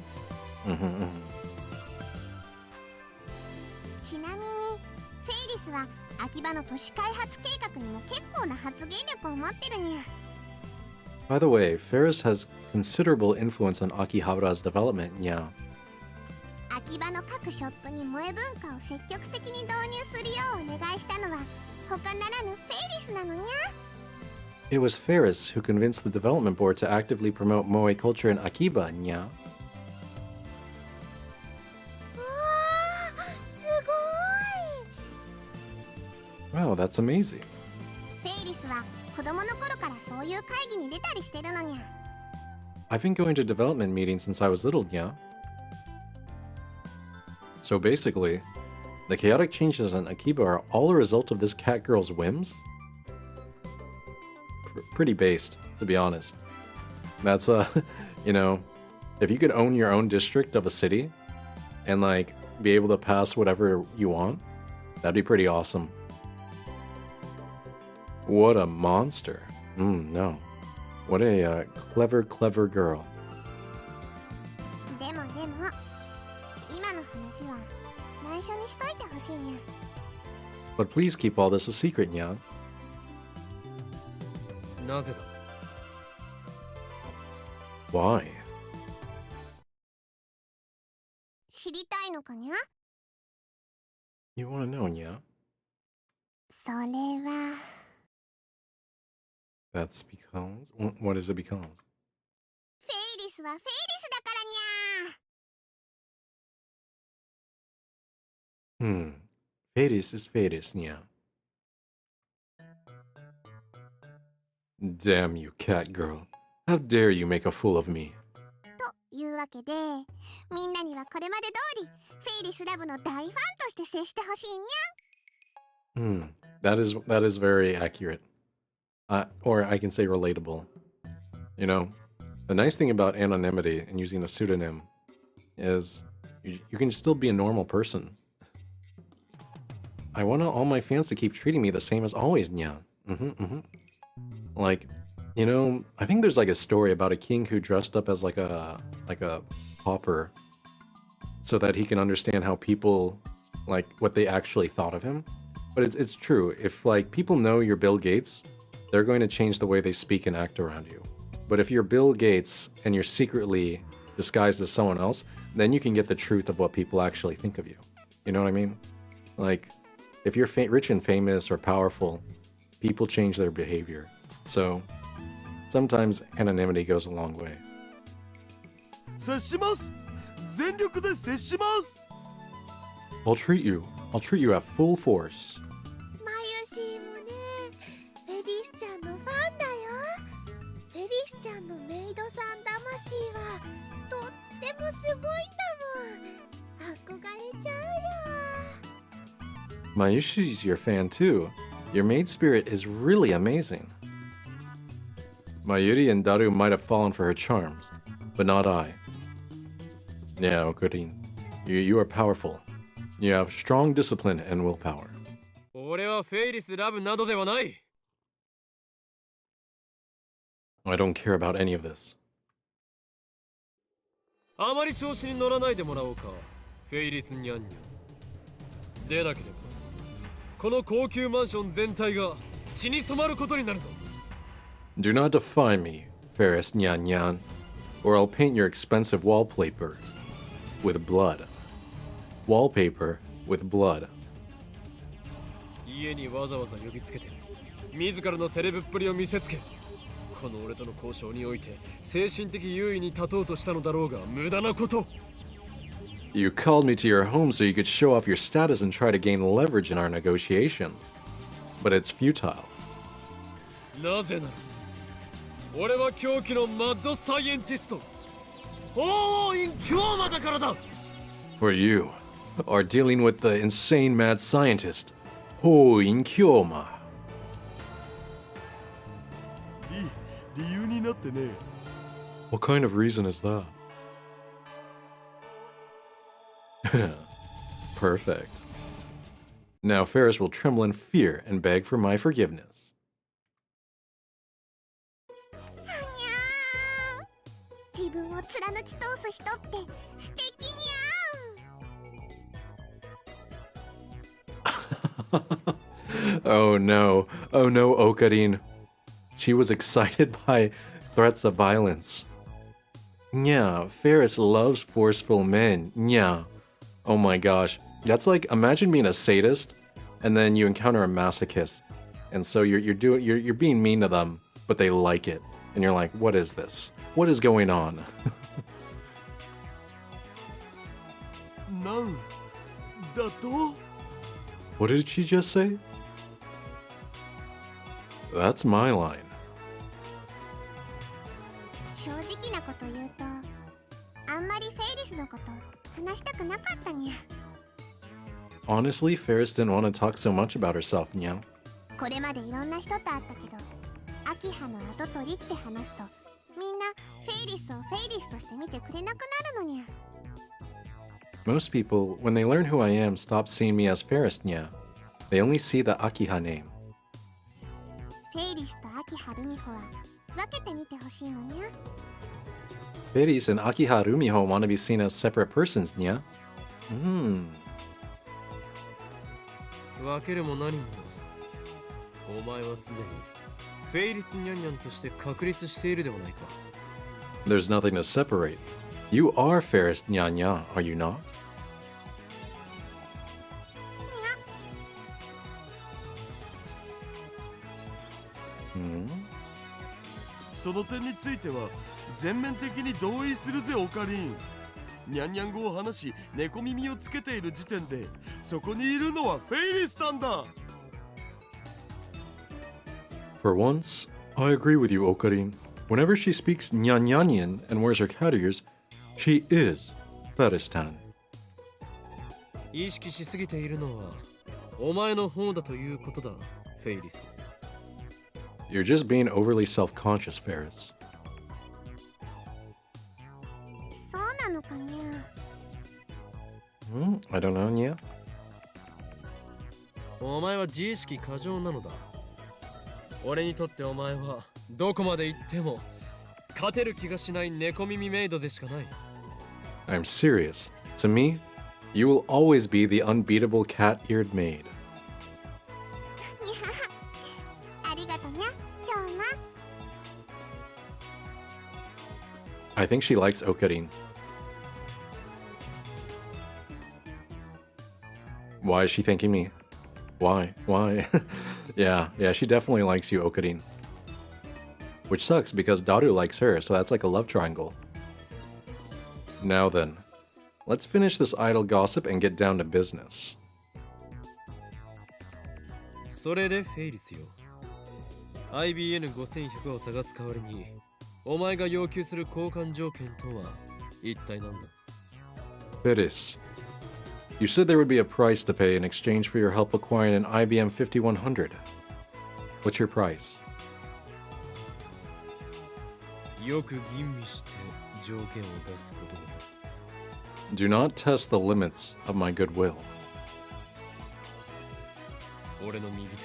Speaker 4: ちなみにフェイリスは秋葉の都市開発計画にも結構な発言力を持ってるにゃ。
Speaker 1: By the way, Ferris has considerable influence on Akihabara's development, yeah.
Speaker 4: 秋葉の各ショップに萌え文化を積極的に導入するようお願いしたのは他ならぬフェイリスなのにゃ。
Speaker 1: It was Ferris who convinced the development board to actively promote Moe culture in Akiba, yeah.
Speaker 4: うわー、すごい。
Speaker 1: Wow, that's amazing.
Speaker 4: フェイリスは子供の頃からそういう会議に出たりしてるのにゃ。
Speaker 1: I've been going to development meetings since I was little, yeah. So basically, the chaotic changes in Akiba are all a result of this cat girl's whims? Pretty based, to be honest. That's, you know, if you could own your own district of a city and, like, be able to pass whatever you want, that'd be pretty awesome. What a monster. No. What a clever, clever girl.
Speaker 4: でも今の話は内緒にしといてほしいにゃ。
Speaker 1: But please keep all this a secret, Nyan.
Speaker 2: なぜだ。
Speaker 1: Why?
Speaker 4: 知りたいのかにゃ。
Speaker 1: You want to know, Nyan?
Speaker 4: それは
Speaker 1: That's because... What is it because?
Speaker 4: フェイリスはフェイリスだからにゃ。
Speaker 1: Feris is Feris, Nyan. Damn you, cat girl. How dare you make a fool of me?
Speaker 4: というわけでみんなにはこれまで通りフェイリスラブの大ファンとして接してほしいにゃ。
Speaker 1: That is very accurate. Or I can say relatable. You know, the nice thing about anonymity and using a pseudonym is you can still be a normal person. I want all my fans to keep treating me the same as always, Nyan. Like, you know, I think there's like a story about a king who dressed up as like a pauper so that he can understand how people, like, what they actually thought of him. But it's true. If, like, people know you're Bill Gates, they're going to change the way they speak and act around you. But if you're Bill Gates and you're secretly disguised as someone else, then you can get the truth of what people actually think of you. You know what I mean? Like, if you're rich and famous or powerful, people change their behavior. So sometimes anonymity goes a long way.
Speaker 3: 察します。全力で接します。
Speaker 1: I'll treat you at full force.
Speaker 4: マユシーもね、フェリスちゃんのファンだよ。フェリスちゃんのメイドさん魂はとってもすごいんだもん。憧れちゃうよ。
Speaker 1: Mayushi's your fan too. Your maid spirit is really amazing. Mayuri and Daru might have fallen for her charms, but not I. Yeah, Okurin, you are powerful. You have strong discipline and willpower.
Speaker 2: 俺はフェイリスラブなどではない。
Speaker 1: I don't care about any of this.
Speaker 2: あまり調子に乗らないでもらおうか、フェイリスニャンニャン。でなければこの高級マンション全体が血に染まることになるぞ。
Speaker 1: Do not defy me, fairest Nyan Nyan, or I'll paint your expensive wallpaper with blood. Wallpaper with blood.
Speaker 2: 家にわざわざ呼びつけて自らのセレブっぷりを見せつけ、この俺との交渉において精神的優位に立とうとしたのだろうが無駄なこと。
Speaker 1: You called me to your home so you could show off your status and try to gain leverage in our negotiations. But it's futile.
Speaker 2: なぜなら俺は狂気のマッドサイエンティスト王院京馬だからだ。
Speaker 1: For you are dealing with the insane mad scientist, Hoin Kyoma.
Speaker 3: いい理由になってね。
Speaker 1: What kind of reason is that? Perfect. Now Ferris will tremble in fear and beg for my forgiveness.
Speaker 4: はにゃー。自分を貫き通す人って素敵にゃん。
Speaker 1: Oh no, Okarin. She was excited by threats of violence. Yeah, Ferris loves forceful men. Yeah. Oh my gosh. That's like, imagine being a sadist and then you encounter a masochist. And so you're being mean to them, but they like it. And you're like, what is this? What is going on?
Speaker 3: なんだと？
Speaker 1: What did she just say? That's my line.
Speaker 4: 正直なこと言うと、あんまりフェイリスのこと話したくなかったにゃ。
Speaker 1: Honestly, Ferris didn't want to talk so much about herself, Nya.
Speaker 4: これまでいろんな人と会ったけど、アキハの跡取りって話すと、みんなフェイリスをフェイリスとして見てくれなくなるのにゃ。
Speaker 1: Most people, when they learn who I am, stop seeing me as Ferris, Nya. They only see the Akiha name.
Speaker 4: フェイリスとアキハルミホは分けてみてほしいのにゃ。
Speaker 1: Ferris and Akiha Rumiho want to be seen as separate persons, Nya.
Speaker 2: 分けるも何もお前はすでにフェイリスニャンニャンとして確立しているではないか。
Speaker 1: There's nothing to separate. You are Ferris Nya Nya, are you not?
Speaker 3: その点については全面的に同意するぜオカリン。ニャンニャン語を話し猫耳をつけている時点でそこにいるのはフェイリスタンだ。
Speaker 1: For once, I agree with you, Okarin. Whenever she speaks Nyanyanyan and wears her cat ears, she is Feristan.
Speaker 2: 意識しすぎているのはお前の方だということだ、フェイリス。
Speaker 1: You're just being overly self-conscious, Ferris.
Speaker 4: そうなのかにゃ。
Speaker 1: I don't know, Nya.
Speaker 2: お前は自意識過剰なのだ。俺にとってお前はどこまで行っても勝てる気がしない猫耳メイドでしかない。
Speaker 1: I'm serious. To me, you will always be the unbeatable cat-eared maid.
Speaker 4: ありがとにゃ、今日な。
Speaker 1: I think she likes Okarin. Why is she thanking me? Why? Yeah, she definitely likes you, Okarin. Which sucks because Daru likes her, so that's like a love triangle. Now then, let's finish this idle gossip and get down to business.
Speaker 2: それでフェイリスよ IBN5100 を探す代わりにお前が要求する交換条件とは一体何だ
Speaker 1: Firis, you said there would be a price to pay in exchange for your help acquiring an IBM 5100. What's your price?
Speaker 2: よく吟味して条件を出すことだ
Speaker 1: Do not test the limits of my goodwill.
Speaker 2: 俺の右手は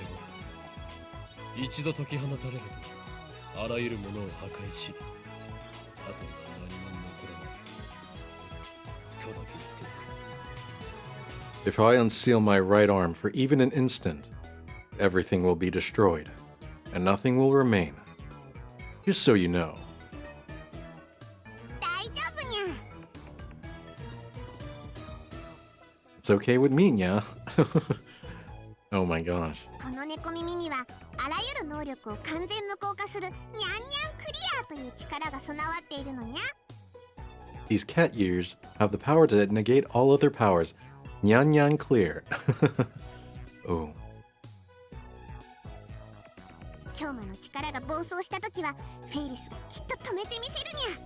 Speaker 2: 一度解き放たれるとあらゆるものを破壊しあとは何も残らないとだけ言っておく
Speaker 1: If I unseal my right arm for even an instant, everything will be destroyed, and nothing will remain. Just so you know.
Speaker 4: 大丈夫にゃ。
Speaker 1: It's okay with me, yeah? Oh my gosh.
Speaker 4: この猫耳にはあらゆる能力を完全無効化するニャンニャンクリアという力が備わっているのにゃ。
Speaker 1: These cat ears have the power to negate all other powers. Nyan nyan clear. Oh.
Speaker 4: 京馬の力が暴走したときはフェイリスがきっと止めてみせるにゃ。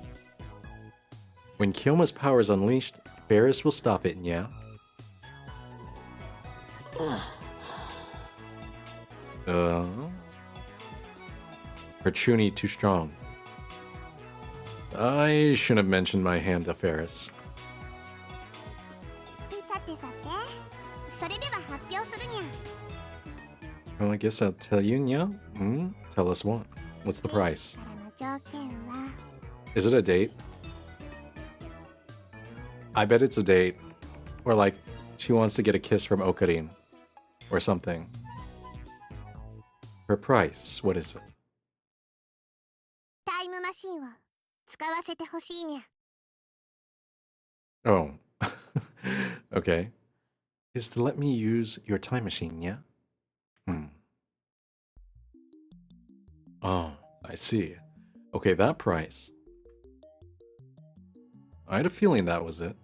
Speaker 1: When Kyoma's power is unleashed, Ferris will stop it, yeah? Her Chuni too strong. I shouldn't have mentioned my hand to Ferris.
Speaker 4: さてさて、それでは発表するにゃ。
Speaker 1: Well, I guess I'll tell you, yeah? Tell us what. What's the price?
Speaker 4: からの条件は
Speaker 1: Is it a date? I bet it's a date. Or like, she wants to get a kiss from Okarin. Or something. Her price, what is it?
Speaker 4: タイムマシンを使わせてほしいにゃ。
Speaker 1: Oh. Okay. Is to let me use your time machine, yeah? Oh, I see. Okay, that price. I had a feeling that was it.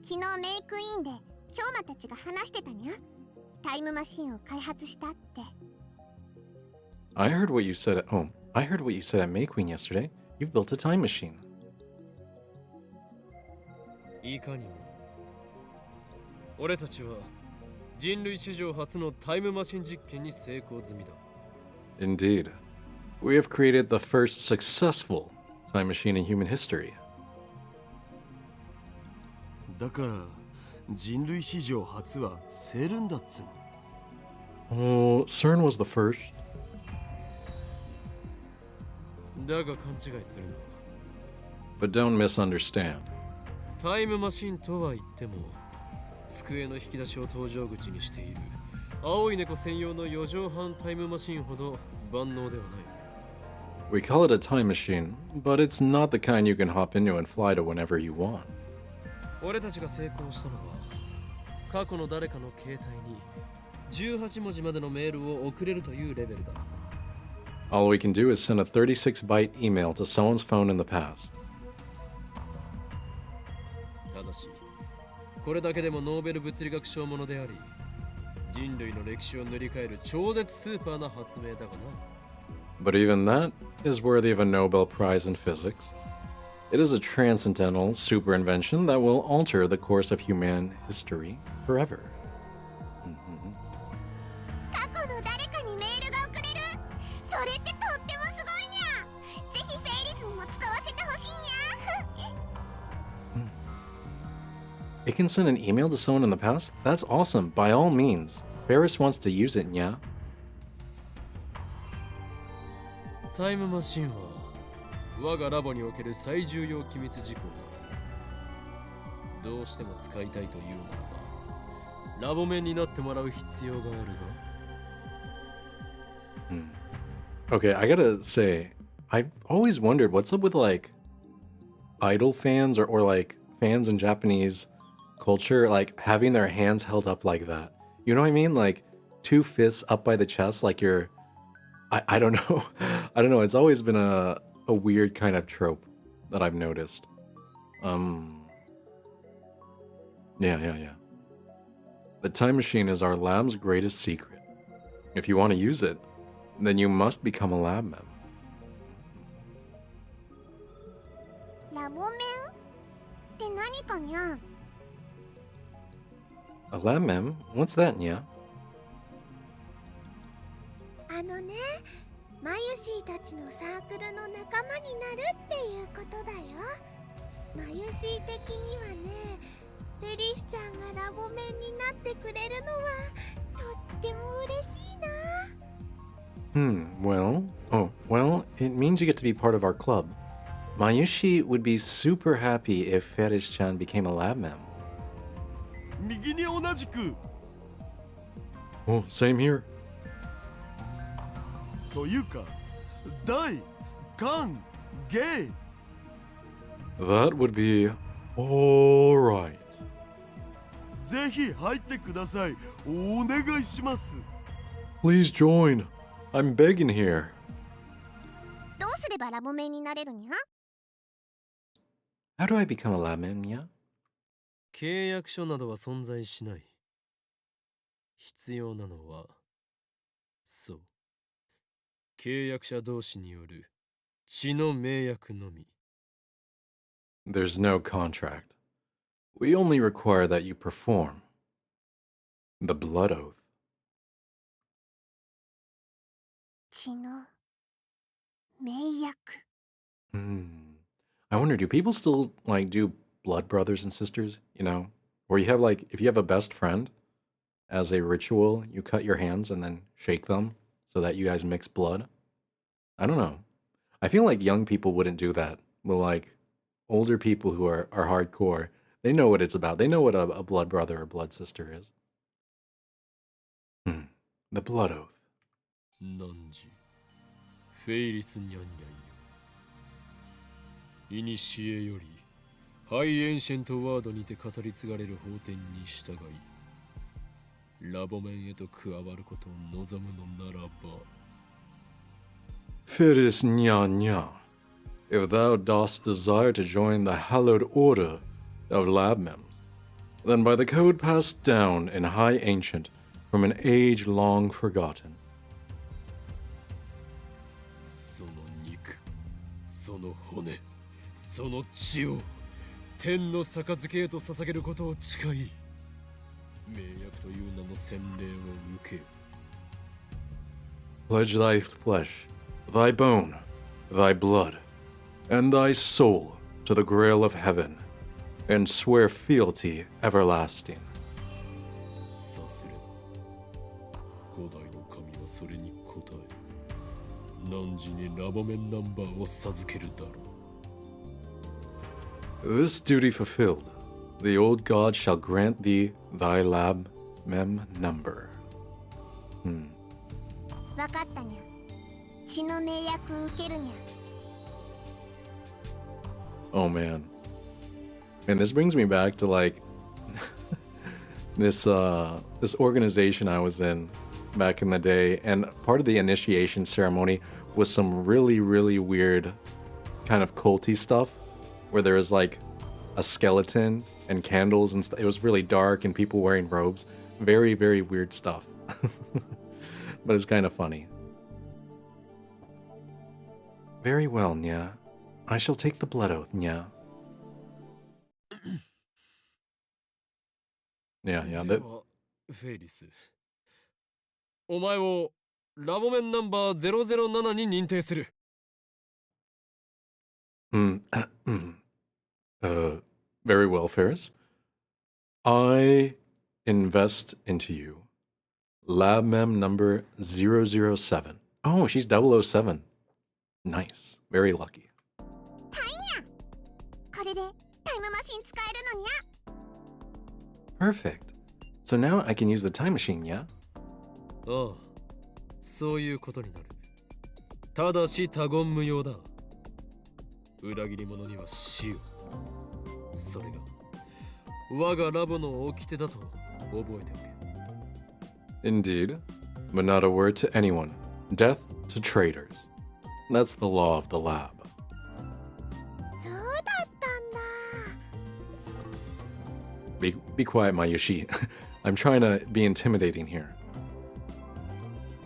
Speaker 4: 昨日メイクインで京馬たちが話してたにゃ。タイムマシンを開発したって。
Speaker 1: I heard what you said at home. I heard what you said at May Queen yesterday. You've built a time machine.
Speaker 2: いかにも俺たちは人類史上初のタイムマシン実験に成功済みだ
Speaker 1: Indeed. We have created the first successful time machine in human history.
Speaker 3: だから人類史上初はセルンだっつうの。
Speaker 1: Oh, CERN was the first.
Speaker 2: だが勘違いするな
Speaker 1: But don't misunderstand.
Speaker 2: タイムマシンとは言っても机の引き出しを搭乗口にしている青い猫専用の4畳半タイムマシンほど万能ではない
Speaker 1: We call it a time machine, but it's not the kind you can hop into and fly to whenever you want.
Speaker 2: 俺たちが成功したのは過去の誰かの携帯に18文字までのメールを送れるというレベルだ
Speaker 1: All we can do is send a 36-byte email to someone's phone in the past.
Speaker 2: ただしこれだけでもノーベル物理学賞ものであり人類の歴史を塗り替える超絶スーパーな発明だがな
Speaker 1: But even that is worthy of a Nobel Prize in physics. It is a transcendental super invention that will alter the course of human history forever.
Speaker 4: 過去の誰かにメールが送れる。それってとってもすごいにゃ。ぜひフェイリスにも使わせてほしいにゃ。
Speaker 1: It can send an email to someone in the past? That's awesome. By all means. Ferris wants to use it, yeah?
Speaker 2: タイムマシンは我がラボにおける最重要機密事項だどうしても使いたいというならばラボ面になってもらう必要があるが
Speaker 1: Okay, I gotta say, I've always wondered what's up with like idol fans or like fans in Japanese culture, like having their hands held up like that. You know what I mean? Like two fists up by the chest, like you're. I don't know. I don't know. It's always been a weird kind of trope that I've noticed. Yeah. The time machine is our lab's greatest secret. If you want to use it, then you must become a lab mem.
Speaker 4: ラボメンって何かにゃ？
Speaker 1: A lab mem? What's that, Nya?
Speaker 4: あのね、マユシーたちのサークルの仲間になるっていうことだよ。マユシー的にはね、フェリスちゃんがラボメンになってくれるのはとっても嬉しいな。
Speaker 1: Well, it means you get to be part of our club. Mayushi would be super happy if Feris-chan became a lab mem.
Speaker 3: 右に同じく
Speaker 1: Oh, same here.
Speaker 3: というか大歓迎
Speaker 1: That would be alright.
Speaker 3: ぜひ入ってください。お願いします。
Speaker 1: Please join. I'm begging here.
Speaker 4: どうすればラボメンになれるにゃ？
Speaker 1: How do I become a lab mem, Nya?
Speaker 2: 契約書などは存在しない。必要なのは、そう。契約者同士による血の盟約のみ。
Speaker 1: There's no contract. We only require that you perform the blood oath.
Speaker 4: 血の盟約。
Speaker 1: I wonder, do people still like do blood brothers and sisters? You know, where you have like, if you have a best friend, as a ritual, you cut your hands and then shake them so that you guys mix blood. I don't know. I feel like young people wouldn't do that, but like older people who are hardcore, they know what it's about. They know what a blood brother or blood sister is. The blood oath.
Speaker 2: なんじフェイリスニャンニャンよ。いにしえよりハイエンシェントワードにて語り継がれる法典に従いラボメンへと加わることを望むのならば
Speaker 1: Feris nya nya. If thou dost desire to join the hallowed order of lab mems, then by the code passed down in high ancient from an age long forgotten.
Speaker 2: その肉その骨その血を天の杯へと捧げることを誓い盟約という名の洗礼を受けよ
Speaker 1: Pledge thy flesh, thy bone, thy blood, and thy soul to the grail of heaven, and swear fealty everlasting.
Speaker 2: さすれば古代の神はそれに応え汝にラボメンナンバーを授けるだろう
Speaker 1: This duty fulfilled, the old god shall grant thee thy lab mem number.
Speaker 4: わかったにゃ。血の盟約受けるにゃ。
Speaker 1: Oh man. And this brings me back to like this organization I was in back in the day, and part of the initiation ceremony was some really weird kind of culty stuff where there was like a skeleton and candles and it was really dark and people wearing robes. Very weird stuff. But it's kind of funny. Very well, Nya. I shall take the blood oath, Nya. Yeah.
Speaker 2: ではフェイリスお前をラボメンナンバー007に認定する
Speaker 1: Very well, Ferris. I invest into you. Lab mem number 007. Oh, she's 007. Nice. Very lucky.
Speaker 4: タイニャ。これでタイムマシン使えるのにゃ。
Speaker 1: Perfect. So now I can use the time machine, yeah?
Speaker 2: ああそういうことになるただし他言無用だ裏切り者には死をそれが我がラボの掟だと覚えておけ
Speaker 1: Indeed, but not a word to anyone. Death to traitors. That's the law of the lab.
Speaker 4: そうだったんだ。
Speaker 1: Be quiet, Mayushi. I'm trying to be intimidating here.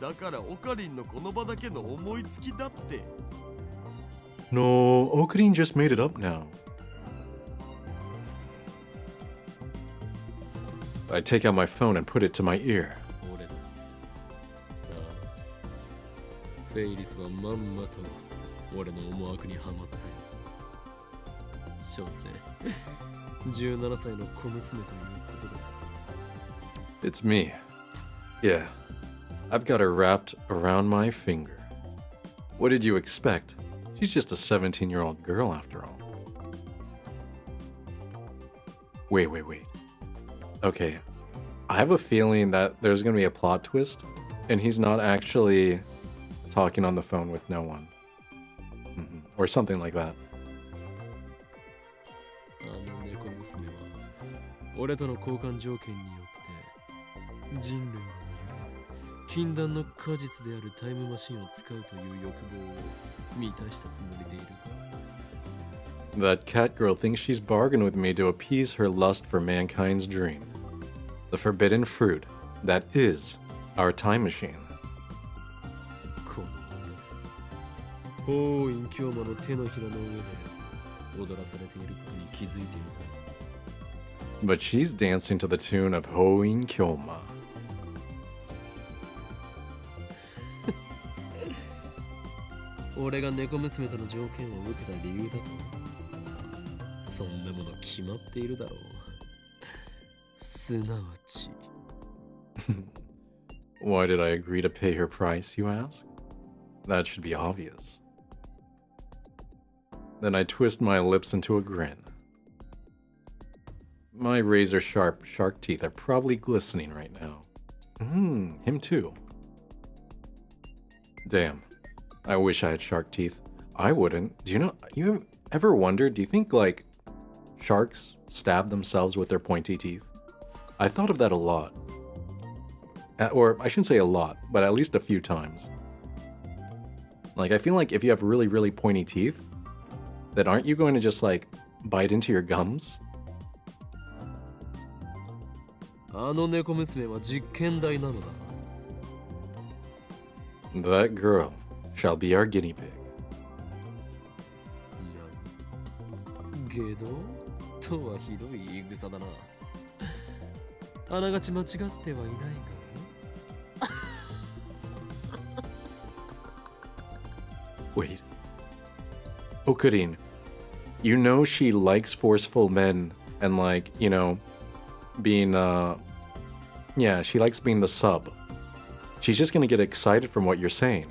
Speaker 3: だからオカリンのこの場だけの思いつきだって。
Speaker 1: No, Okarin just made it up now. I take out my phone and put it to my ear.
Speaker 2: 俺だ。ああ。フェイリスはまんまと俺の思惑にはまったよ。所詮、17歳の小娘ということだ。
Speaker 1: It's me. Yeah, I've got her wrapped around my finger. What did you expect? She's just a 17-year-old girl after all. Wait. Okay, I have a feeling that there's gonna be a plot twist, and he's not actually talking on the phone with no one. Or something like that.
Speaker 2: あの猫娘は俺との交換条件によって人類の禁断の果実であるタイムマシンを使うという欲望を満たしたつもりでいる。
Speaker 1: That cat girl thinks she's bargained with me to appease her lust for mankind's dream. The forbidden fruit that is our time machine.
Speaker 2: この法院京馬の手のひらの上で踊らされていることに気づいている。
Speaker 1: But she's dancing to the tune of Hoin Kyoma.
Speaker 2: 俺が猫娘との条件を受けた理由だと。そんなもの決まっているだろう。すなわち。
Speaker 1: Why did I agree to pay her price, you ask? That should be obvious. Then I twist my lips into a grin. My razor-sharp shark teeth are probably glistening right now. Him too. Damn. I wish I had shark teeth. I wouldn't. Do you know, you ever wondered, do you think, like, sharks stab themselves with their pointy teeth? I thought of that a lot. Or, I shouldn't say a lot, but at least a few times. Like, I feel like if you have really, really pointy teeth, then aren't you going to just, like, bite into your gums?
Speaker 2: あの猫娘は実験台なのだ。
Speaker 1: That girl shall be our guinea pig.
Speaker 2: ゲドとはひどい言い草だな。あながち間違ってはいないがね。
Speaker 1: Wait. Okarin, you know she likes forceful men and, like, you know, being, yeah, she likes being the sub. She's just gonna get excited from what you're saying.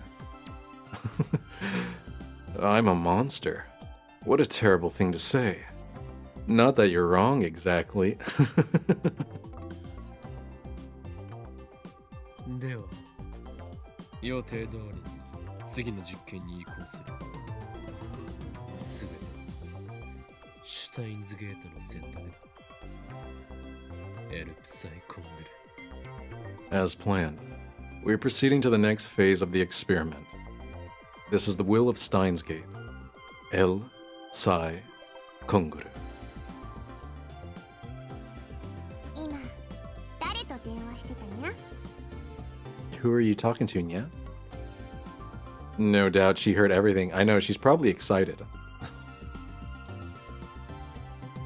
Speaker 1: I'm a monster. What a terrible thing to say. Not that you're wrong exactly.
Speaker 2: では、予定通り次の実験に移行する。すべてシュタインズゲートの選択だ。エルプサイコングル。
Speaker 1: As planned, we're proceeding to the next phase of the experiment. This is the will of Stein's Gate. El Sai Konguru.
Speaker 4: 今誰と電話してたにゃ？
Speaker 1: Who are you talking to, Nya? No doubt she heard everything. I know, she's probably excited.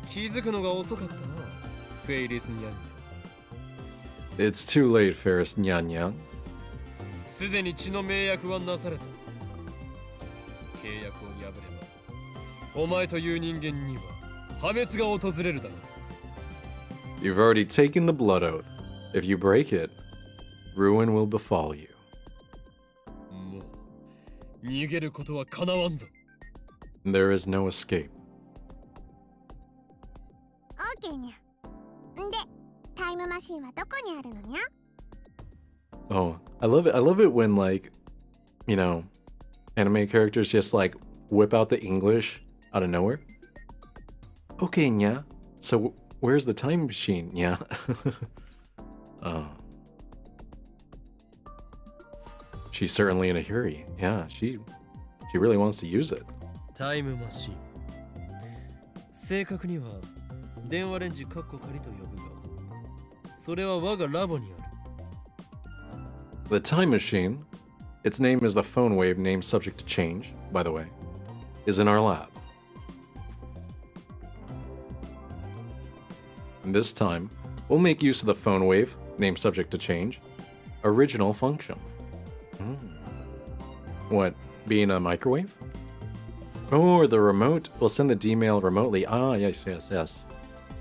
Speaker 2: 気づくのが遅かったな。フェイリスニャン。
Speaker 1: It's too late, Ferris Nyan Nyan.
Speaker 2: すでに血の盟約はなされた。契約を破れば、お前という人間には破滅が訪れるだろう。
Speaker 1: You've already taken the blood oath. If you break it, ruin will befall you.
Speaker 2: もう逃げることはかなわんぞ。
Speaker 1: There is no escape.
Speaker 4: オーケーにゃ。んで、タイムマシンはどこにあるのにゃ？
Speaker 1: Oh, I love it. I love it when, like, you know, anime characters just, like, whip out the English out of nowhere. Okay, Nya. So, where's the time machine, Nya? she's certainly in a hurry. Yeah, she really wants to use it.
Speaker 2: タイムマシン。正確には電話レンジカッコ仮と呼ぶが、それは我がラボにある。
Speaker 1: The time machine, its name is the phone wave name subject to change, by the way, is in our lab. And this time, we'll make use of the phone wave, name subject to change, original function. What, being a microwave? Oh, the remote will send the D-mail remotely. Ah, yes.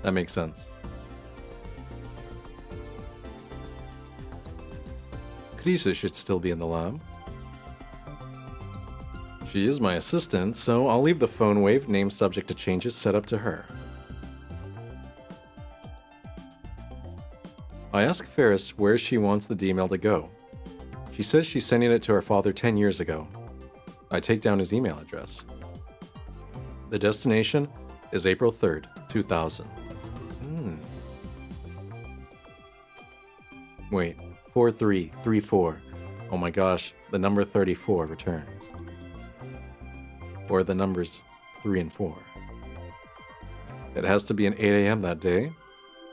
Speaker 1: That makes sense. Krisa should still be in the lab. She is my assistant, so I'll leave the phone wave name subject to changes set up to her. I ask Ferris where she wants the D-mail to go. She says she's sending it to her father 10 years ago. I take down his email address. The destination is April 3rd, 2000. Wait, 4334. Oh my gosh, the number 34 returns. Or the numbers 3 and 4. It has to be an 8 a.m. that day,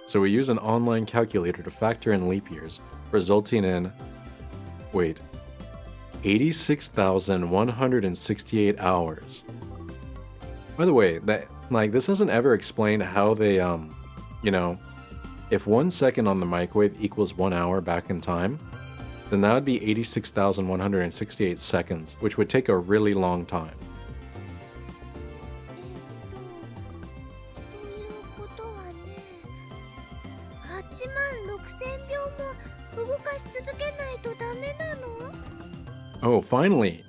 Speaker 1: so we use an online calculator to factor in leap years, resulting in, 86,168 hours. By the way, this doesn't ever explain how they, if 1 second on the microwave equals 1 hour back in time, then that would be 86,168 seconds, which would take a really long time.
Speaker 4: ということはね、86,000秒も動かし続けないとダメなの？
Speaker 1: Oh, finally!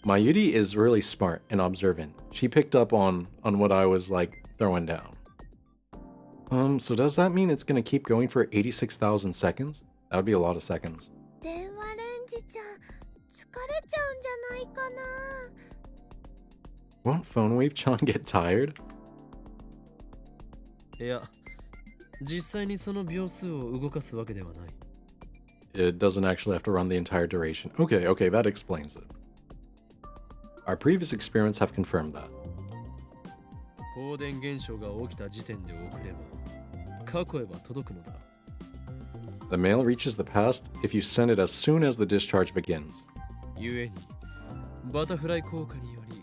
Speaker 1: Mayuri is really smart and observant. She picked up on what I was throwing down. So does that mean it's gonna keep going for 86,000 seconds? That would be a lot of seconds.
Speaker 4: 電話レンジちゃん、疲れちゃうんじゃないかな。
Speaker 1: Won't Phone Wave Chan get tired?
Speaker 2: いや、実際にその秒数を動かすわけではない。
Speaker 1: It doesn't actually have to run the entire duration. Okay, that explains it. Our previous experiments have confirmed that.
Speaker 2: 放電現象が起きた時点で送れば、過去へは届くのだ。
Speaker 1: The mail reaches the past if you send it as soon as the discharge begins.
Speaker 2: ゆえに、バタフライ効果により、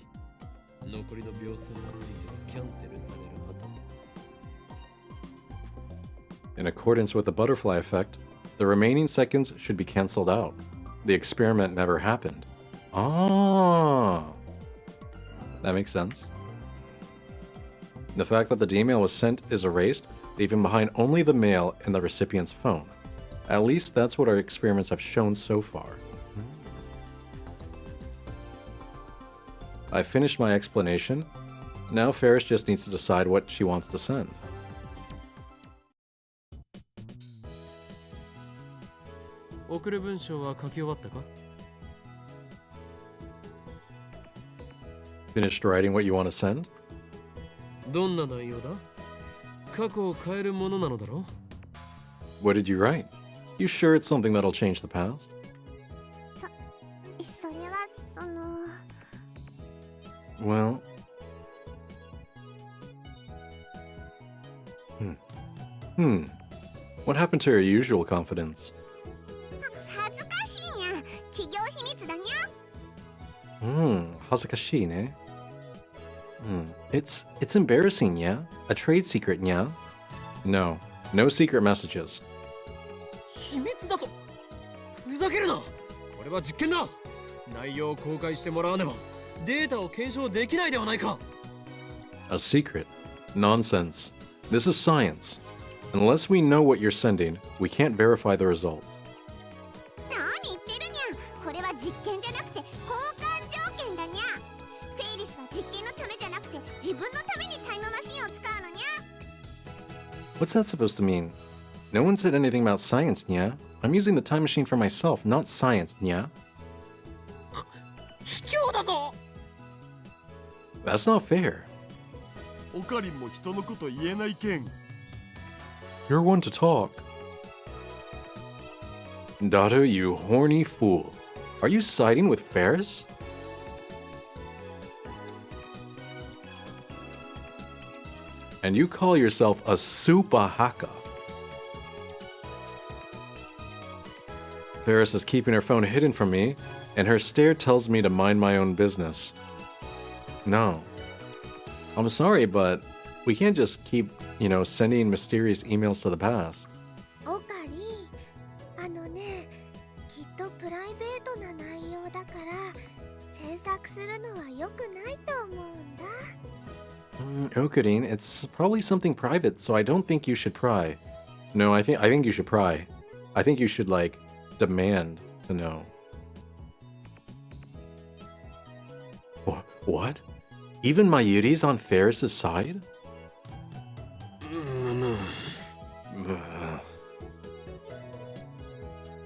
Speaker 2: 残りの秒数についてはキャンセルされるはず。
Speaker 1: In accordance with the butterfly effect, the remaining seconds should be cancelled out. The experiment never happened. Ah, that makes sense. The fact that the D-mail was sent is erased, leaving behind only the mail and the recipient's phone. At least that's what our experiments have shown so far. I finished my explanation. Now Ferris just needs to decide what she wants to send. Finished writing what you want to send?
Speaker 2: どんな内容だ？過去を変えるものなのだろう？
Speaker 1: What did you write? You sure it's something that'll change the past?
Speaker 4: それはその。
Speaker 1: Well... What happened to your usual confidence?
Speaker 4: 恥ずかしいにゃ。企業秘密だにゃ。
Speaker 1: Hazakashi ne? It's embarrassing, yeah? A trade secret, yeah? No secret messages.
Speaker 2: 秘密だと？ふざけるな！これは実験だ！内容を公開してもらわねば、データを検証できないではないか！
Speaker 1: A secret? Nonsense. This is science. Unless we know what you're sending, we can't verify the results.
Speaker 4: 何言ってるにゃ。これは実験じゃなくて交換条件だにゃ。フェイリスは実験のためじゃなくて自分のためにタイムマシンを使うのにゃ。
Speaker 1: What's that supposed to mean? No one said anything about science, nya. I'm using the time machine for myself, not science, nya.
Speaker 2: 卑怯だぞ！
Speaker 1: That's not fair.
Speaker 3: オカリンも人のこと言えないけん。
Speaker 1: You're one to talk. Daughter, you horny fool. Are you siding with Ferris? And you call yourself a super haka. Ferris is keeping her phone hidden from me, and her stare tells me to mind my own business. No. I'm sorry, but we can't just keep, sending mysterious emails to the past.
Speaker 4: オカリ、あのね、きっとプライベートな内容だから詮索するのは良くないと思うんだ。
Speaker 1: Okarin, it's probably something private, so I don't think you should pry. No, I think you should pry. I think you should, demand to know. What? Even Mayuri's on Ferris's side?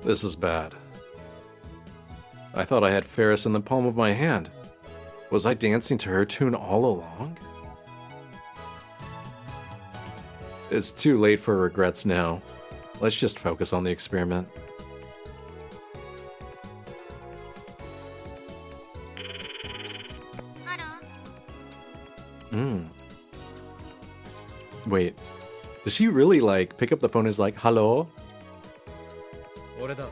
Speaker 1: This is bad. I thought I had Ferris in the palm of my hand. Was I dancing to her tune all along? It's too late for regrets now. Let's just focus on the experiment. Wait, does she really pick up the phone as hello?
Speaker 2: 俺だ。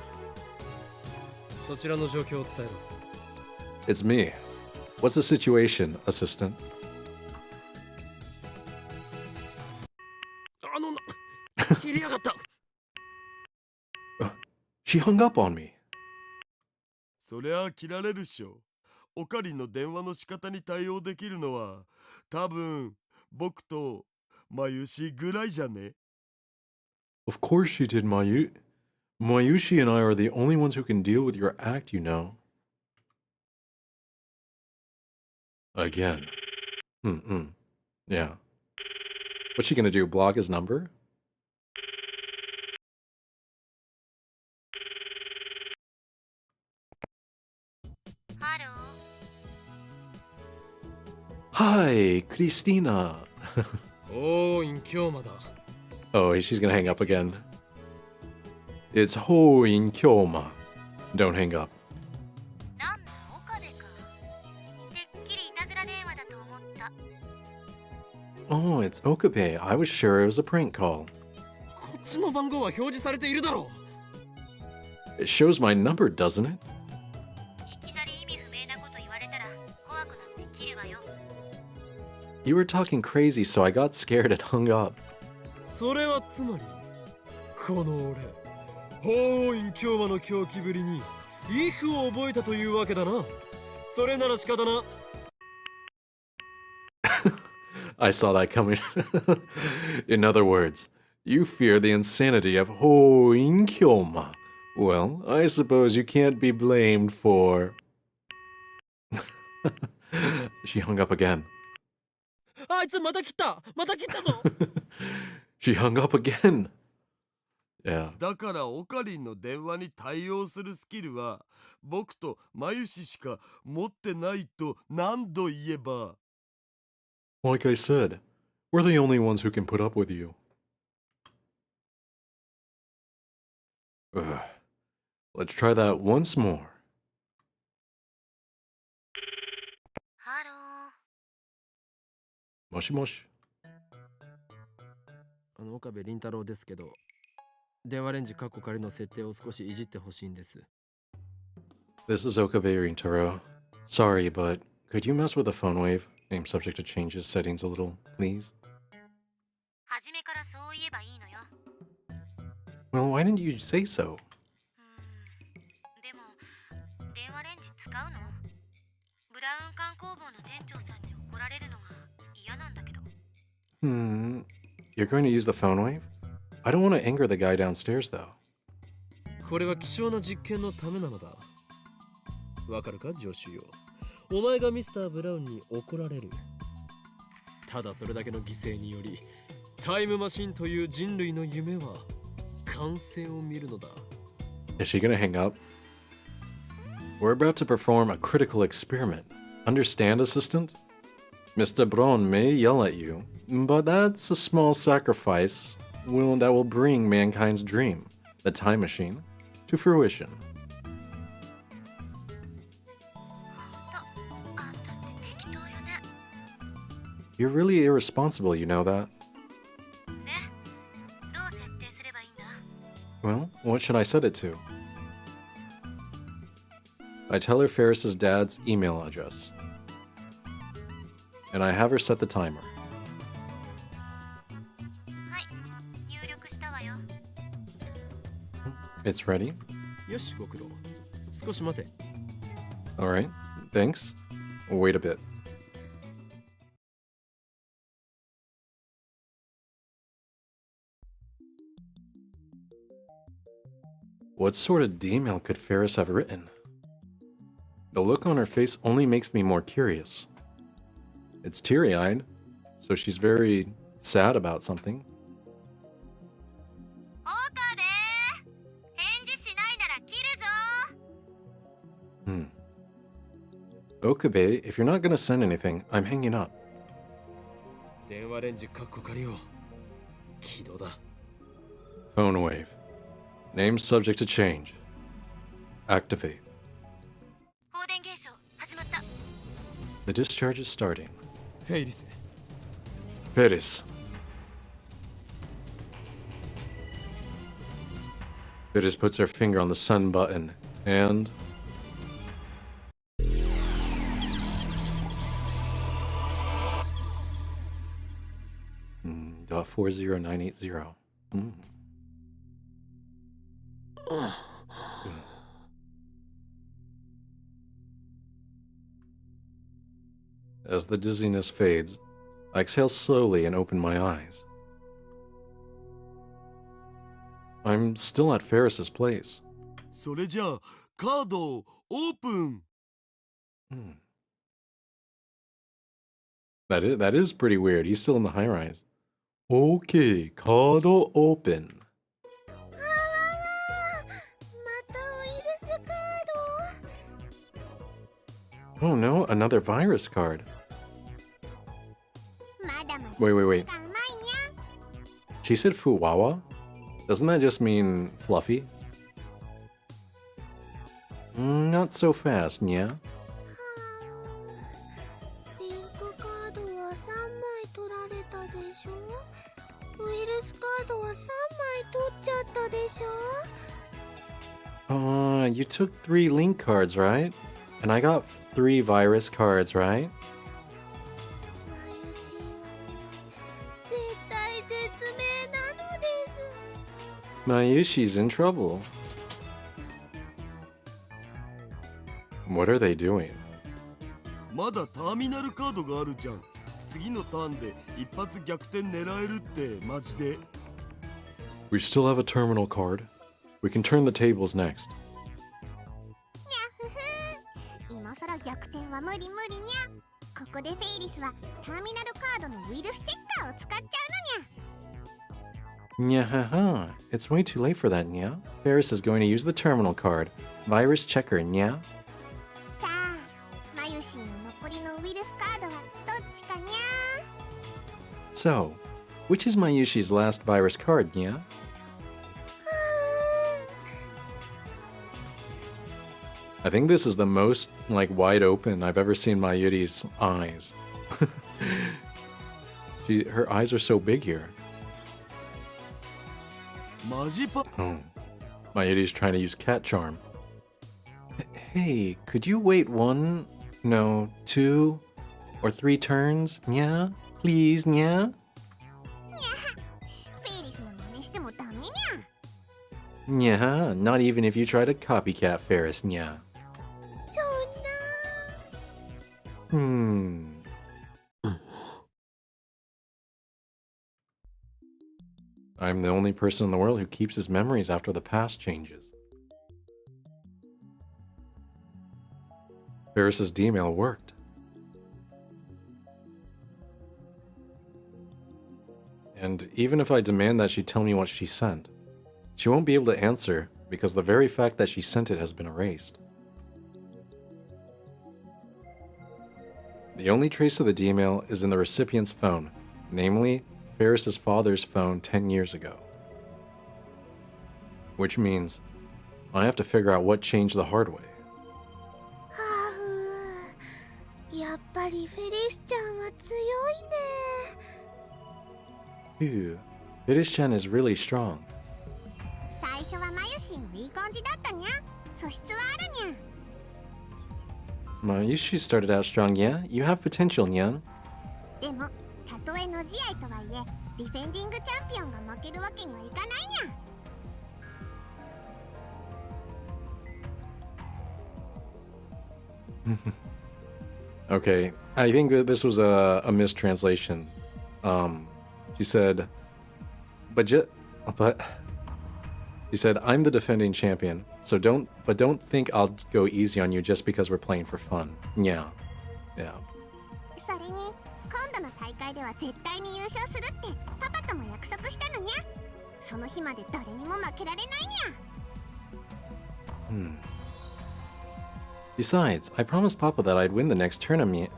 Speaker 2: そちらの状況を伝えろ。
Speaker 1: It's me. What's the situation, assistant?
Speaker 2: 切りやがった。
Speaker 1: She hung up on me.
Speaker 3: そりゃ切られるっしょ。オカリンの電話の仕方に対応できるのは多分僕とマユシぐらいじゃね。
Speaker 1: Of course she did, Mayushi and I are the only ones who can deal with your act, you know. Again. Yeah. What's she gonna do, block his number? Hi, Christina.
Speaker 2: おー、隠居魔だ。
Speaker 1: Oh, she's gonna hang up again. It's Hoin Kyoma. Don't hang up.
Speaker 5: なんだ岡部か。てっきりいたずら電話だと思った。
Speaker 1: Oh, it's Okabe. I was sure it was a prank call.
Speaker 2: こっちの番号は表示されているだろう。
Speaker 1: It shows my number, doesn't it?
Speaker 5: いきなり意味不明なこと言われたら怖くなって切るわよ。
Speaker 1: You were talking crazy, so I got scared and hung up.
Speaker 2: それはつまり、この俺、法隠居魔の狂気ぶりに、if を覚えたというわけだな。それなら仕方な。
Speaker 1: I saw that coming. In other words, you fear the insanity of Hoin Kyoma. Well, I suppose you can't be blamed for... She hung up again.
Speaker 2: あいつまた切ったぞ。
Speaker 1: She hung up again. Yeah.
Speaker 3: だからオカリンの電話に対応するスキルは僕とマユシしか持ってないと何度言えば。
Speaker 1: Like I said, we're the only ones who can put up with you. Ugh. Let's try that once more.
Speaker 5: ハロー。
Speaker 1: Moshi moshi.
Speaker 2: 岡部倫太郎ですけど、電話レンジカッコ仮の設定を少しいじってほしいんです。
Speaker 1: This is Okabe Rintaro. Sorry, but could you mess with the phone wave? I'm subject to changes settings a little, please.
Speaker 5: 初めからそう言えばいいのよ。
Speaker 1: Well, why didn't you say so?
Speaker 5: でも、電話レンジ使うの？ブラウン管工房の店長さんに怒られるのが嫌なんだけど。
Speaker 1: You're going to use the phone wave? I don't want to anger the guy downstairs, though.
Speaker 2: これは希少な実験のためなのだ。わかるか、助手よ。お前がミスター・ブラウンに怒られる。ただそれだけの犠牲により、タイムマシンという人類の夢は完成を見るのだ。
Speaker 1: Is she gonna hang up? We're about to perform a critical experiment. Understand, assistant? Mr. Braun may yell at you, but that's a small sacrifice that will bring mankind's dream, the time machine, to fruition.
Speaker 5: あんたって適当よね。
Speaker 1: You're really irresponsible, you know that?
Speaker 5: ね、どう設定すればいいんだ？
Speaker 1: Well, what should I set it to? I tell her Ferris's dad's email address. And I have her set the timer.
Speaker 5: はい、入力したわよ。
Speaker 1: It's ready?
Speaker 2: よし、ご苦労。少し待て。
Speaker 1: Alright, thanks. Wait a bit. What sort of D-mail could Ferris have written? The look on her face only makes me more curious. It's teary-eyed, so she's very sad about something.
Speaker 5: 岡部、返事しないなら切るぞ。
Speaker 1: Okabe, if you're not gonna send anything, I'm hanging up.
Speaker 2: 電話レンジカッコ仮を。起動だ。
Speaker 1: Phone wave. Name subject to change. Activate.
Speaker 5: 放電現象始まった。
Speaker 1: The discharge is starting.
Speaker 2: フェイリス。
Speaker 1: Ferris. Ferris puts her finger on the send button, and... .40980. As the dizziness fades, I exhale slowly and open my eyes. I'm still at Ferris's place.
Speaker 3: それじゃあカードをオープン。
Speaker 1: That is pretty weird. He's still in the high rise. Okay, card open.
Speaker 4: またウイルスカー
Speaker 1: Oh no, another virus card.
Speaker 4: ド。まだまだ
Speaker 1: Wait, wait, wait.
Speaker 4: 甘いにゃ。
Speaker 1: She said Fuwawa? Doesn't that just mean fluffy? Not so fast, yeah?
Speaker 4: リンクカードは3枚取られたでしょ。ウイルスカードは3枚取っちゃったでしょ。
Speaker 1: You took 3 link cards, right? And I got 3 virus cards, right?
Speaker 4: 絶体絶命なのです。
Speaker 1: Mayushi's in trouble. What are they doing?
Speaker 3: まだターミナルカードがあるじゃん。次のターンで一発逆転狙えるってマジで。
Speaker 1: We still have a terminal card. We can turn the tables next.
Speaker 4: にゃふふ。今さら逆転は無理無理にゃ。ここでフェイリスはターミナルカードのウイルスチェッカーを使っちゃうのにゃ。
Speaker 1: Nyahaha. It's way too late for that, nya. Ferris is going to use the terminal card. Virus checker, nya.
Speaker 4: さあ、マユシーの残りのウイルスカードはどっちかにゃ。
Speaker 1: So, which is Mayushi's last virus card, nya? I think this is the most, wide open I've ever seen Mayuri's eyes. Her eyes are so big here.
Speaker 3: マジパ。
Speaker 1: Oh. Mayuri's trying to use cat charm. Hey, could you wait 1, no, 2, or 3 turns? Nya? Please, nya?
Speaker 4: フェイリスの真似してもダメにゃ。
Speaker 1: Nya, not even if you try to copycat Ferris, nya.
Speaker 4: そんな。
Speaker 1: I'm the only person in the world who keeps his memories after the past changes. Ferris's D-mail worked. And even if I demand that she tell me what she sent, she won't be able to answer because the very fact that she sent it has been erased. The only trace of the D-mail is in the recipient's phone, namely Ferris's father's phone 10 years ago. Which means I have to figure out what changed the hard way.
Speaker 4: ハーフやっぱりフェリスちゃんは強いね。
Speaker 1: Phew. Fetish-chan is really strong.
Speaker 4: 最初はマユシーもいい感じだったにゃ。素質はあるにゃ。
Speaker 1: Mayushi started out strong, yeah? You have potential, Nyan.
Speaker 4: でもたとえの試合とはいえディフェンディングチャンピオンが負けるわけにはいかないにゃ。
Speaker 1: Okay, I think that this was a mistranslation. She said, she said, I'm the defending champion, so don't think I'll go easy on you just because we're playing for fun. Yeah. Yeah.
Speaker 4: それに今度の大会では絶対に優勝するってパパとも約束したのにゃ。その日まで誰にも負けられないにゃ。
Speaker 1: Besides, I promised Papa that I'd win the next tournament.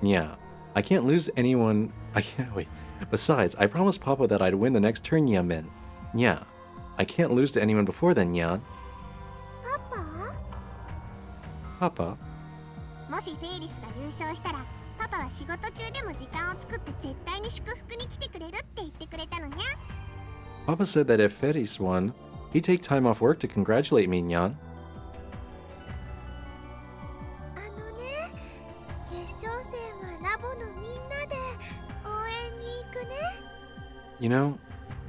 Speaker 1: Yeah. I can't lose anyone. I can't wait. Besides, I promised Papa that I'd win the next tournament. Yeah. I can't lose to anyone before then, Nyan.
Speaker 4: パパ
Speaker 1: Papa?
Speaker 4: もしフェイリスが優勝したらパパは仕事中でも時間を作って絶対に祝福に来てくれるって言ってくれたのにゃ。
Speaker 1: Papa said that if Feris won, he'd take time off work to congratulate me, Nyan.
Speaker 4: あのね、決勝戦はラボのみんなで応援に行くね。
Speaker 1: You know,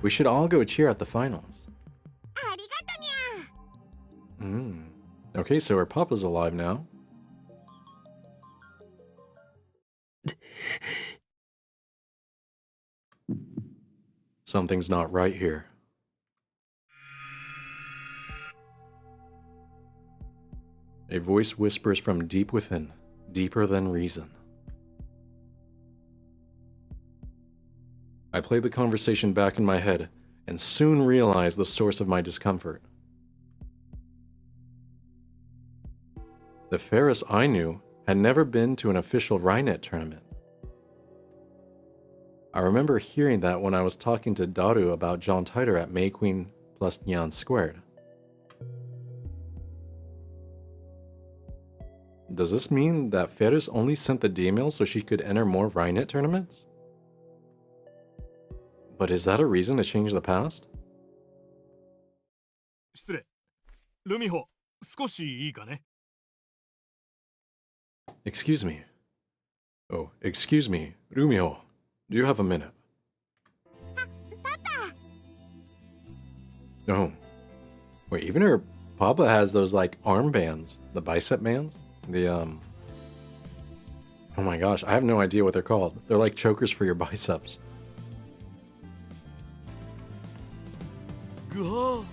Speaker 1: we should all go cheer at the finals.
Speaker 4: ありがとにゃ。
Speaker 1: Okay, so our Papa's alive now. Something's not right here. A voice whispers from deep within, deeper than reason. I play the conversation back in my head and soon realize the source of my discomfort. The Ferris I knew had never been to an official Rhinet tournament. I remember hearing that when I was talking to Daru about John Titor at May Queen plus Nyan Squared. Does this mean that Ferris only sent the D-mail so she could enter more Rhinet tournaments? But is that a reason to change the past?
Speaker 6: 失礼。ルミホ、少しいいかね。
Speaker 1: Excuse me. Oh, excuse me, Rumiho. Do you have a minute? Oh. Wait, even her Papa has those like armbands, the bicep bands? Oh my gosh, I have no idea what they're called. They're like chokers for your biceps.
Speaker 3: ぐは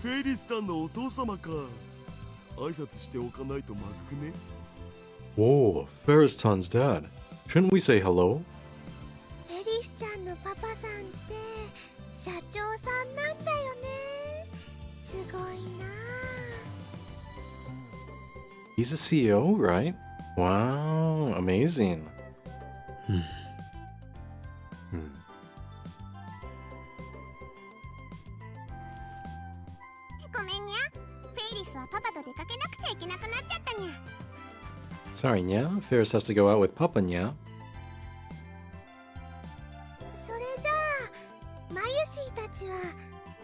Speaker 3: フェイリスタンのお父様か。挨拶しておかないとまずくね。
Speaker 1: Whoa, Ferris-tan's dad. Shouldn't we say hello?
Speaker 4: フェリスちゃんのパパさんって社長さんなんだよね。すごいな。
Speaker 1: He's a CEO, right? Wow, amazing.
Speaker 4: ごめんにゃ。フェイリスはパパと出かけなくちゃいけなくなっちゃったにゃ。
Speaker 1: Sorry, Nya. Ferris has to go out with Papa, Nya.
Speaker 4: それじゃあマユシーたちは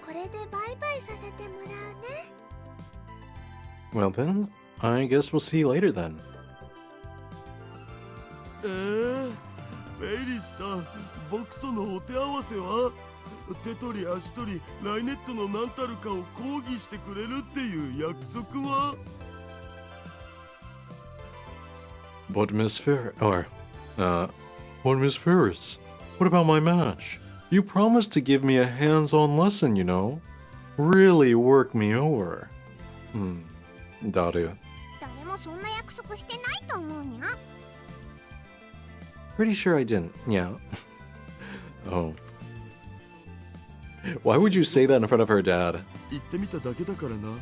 Speaker 4: これでバイバイさせてもらうね。
Speaker 1: Well then, I guess we'll see you later then.
Speaker 3: フェイリスタン、僕とのお手合わせは手取り足取りライネットの何たるかを抗議してくれるっていう約束は
Speaker 1: But Miss Ferris, what about my match? You promised to give me a hands-on lesson, you know? Really work me over. Daru.
Speaker 4: 誰もそんな約束してないと思うにゃ。
Speaker 1: Pretty sure I didn't, yeah. Oh. Why would you say that in front of her dad?
Speaker 3: 言ってみただけだからな。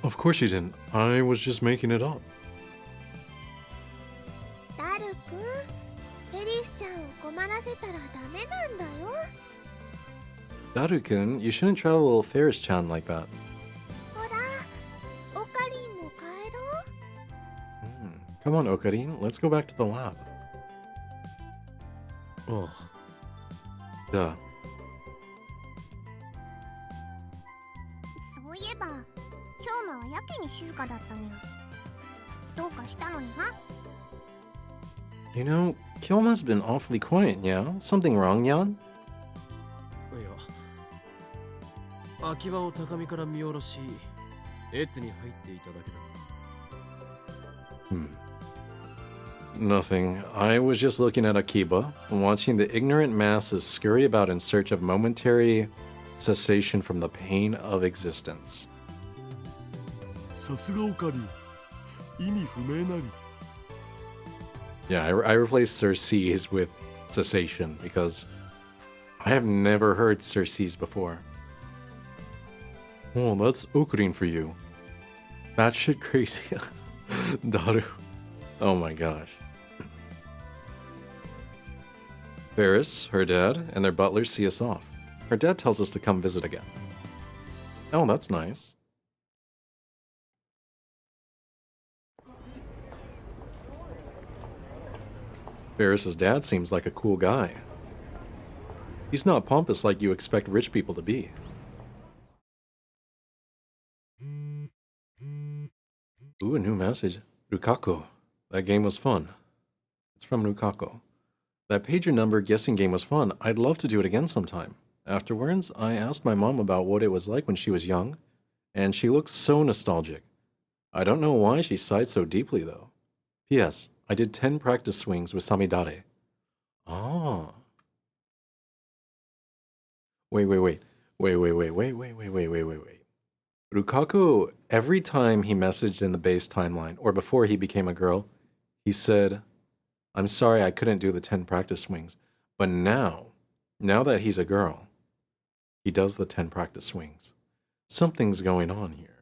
Speaker 1: Of course you didn't. I was just making it up.
Speaker 4: ダルくん、フェリスちゃんを困らせたらダメなんだよ。
Speaker 1: Daru-kun, you shouldn't travel Ferris-chan like that.
Speaker 4: ほら、オカリンも帰ろう。
Speaker 1: Come on, Okarin, let's go back to the lab.
Speaker 2: あ
Speaker 1: Duh.
Speaker 4: そういえば、京馬はやけに静かだったにゃ。どうかしたのにゃ？
Speaker 1: You know, Kyoma's been awfully quiet, yeah? Something wrong, Yan?
Speaker 2: いや、秋葉を高みから見下ろし、越に入っていただけだ。
Speaker 1: Nothing. I was just looking at Akiba, watching the ignorant masses scurry about in search of momentary cessation from the pain of existence.
Speaker 3: さすがオカリン、意味不明なり。
Speaker 1: Yeah, I replaced Circes with cessation because I have never heard Circes before. Oh, that's Okurin for you. That shit crazy. Daru. Oh my gosh. Ferris, her dad, and their butlers see us off. Her dad tells us to come visit again. Oh, that's nice. Ferris's dad seems like a cool guy. He's not pompous like you expect rich people to be. Ooh, a new message. Lukako. That game was fun. It's from Lukako. That pager number guessing game was fun. I'd love to do it again sometime. Afterwards, I asked my mom about what it was like when she was young, and she looked so nostalgic. I don't know why she sighed so deeply, though. P.S. I did 10 practice swings with Samidare. Ah. Wait. Lukako, every time he messaged in the base timeline, or before he became a girl, he said, I'm sorry I couldn't do the 10 practice swings. But now that he's a girl, he does the 10 practice swings. Something's going on here.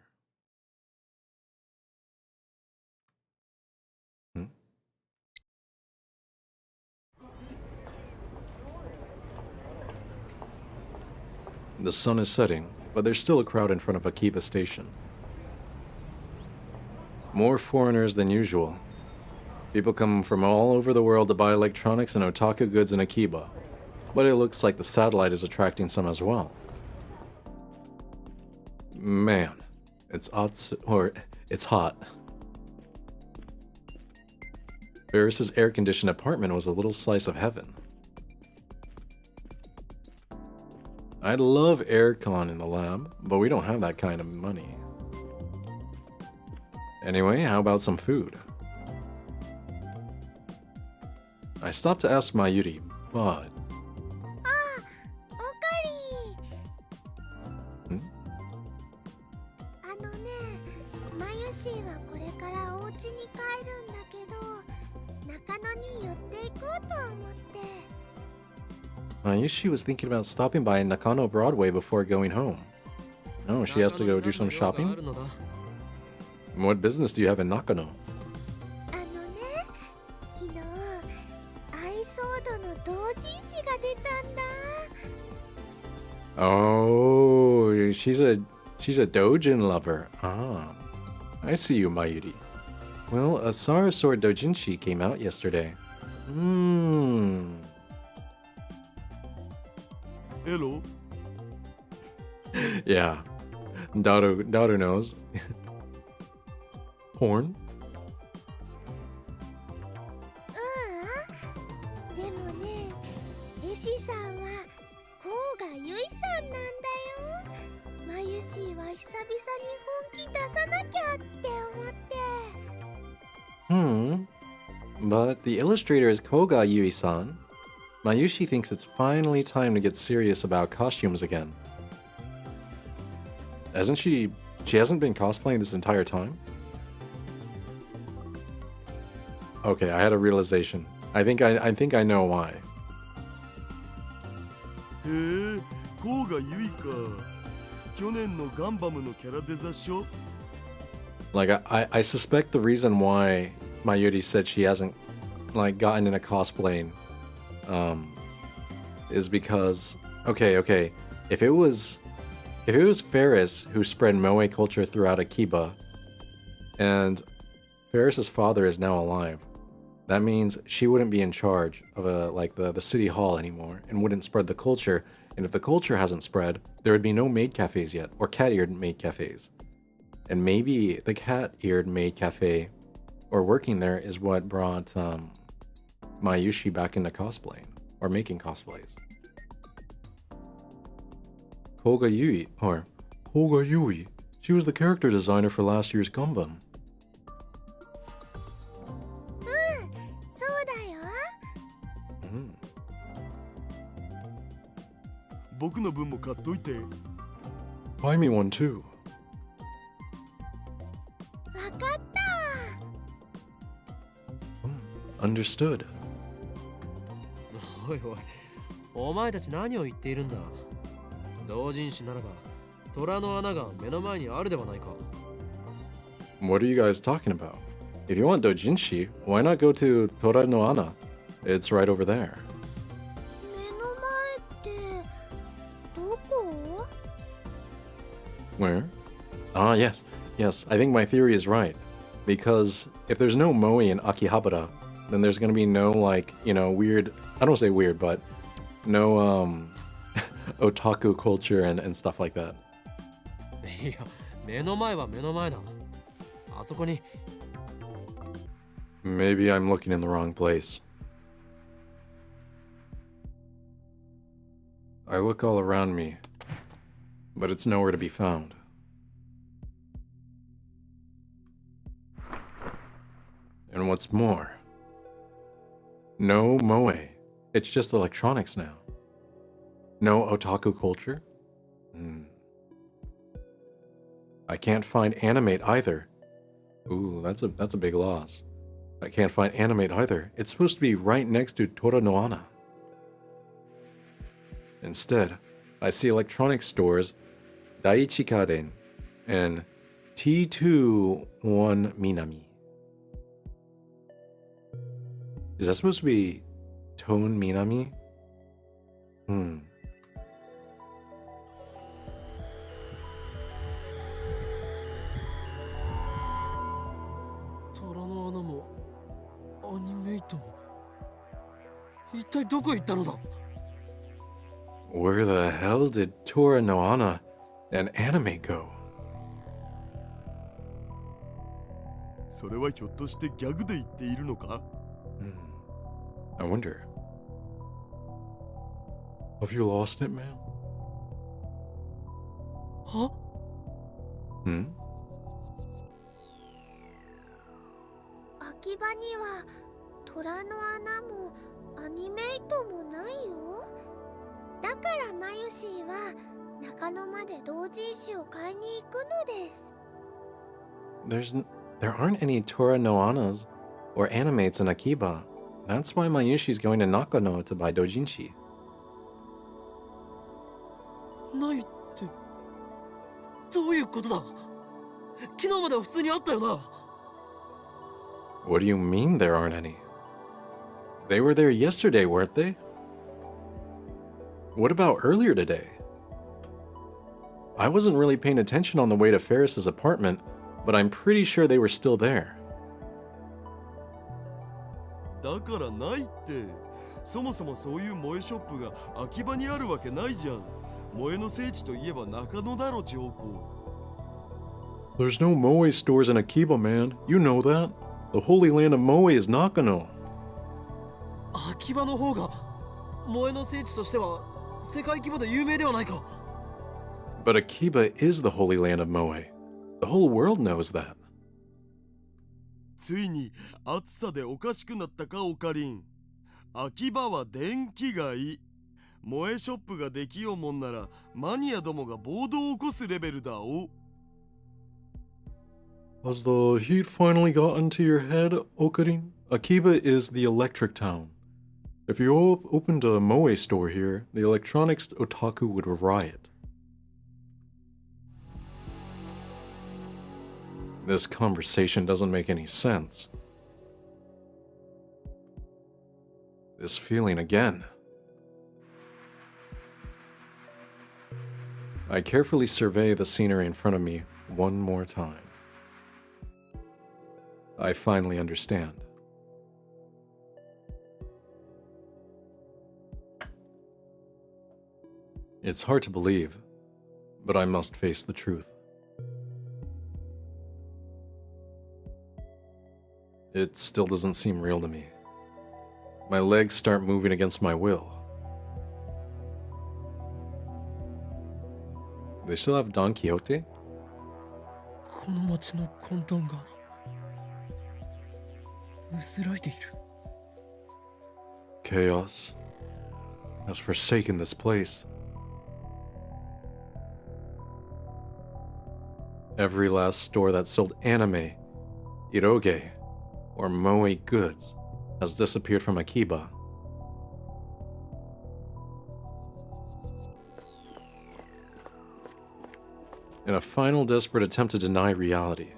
Speaker 1: The sun is setting, but there's still a crowd in front of Akiba Station. More foreigners than usual. People come from all over the world to buy electronics and otaku goods in Akiba, but it looks like the satellite is attracting some as well. Man, it's hot. Ferris's air-conditioned apartment was a little slice of heaven. I'd love aircon in the lab, but we don't have that kind of money. Anyway, how about some food? I stopped to ask Mayuri, but...
Speaker 4: あ、オカリン。マユシーはこれからお家に帰るんだけど、中野に寄っていこうと思って。
Speaker 1: Mayushi was thinking about stopping by Nakano Broadway before going home. Oh, she has to go do some shopping? What business do you have in Nakano?
Speaker 4: 昨日、アイソードの同人誌が出たんだ。
Speaker 1: Oh, she's a doujin lover. Ah, I see you, Mayuri. Well, a Sarasor doujinshi came out yesterday.
Speaker 3: Hello?
Speaker 1: Yeah, Daru knows. Porn?
Speaker 4: でもね、絵師さんは甲賀ゆいさんなんだよ。マユシーは久々に本気出さなきゃって思って。
Speaker 1: But the illustrator is Koga Yui-san. Mayushi thinks it's finally time to get serious about costumes again. Hasn't she hasn't been cosplaying this entire time? Okay, I had a realization. I think I know why.
Speaker 3: へえ、甲賀ゆいか。去年のガンバムのキャラデザしょ?
Speaker 1: Like I suspect the reason why Mayuri said she hasn't like gotten into cosplaying is because okay, If it was Ferris who spread Moe culture throughout Akiba, and Ferris's father is now alive, that means she wouldn't be in charge of the city hall anymore and wouldn't spread the culture. And if the culture hasn't spread, there would be no maid cafes yet, or cat-eared maid cafes. And maybe the cat-eared maid cafe, or working there, is what brought Mayushi back into cosplaying, or making cosplays. Koga Yui. She was the character designer for last year's Gundam.
Speaker 4: そうだよ。
Speaker 3: 僕の分も買っといて。
Speaker 1: Buy me one too.
Speaker 4: わかったわ。
Speaker 1: Understood.
Speaker 2: おいおい、お前たち何を言っているんだ。同人誌ならば虎の穴が目の前にあるではないか。
Speaker 1: What are you guys talking about? If you want doujinshi, why not go to Tora no Ana? It's right over there.
Speaker 4: 目の前ってどこ？
Speaker 1: Where? Ah, yes. Yes, I think my theory is right. Because if there's no moe in Akihabara, then there's gonna be no, weird... I don't say weird, but no, otaku culture and stuff like that.
Speaker 2: いや、目の前は目の前だ。あそこに。
Speaker 1: Maybe I'm looking in the wrong place. I look all around me, but it's nowhere to be found. And what's more, no moe. It's just electronics now. No otaku culture? I can't find animate either. Ooh, that's a big loss. I can't find animate either. It's supposed to be right next to Tora no Ana. Instead, I see electronic stores Daiichi Kaden and T21 Minami. Is that supposed to be Tone Minami?
Speaker 2: 虎の穴もアニメイトも一体どこへ行ったのだ。
Speaker 1: Where the hell did Tora no Ana and anime go?
Speaker 3: それはひょっとしてギャグで言っているのか？
Speaker 1: I wonder. Have you lost it, man?
Speaker 2: は？
Speaker 4: 秋葉には虎の穴もアニメイトもないよ。だからマユシーは中野まで同人誌を買いに行くのです。
Speaker 1: There aren't any Tora no Anas or animates in Akiba. That's why Mayushi's going to Nakano to buy doujinshi.
Speaker 2: ないってどういうことだ。昨日までは普通にあったよな。
Speaker 1: What do you mean there aren't any? They were there yesterday, weren't they? What about earlier today? I wasn't really paying attention on the way to Ferris's apartment, but I'm pretty sure they were still there.
Speaker 3: だからないって。そもそもそういう萌えショップが秋葉にあるわけないじゃん。萌えの聖地といえば中野だろ、上皇。
Speaker 1: There's no moe stores in Akiba, man. You know that. The holy land of moe is Nakano.
Speaker 2: 秋葉の方が萌えの聖地としては世界規模で有名ではないか。
Speaker 1: But Akiba is the holy land of moe. The whole world knows that.
Speaker 3: ついに暑さでおかしくなったか、オカリン。秋葉は電気街。萌えショップができようもんならマニアどもが暴動を起こすレベルだお。
Speaker 1: Has the heat finally gotten to your head, Okarin? Akiba is the electric town. If you opened a moe store here, the electronics otaku would riot. This conversation doesn't make any sense. This feeling again. I carefully survey the scenery in front of me one more time. I finally understand. It's hard to believe, but I must face the truth. It still doesn't seem real to me. My legs start moving against my will. They still have Don Quixote?
Speaker 2: この街の混沌が薄らいでいる。
Speaker 1: Chaos has forsaken this place. Every last store that sold anime, eroge, or moe goods has disappeared from Akiba. In a final desperate attempt to deny reality,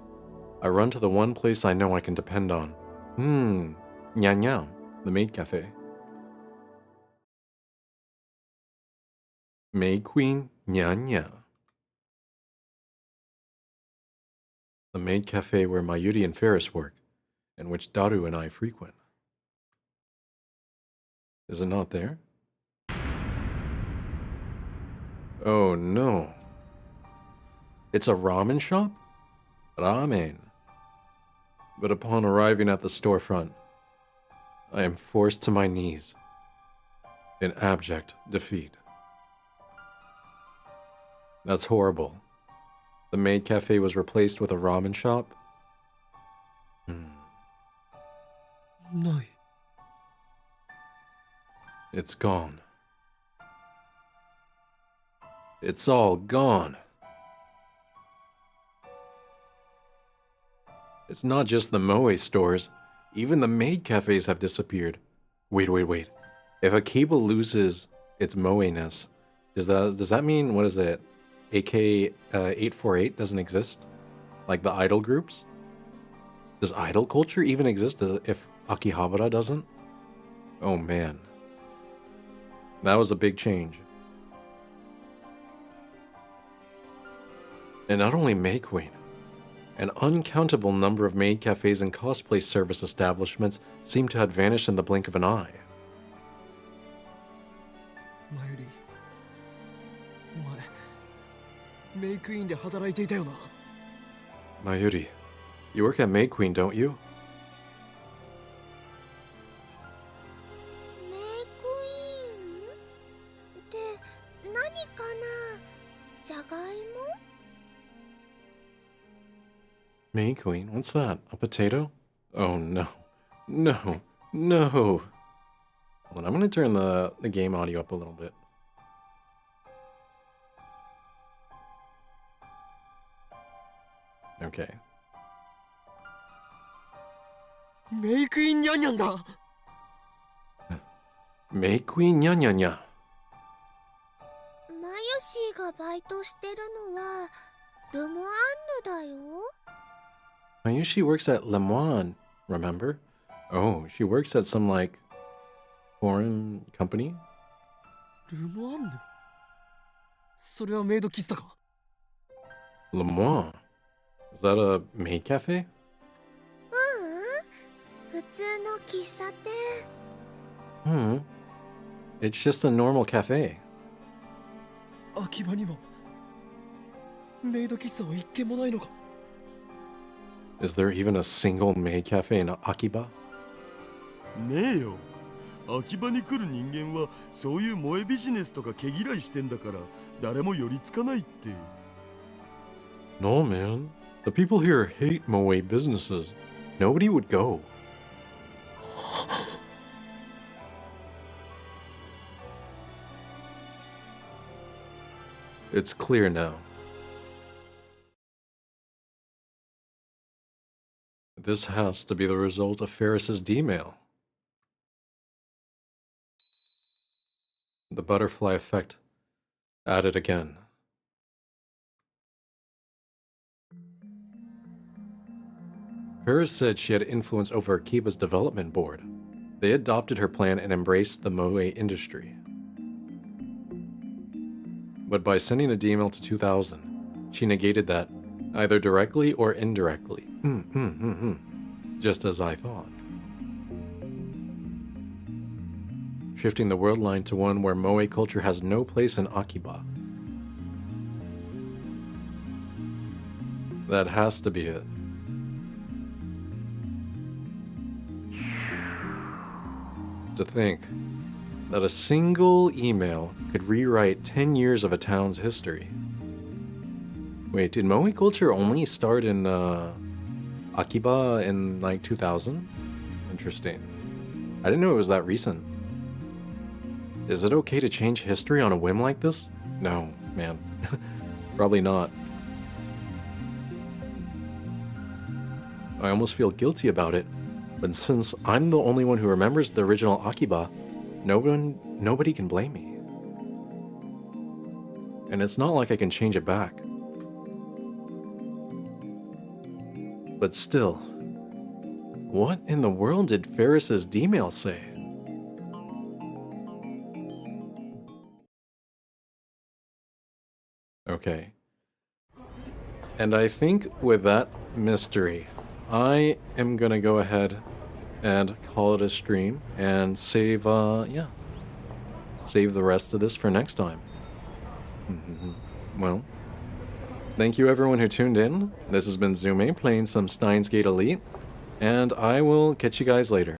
Speaker 1: I run to the one place I know I can depend on. Nyan Nyan, the maid cafe. Maid Queen Nyan Nyan. The maid cafe where Mayuri and Ferris work, and which Daru and I frequent. Is it not there? Oh no. It's a ramen shop? Ramen. But upon arriving at the storefront, I am forced to my knees in abject defeat. That's horrible. The maid cafe was replaced with a ramen shop?
Speaker 2: ない。
Speaker 1: It's gone. It's all gone. It's not just the moe stores. Even the maid cafes have disappeared. Wait. If Akiba loses its moe-ness, does that mean, what is it? AK-848 doesn't exist? Like the idol groups? Does idol culture even exist if Akihabara doesn't? Oh man. That was a big change. And not only May Queen, an uncountable number of maid cafes and cosplay service establishments seem to have vanished in the blink of an eye.
Speaker 2: マユリ、お前、メイクインで働いていたよな。
Speaker 1: Mayuri, you work at Maid Queen, don't you?
Speaker 4: メイクインって何かな？じゃがいも？
Speaker 1: Maid Queen? What's that? A potato? Oh no. No. No. Hold on, I'm gonna turn the game audio up a little bit. Okay.
Speaker 2: メイクインニャンニャンだ。
Speaker 1: Maid Queen nya nya nya.
Speaker 4: マヨシーがバイトしてるのはルモアンヌだよ。
Speaker 1: Mayushi works at Le Moine, remember? Oh, she works at some, like, foreign company?
Speaker 2: ルモアンヌ？それはメイド喫茶か？
Speaker 1: Le Moine? Is that a maid cafe?
Speaker 4: 普通の喫茶店。
Speaker 1: It's just a normal cafe.
Speaker 2: 秋葉にはメイド喫茶は一軒もないのか？
Speaker 1: Is there even a single maid cafe in Akiba?
Speaker 3: ねえよ。秋葉に来る人間はそういう萌えビジネスとか毛嫌いしてんだから誰も寄りつかないって。
Speaker 1: No, man. The people here hate moe businesses. Nobody would go. It's clear now. This has to be the result of Ferris's D-mail. The butterfly effect at it again. Ferris said she had influence over Akiba's development board. They adopted her plan and embraced the moe industry. But by sending a DML to 2000, she negated that, either directly or indirectly. Just as I thought. Shifting the world line to one where Moe culture has no place in Akiba. That has to be it. To think that a single email could rewrite 10 years of a town's history. Wait, did Moe culture only start in Akiba in like 2000? Interesting. I didn't know it was that recent. Is it okay to change history on a whim like this? No, man. Probably not. I almost feel guilty about it, but since I'm the only one who remembers the original Akiba, nobody can blame me. And it's not like I can change it back. But still, what in the world did Ferris's D-mail say? Okay. And I think with that mystery, I am gonna go ahead and call it a stream and save, save the rest of this for next time. Well, thank you everyone who tuned in. This has been Zume playing some Steins Gate Elite, and I will catch you guys later.